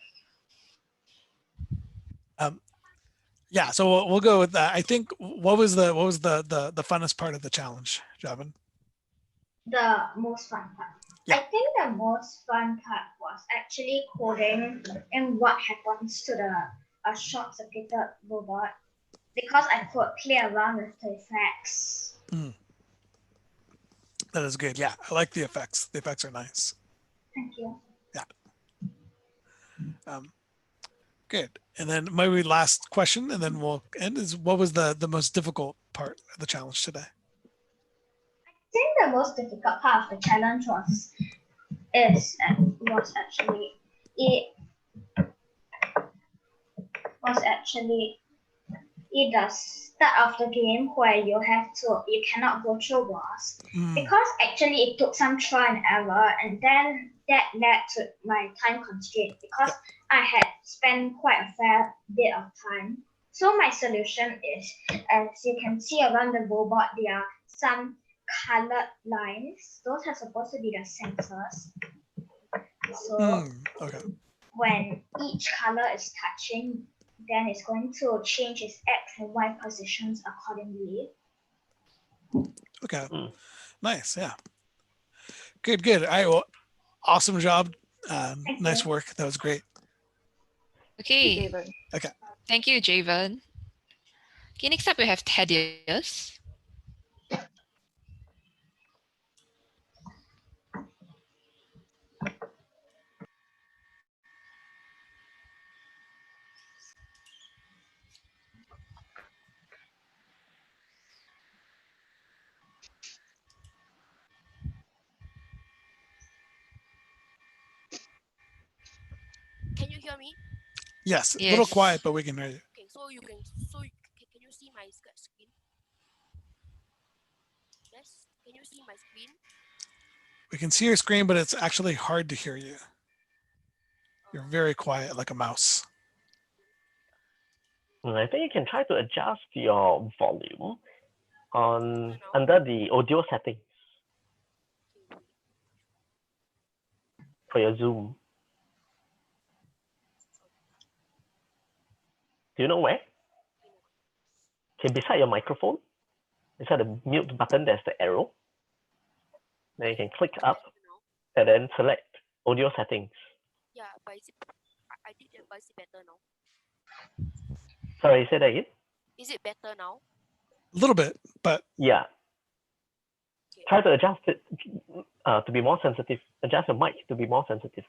[SPEAKER 5] Yeah, so we'll go with that. I think what was the funnest part of the challenge, Javan?
[SPEAKER 11] The most fun part.
[SPEAKER 5] Yeah.
[SPEAKER 11] I think the most fun part was actually coding and what happens to the short-circuited robot because I could play around with the effects.
[SPEAKER 5] That is good. Yeah, I like the effects. The effects are nice.
[SPEAKER 11] Thank you.
[SPEAKER 5] Yeah. Good. And then maybe last question, and then we'll end, is what was the most difficult part of the challenge today?
[SPEAKER 11] I think the most difficult part of the challenge was the start of the game where you cannot go through walls because actually it took some trial and error, and then that led to my time constraint because I had spent quite a fair bit of time. So my solution is, as you can see around the robot, there are some colored lines. Those are supposed to be the sensors. So when each color is touching, then it's going to change its X and Y positions accordingly.
[SPEAKER 5] Okay. Nice. Yeah. Good. All right. Well, awesome job. Nice work. That was great.
[SPEAKER 1] Okay.
[SPEAKER 5] Okay.
[SPEAKER 1] Thank you, Javen. Okay, next up we have Thaddeus.
[SPEAKER 3] Can you hear me?
[SPEAKER 5] Yes. A little quiet, but we can hear you.
[SPEAKER 3] Okay, can you see my screen? Yes. Can you see my screen?
[SPEAKER 5] We can see your screen, but it's actually hard to hear you. You're very quiet, like a mouse.
[SPEAKER 6] I think you can try to adjust your volume under the audio settings for your Zoom. Do you know where? Okay, beside your microphone, beside the mute button, there's the arrow. Then you can click up and then select audio settings.
[SPEAKER 3] Yeah, but I did it, but is it better now?
[SPEAKER 6] Sorry, say that again?
[SPEAKER 3] Is it better now?
[SPEAKER 5] A little bit, but
[SPEAKER 6] yeah. Okay. Try to adjust it to be more sensitive. Adjust your mic to be more sensitive.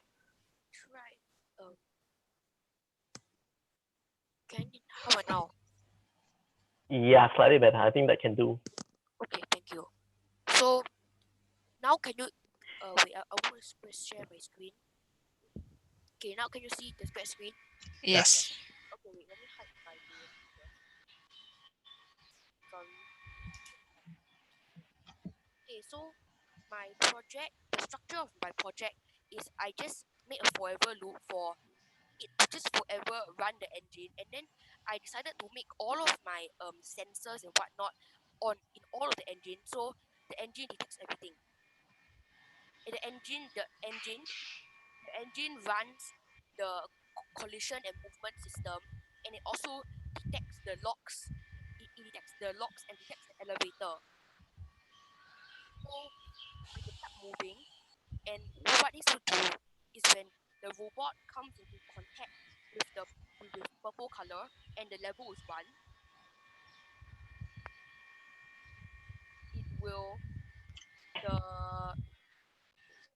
[SPEAKER 3] Try. How about now?
[SPEAKER 6] Yeah, slightly better. I think that can do.
[SPEAKER 3] Okay, thank you. So now can you? Wait, I'll share my screen. Okay, now can you see the spread screen?
[SPEAKER 1] Yes.
[SPEAKER 3] Okay, wait, let me hide my name. Sorry. Okay, so my project, the structure of my project is I just made a forever loop for it to just forever run the engine, and then I decided to make all of my sensors and whatnot in all of the engine, so the engine detects everything. And the engine runs the collision and movement system, and it also detects the locks. It detects the locks and detects the elevator. So I can start moving, and what this will do is when the robot comes into contact with the purple color and the level is 1, it will the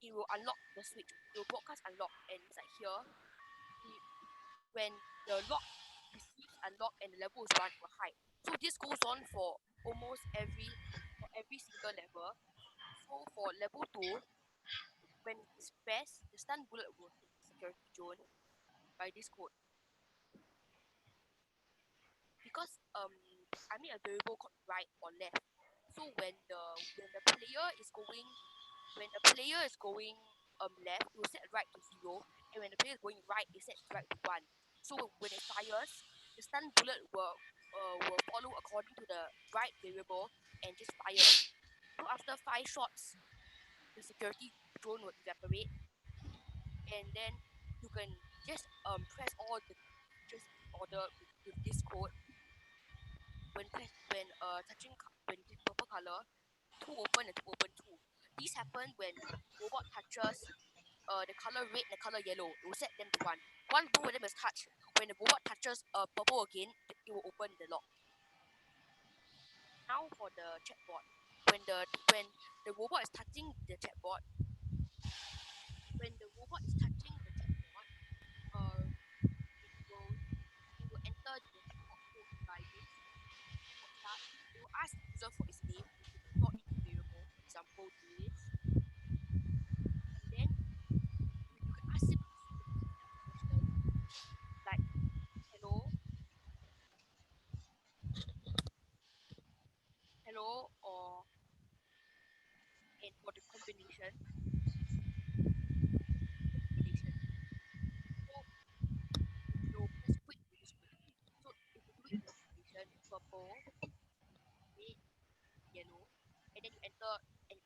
[SPEAKER 3] it will unlock the switch. It will broadcast unlock, and it's like here. When the lock receives unlock and the level is run, it will hide. So this goes on for almost every single level. So for level 2, when it's pressed, the stun bullet will hit the security zone by this code. Because I made a variable called right or left. So when the player is going left, it will set right to 0, and when the player is going right, it sets right to 1. So when it fires, the stun bullet will follow according to the right variable and just fire. So after 5 shots, the security drone will evaporate, and then you can just press all the features in order with this code. When touching this purple color, 2 open and 2 open 2. These happen when robot touches the color red and the color yellow. It will set them to 1. Once both of them is touched, when the robot touches purple again, it will open the lock. Now for the chatbot, when the robot is touching the chatbot, it will enter the chatbot code by this. It will ask the user for his name, which will be stored in the variable. For example, this. And then you can ask him a question like hello, or and for the combination. So press quick to use quickly. So if you do it in the combination, purple, red, yellow, and then you enter and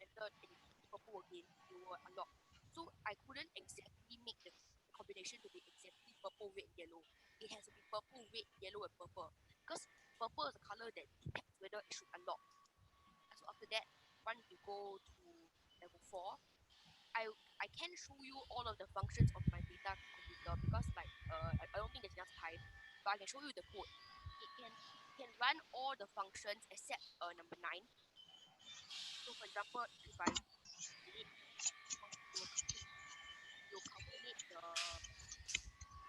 [SPEAKER 3] purple again, you will unlock. So I couldn't exactly make the combination to be exactly purple, red, yellow. It has to be purple, red, yellow, and purple. Because purple is a color that detects whether it should unlock. So after that, once you go to level 4, I can show you all of the functions of my data computer because I don't think there's enough time, but I can show you the code. It can run all the functions except number 9. So for example, if I it will calculate the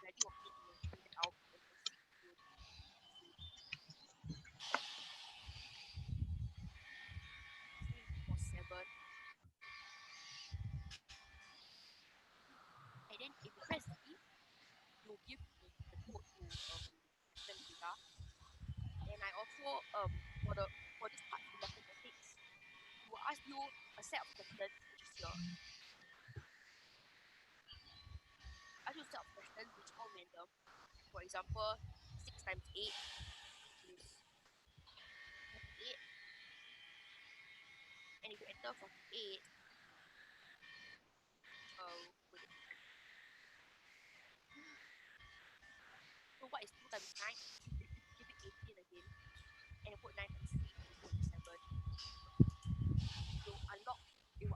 [SPEAKER 3] value of it, will print it out, and the switch will for 7. And then if you press Z, you will give the code to different data. And I also for this part in mathematics, it will ask you a set of questions, which is here. Ask you a set of questions which are random. For example, 6 times 8 is 48. And if you enter 48, so what is 2 times 9? Give it 18 again. And you put 9 times 3, which is 27. It will unlock this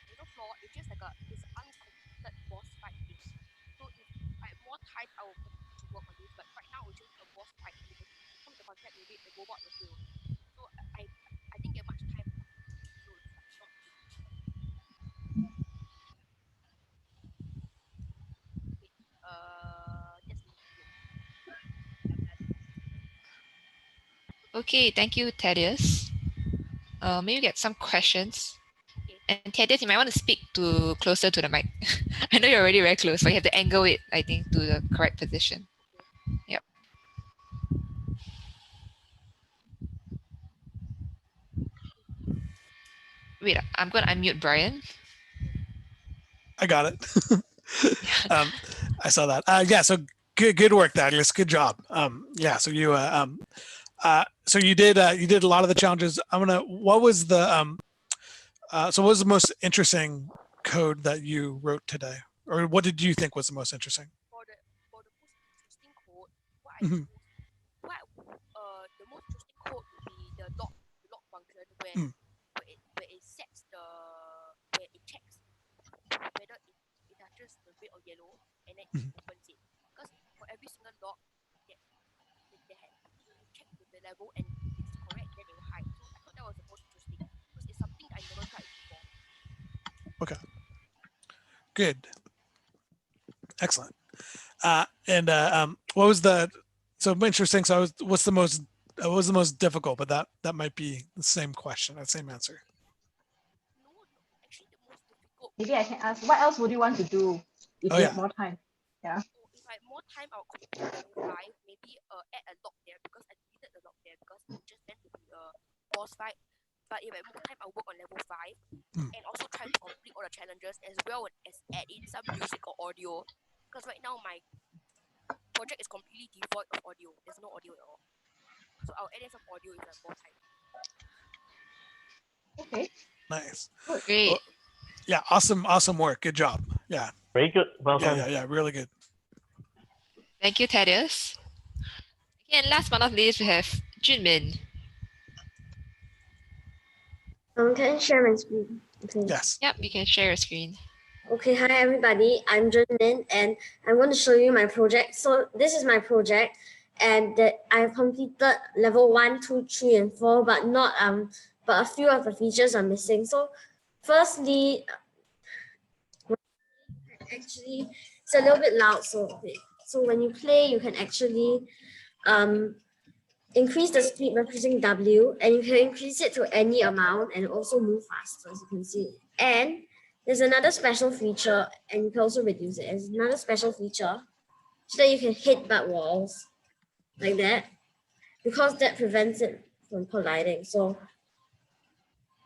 [SPEAKER 3] final floor. It's just like it's uncompleted boss fight thing. So if I had more time, I will continue to work on this. But right now, it's just a boss fight thing. From the contact with it, the robot will fail. So I didn't get much time. So it's like not. Just
[SPEAKER 1] Okay, thank you, Thaddeus. Maybe get some questions. And Thaddeus, you might want to speak closer to the mic. I know you're already very close, but you have to angle it, I think, to the correct position. Yep. Wait, I'm going to unmute Brian.
[SPEAKER 5] I got it. I saw that. Yeah, so good work, Thaddeus. Good job. Yeah, so you did a lot of the challenges. What was the most interesting code that you wrote today, or what did you think was the most interesting?
[SPEAKER 3] For the most interesting code,
[SPEAKER 5] Mm-hmm.
[SPEAKER 3] The most interesting code would be the lock function where it sets where it checks whether it touches the red or yellow, and then it opens it. Because for every single lock that you check with the level, and if it's correct, then it will hide. So I thought that was the most interesting because it's something
[SPEAKER 5] Okay. Good. Excellent. What was the, so interesting. So what's the most, what was the most difficult, but that might be the same question, that same answer.
[SPEAKER 3] No, actually the most difficult.
[SPEAKER 2] Maybe I can ask, what else would you want to do if you have more time? Yeah.
[SPEAKER 3] If I had more time, I'll complete level 5, maybe add a lock there because I deleted the lock there because it just meant to be a boss fight. But if I had more time, I'll work on level 5 and also try to complete all the challenges as well as add in some music or audio. Because right now my project is completely devoid of audio. There's no audio at all. So I'll add in some audio if I have more time.
[SPEAKER 2] Okay.
[SPEAKER 5] Nice.
[SPEAKER 1] Great.
[SPEAKER 5] Well, yeah, awesome work. Good job. Yeah.
[SPEAKER 6] Very good. Well done.
[SPEAKER 5] Yeah, really good.
[SPEAKER 1] Thank you, Thaddeus. Okay, and last but not least, we have Junmin.
[SPEAKER 9] Can I share my screen? Okay.
[SPEAKER 5] Yes.
[SPEAKER 1] Yep, you can share your screen.
[SPEAKER 9] Okay, hi everybody. I'm Junmin and I'm going to show you my project. So this is my project, and that I've completed level 1, 2, 3, and 4, but not but a few of the features are missing. So firstly, actually it's a little bit loud. So when you play, you can actually increase the speed by pressing W, and you can increase it to any amount and also move faster, as you can see. And there's another special feature, and you can also reduce it. There's another special feature so that you can hit back walls like that, because that prevents it from colliding. So,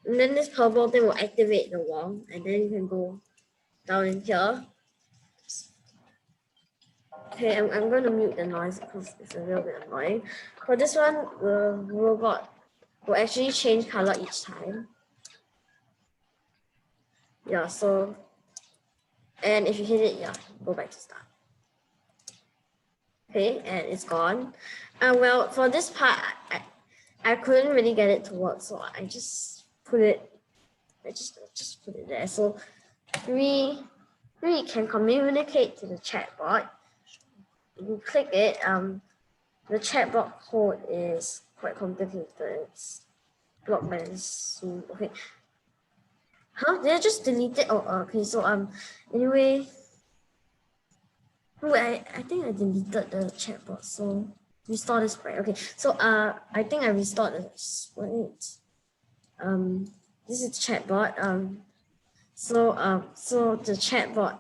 [SPEAKER 9] and then this purple thing will activate the wall, and then you can go down in here. Okay, I'm going to mute the noise because it's a little bit annoying. For this one, the robot will actually change color each time. Yeah, so, and if you hit it, yeah, go back to start. Okay, and it's gone. Well, for this part, I couldn't really get it to work, so I just put it, I just put it there. So we can communicate to the chatbot. You click it, the chatbot code is quite complicated. It's blocked by this. Okay. Huh? Did I just delete it? Oh, okay. So anyway, I think I deleted the chatbot. So restore the sprite. Okay. So I think I restored this. Wait. This is chatbot. So the chatbot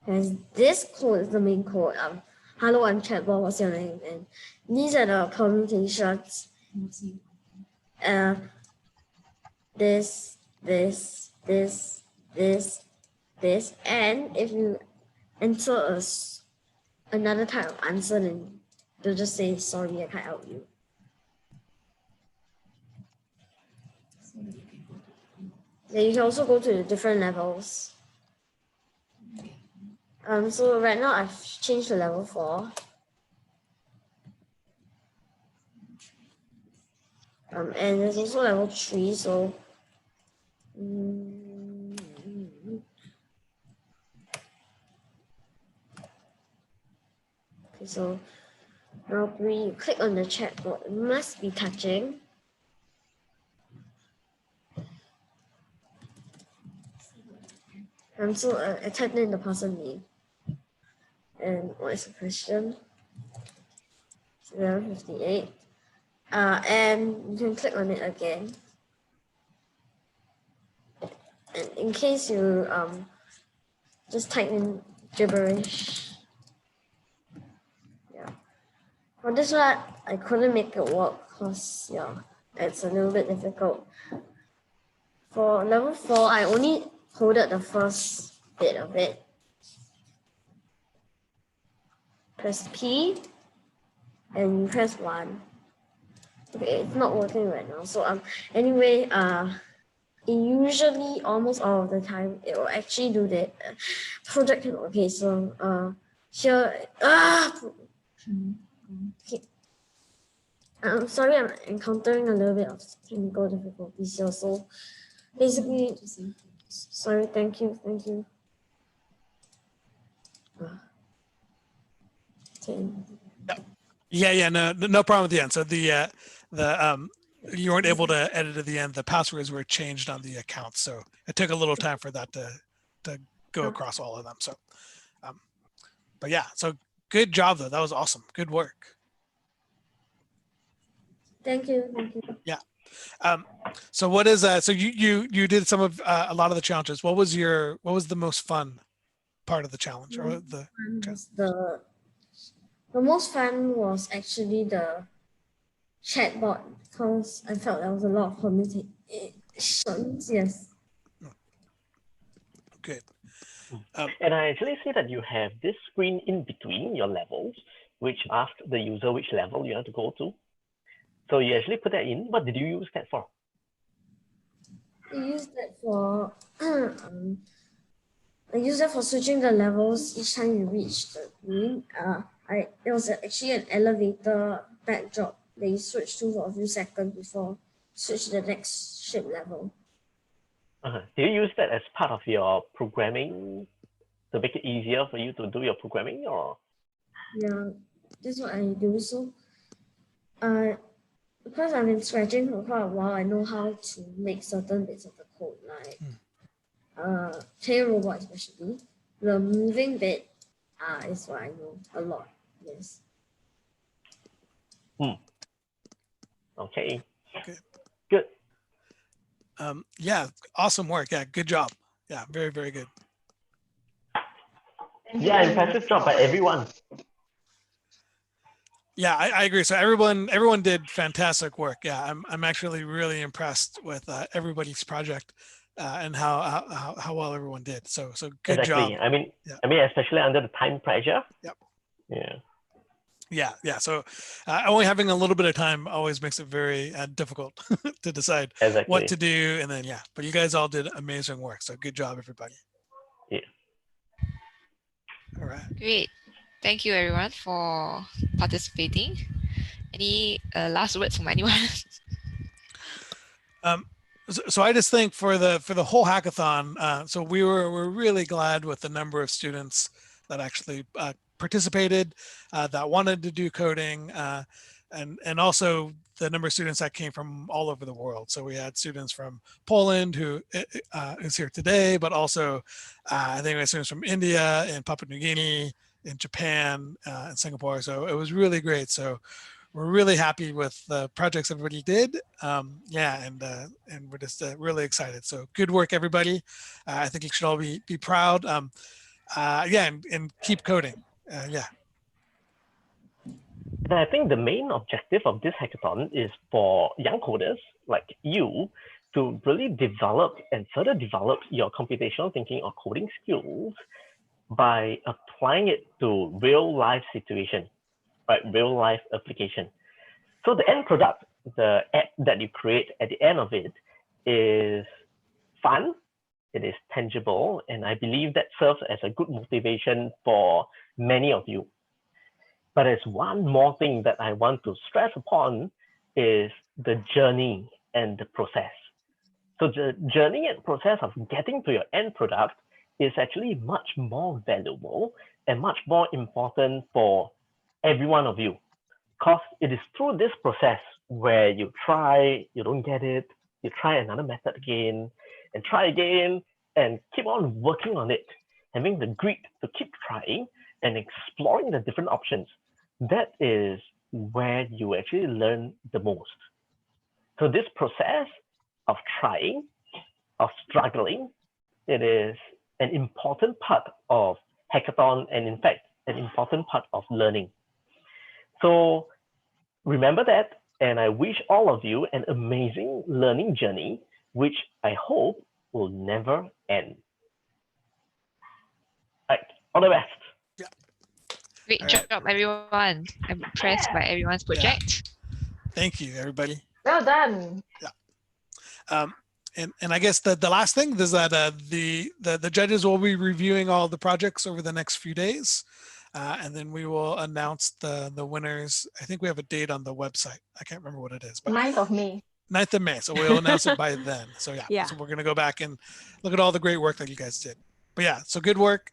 [SPEAKER 9] has this code is the main code. Hello, I'm chatbot. What's your name? And these are the permutations. This, and if you enter another type of answer, then they'll just say, sorry, I can't help you. Then you can also go to the different levels. So right now I've changed to level 4. And there's also level 3, so okay, so now when you click on the chatbot, it must be touching. So I typed in the person name. And what is the question? 58. And you can click on it again. And in case you just type in gibberish. Yeah. For this one, I couldn't make it work because yeah, it's a little bit difficult. For level 4, I only coded the first bit of it. Press P and you press 1. Okay, it's not working right now. So anyway, usually almost all of the time it will actually do that. Project okay, so here okay. I'm sorry, I'm encountering a little bit of technical difficulties here. So basically, sorry, thank you.
[SPEAKER 5] Yeah, no problem at the end. So you weren't able to edit at the end. The passwords were changed on the account, so it took a little time for that to go across all of them. So, but yeah, so good job though. That was awesome. Good work.
[SPEAKER 9] Thank you. Thank you.
[SPEAKER 5] Yeah. So what is so you did some of a lot of the challenges. What was the most fun part of the challenge or the?
[SPEAKER 9] The most fun was actually the chatbot because I felt there was a lot of communications. Yes.
[SPEAKER 5] Good.
[SPEAKER 6] And I actually see that you have this screen in between your levels, which asks the user which level you want to go to. So you actually put that in. What did you use that for?
[SPEAKER 9] I used that for I use that for switching the levels each time you reach the green. It was actually an elevator backdrop that you switch to for a few seconds before switch to the next ship level.
[SPEAKER 6] Do you use that as part of your programming to make it easier for you to do your programming, or?
[SPEAKER 9] Yeah, that's what I do. So, because I've been scratching for quite a while, I know how to make certain bits of the code, like tail robot especially. The moving bit is what I know a lot. Yes.
[SPEAKER 6] Okay.
[SPEAKER 5] Good. Yeah, awesome work. Yeah, good job. Yeah, very, very good.
[SPEAKER 6] Yeah, impressive job by everyone.
[SPEAKER 5] Yeah, I agree. So everyone did fantastic work. Yeah, I'm actually really impressed with everybody's project and how well everyone did. So good job.
[SPEAKER 6] I mean, especially under the time pressure.
[SPEAKER 5] Yep.
[SPEAKER 6] Yeah.
[SPEAKER 5] Yeah. So only having a little bit of time always makes it very difficult to decide what to do. And then, but you guys all did amazing work. So good job, everybody.
[SPEAKER 6] Yeah.
[SPEAKER 5] All right.
[SPEAKER 1] Great. Thank you, everyone, for participating. Any last words from anyone?
[SPEAKER 5] So I just think for the whole hackathon, so we're really glad with the number of students that actually participated, that wanted to do coding, and also the number of students that came from all over the world. So we had students from Poland who is here today, but also I think we had students from India and Papua New Guinea, in Japan, and Singapore. So it was really great. So we're really happy with the projects everybody did. And we're just really excited. So good work, everybody. I think you should all be proud. And keep coding.
[SPEAKER 6] And I think the main objective of this hackathon is for young coders like you to really develop and further develop your computational thinking or coding skills by applying it to real life situation, right? Real life application. So the end product, the app that you create at the end of it, is fun, it is tangible, and I believe that serves as a good motivation for many of you. But there's one more thing that I want to stress upon is the journey and the process. So the journey and process of getting to your end product is actually much more valuable and much more important for every one of you. Because it is through this process where you try, you don't get it, you try another method again, and try again, and keep on working on it, having the grit to keep trying and exploring the different options. That is where you actually learn the most. So this process of trying, of struggling, it is an important part of hackathon, and in fact, an important part of learning. So remember that, and I wish all of you an amazing learning journey, which I hope will never end. All right, all the best.
[SPEAKER 1] Great job, everyone. I'm impressed by everyone's project.
[SPEAKER 5] Thank you, everybody.
[SPEAKER 2] Well done.
[SPEAKER 5] Yeah. And I guess the last thing is that the judges will be reviewing all the projects over the next few days. And then we will announce the winners. I think we have a date on the website. I can't remember what it is. But
[SPEAKER 2] 9th of May.
[SPEAKER 5] 9th of May. So we'll announce it by then. So so we're going to go back and look at all the great work that you guys did. But so good work.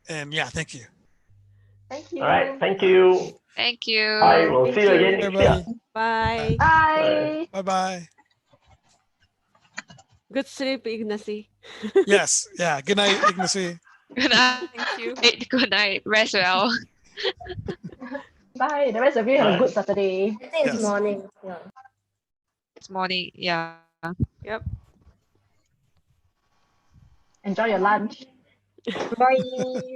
[SPEAKER 5] And thank you.
[SPEAKER 2] Thank you.
[SPEAKER 6] All right. Thank you.
[SPEAKER 1] Thank you.
[SPEAKER 6] Bye. We'll
[SPEAKER 2] Thank
[SPEAKER 6] see you
[SPEAKER 2] you.
[SPEAKER 6] again next year.
[SPEAKER 4] Bye.
[SPEAKER 2] Bye.
[SPEAKER 5] Bye-bye.
[SPEAKER 4] Good sleep, Ignacy.
[SPEAKER 5] Yes. Yeah. Good night, Ignacy.
[SPEAKER 1] Good night.
[SPEAKER 7] Thank you.
[SPEAKER 1] Good night. Rest well.
[SPEAKER 2] Bye. The rest of you have a good Saturday.
[SPEAKER 9] I think it's
[SPEAKER 5] Yes.
[SPEAKER 9] morning. Yeah.
[SPEAKER 1] It's morning. Yeah.
[SPEAKER 4] Yep.
[SPEAKER 2] Enjoy your lunch.
[SPEAKER 10] Bye.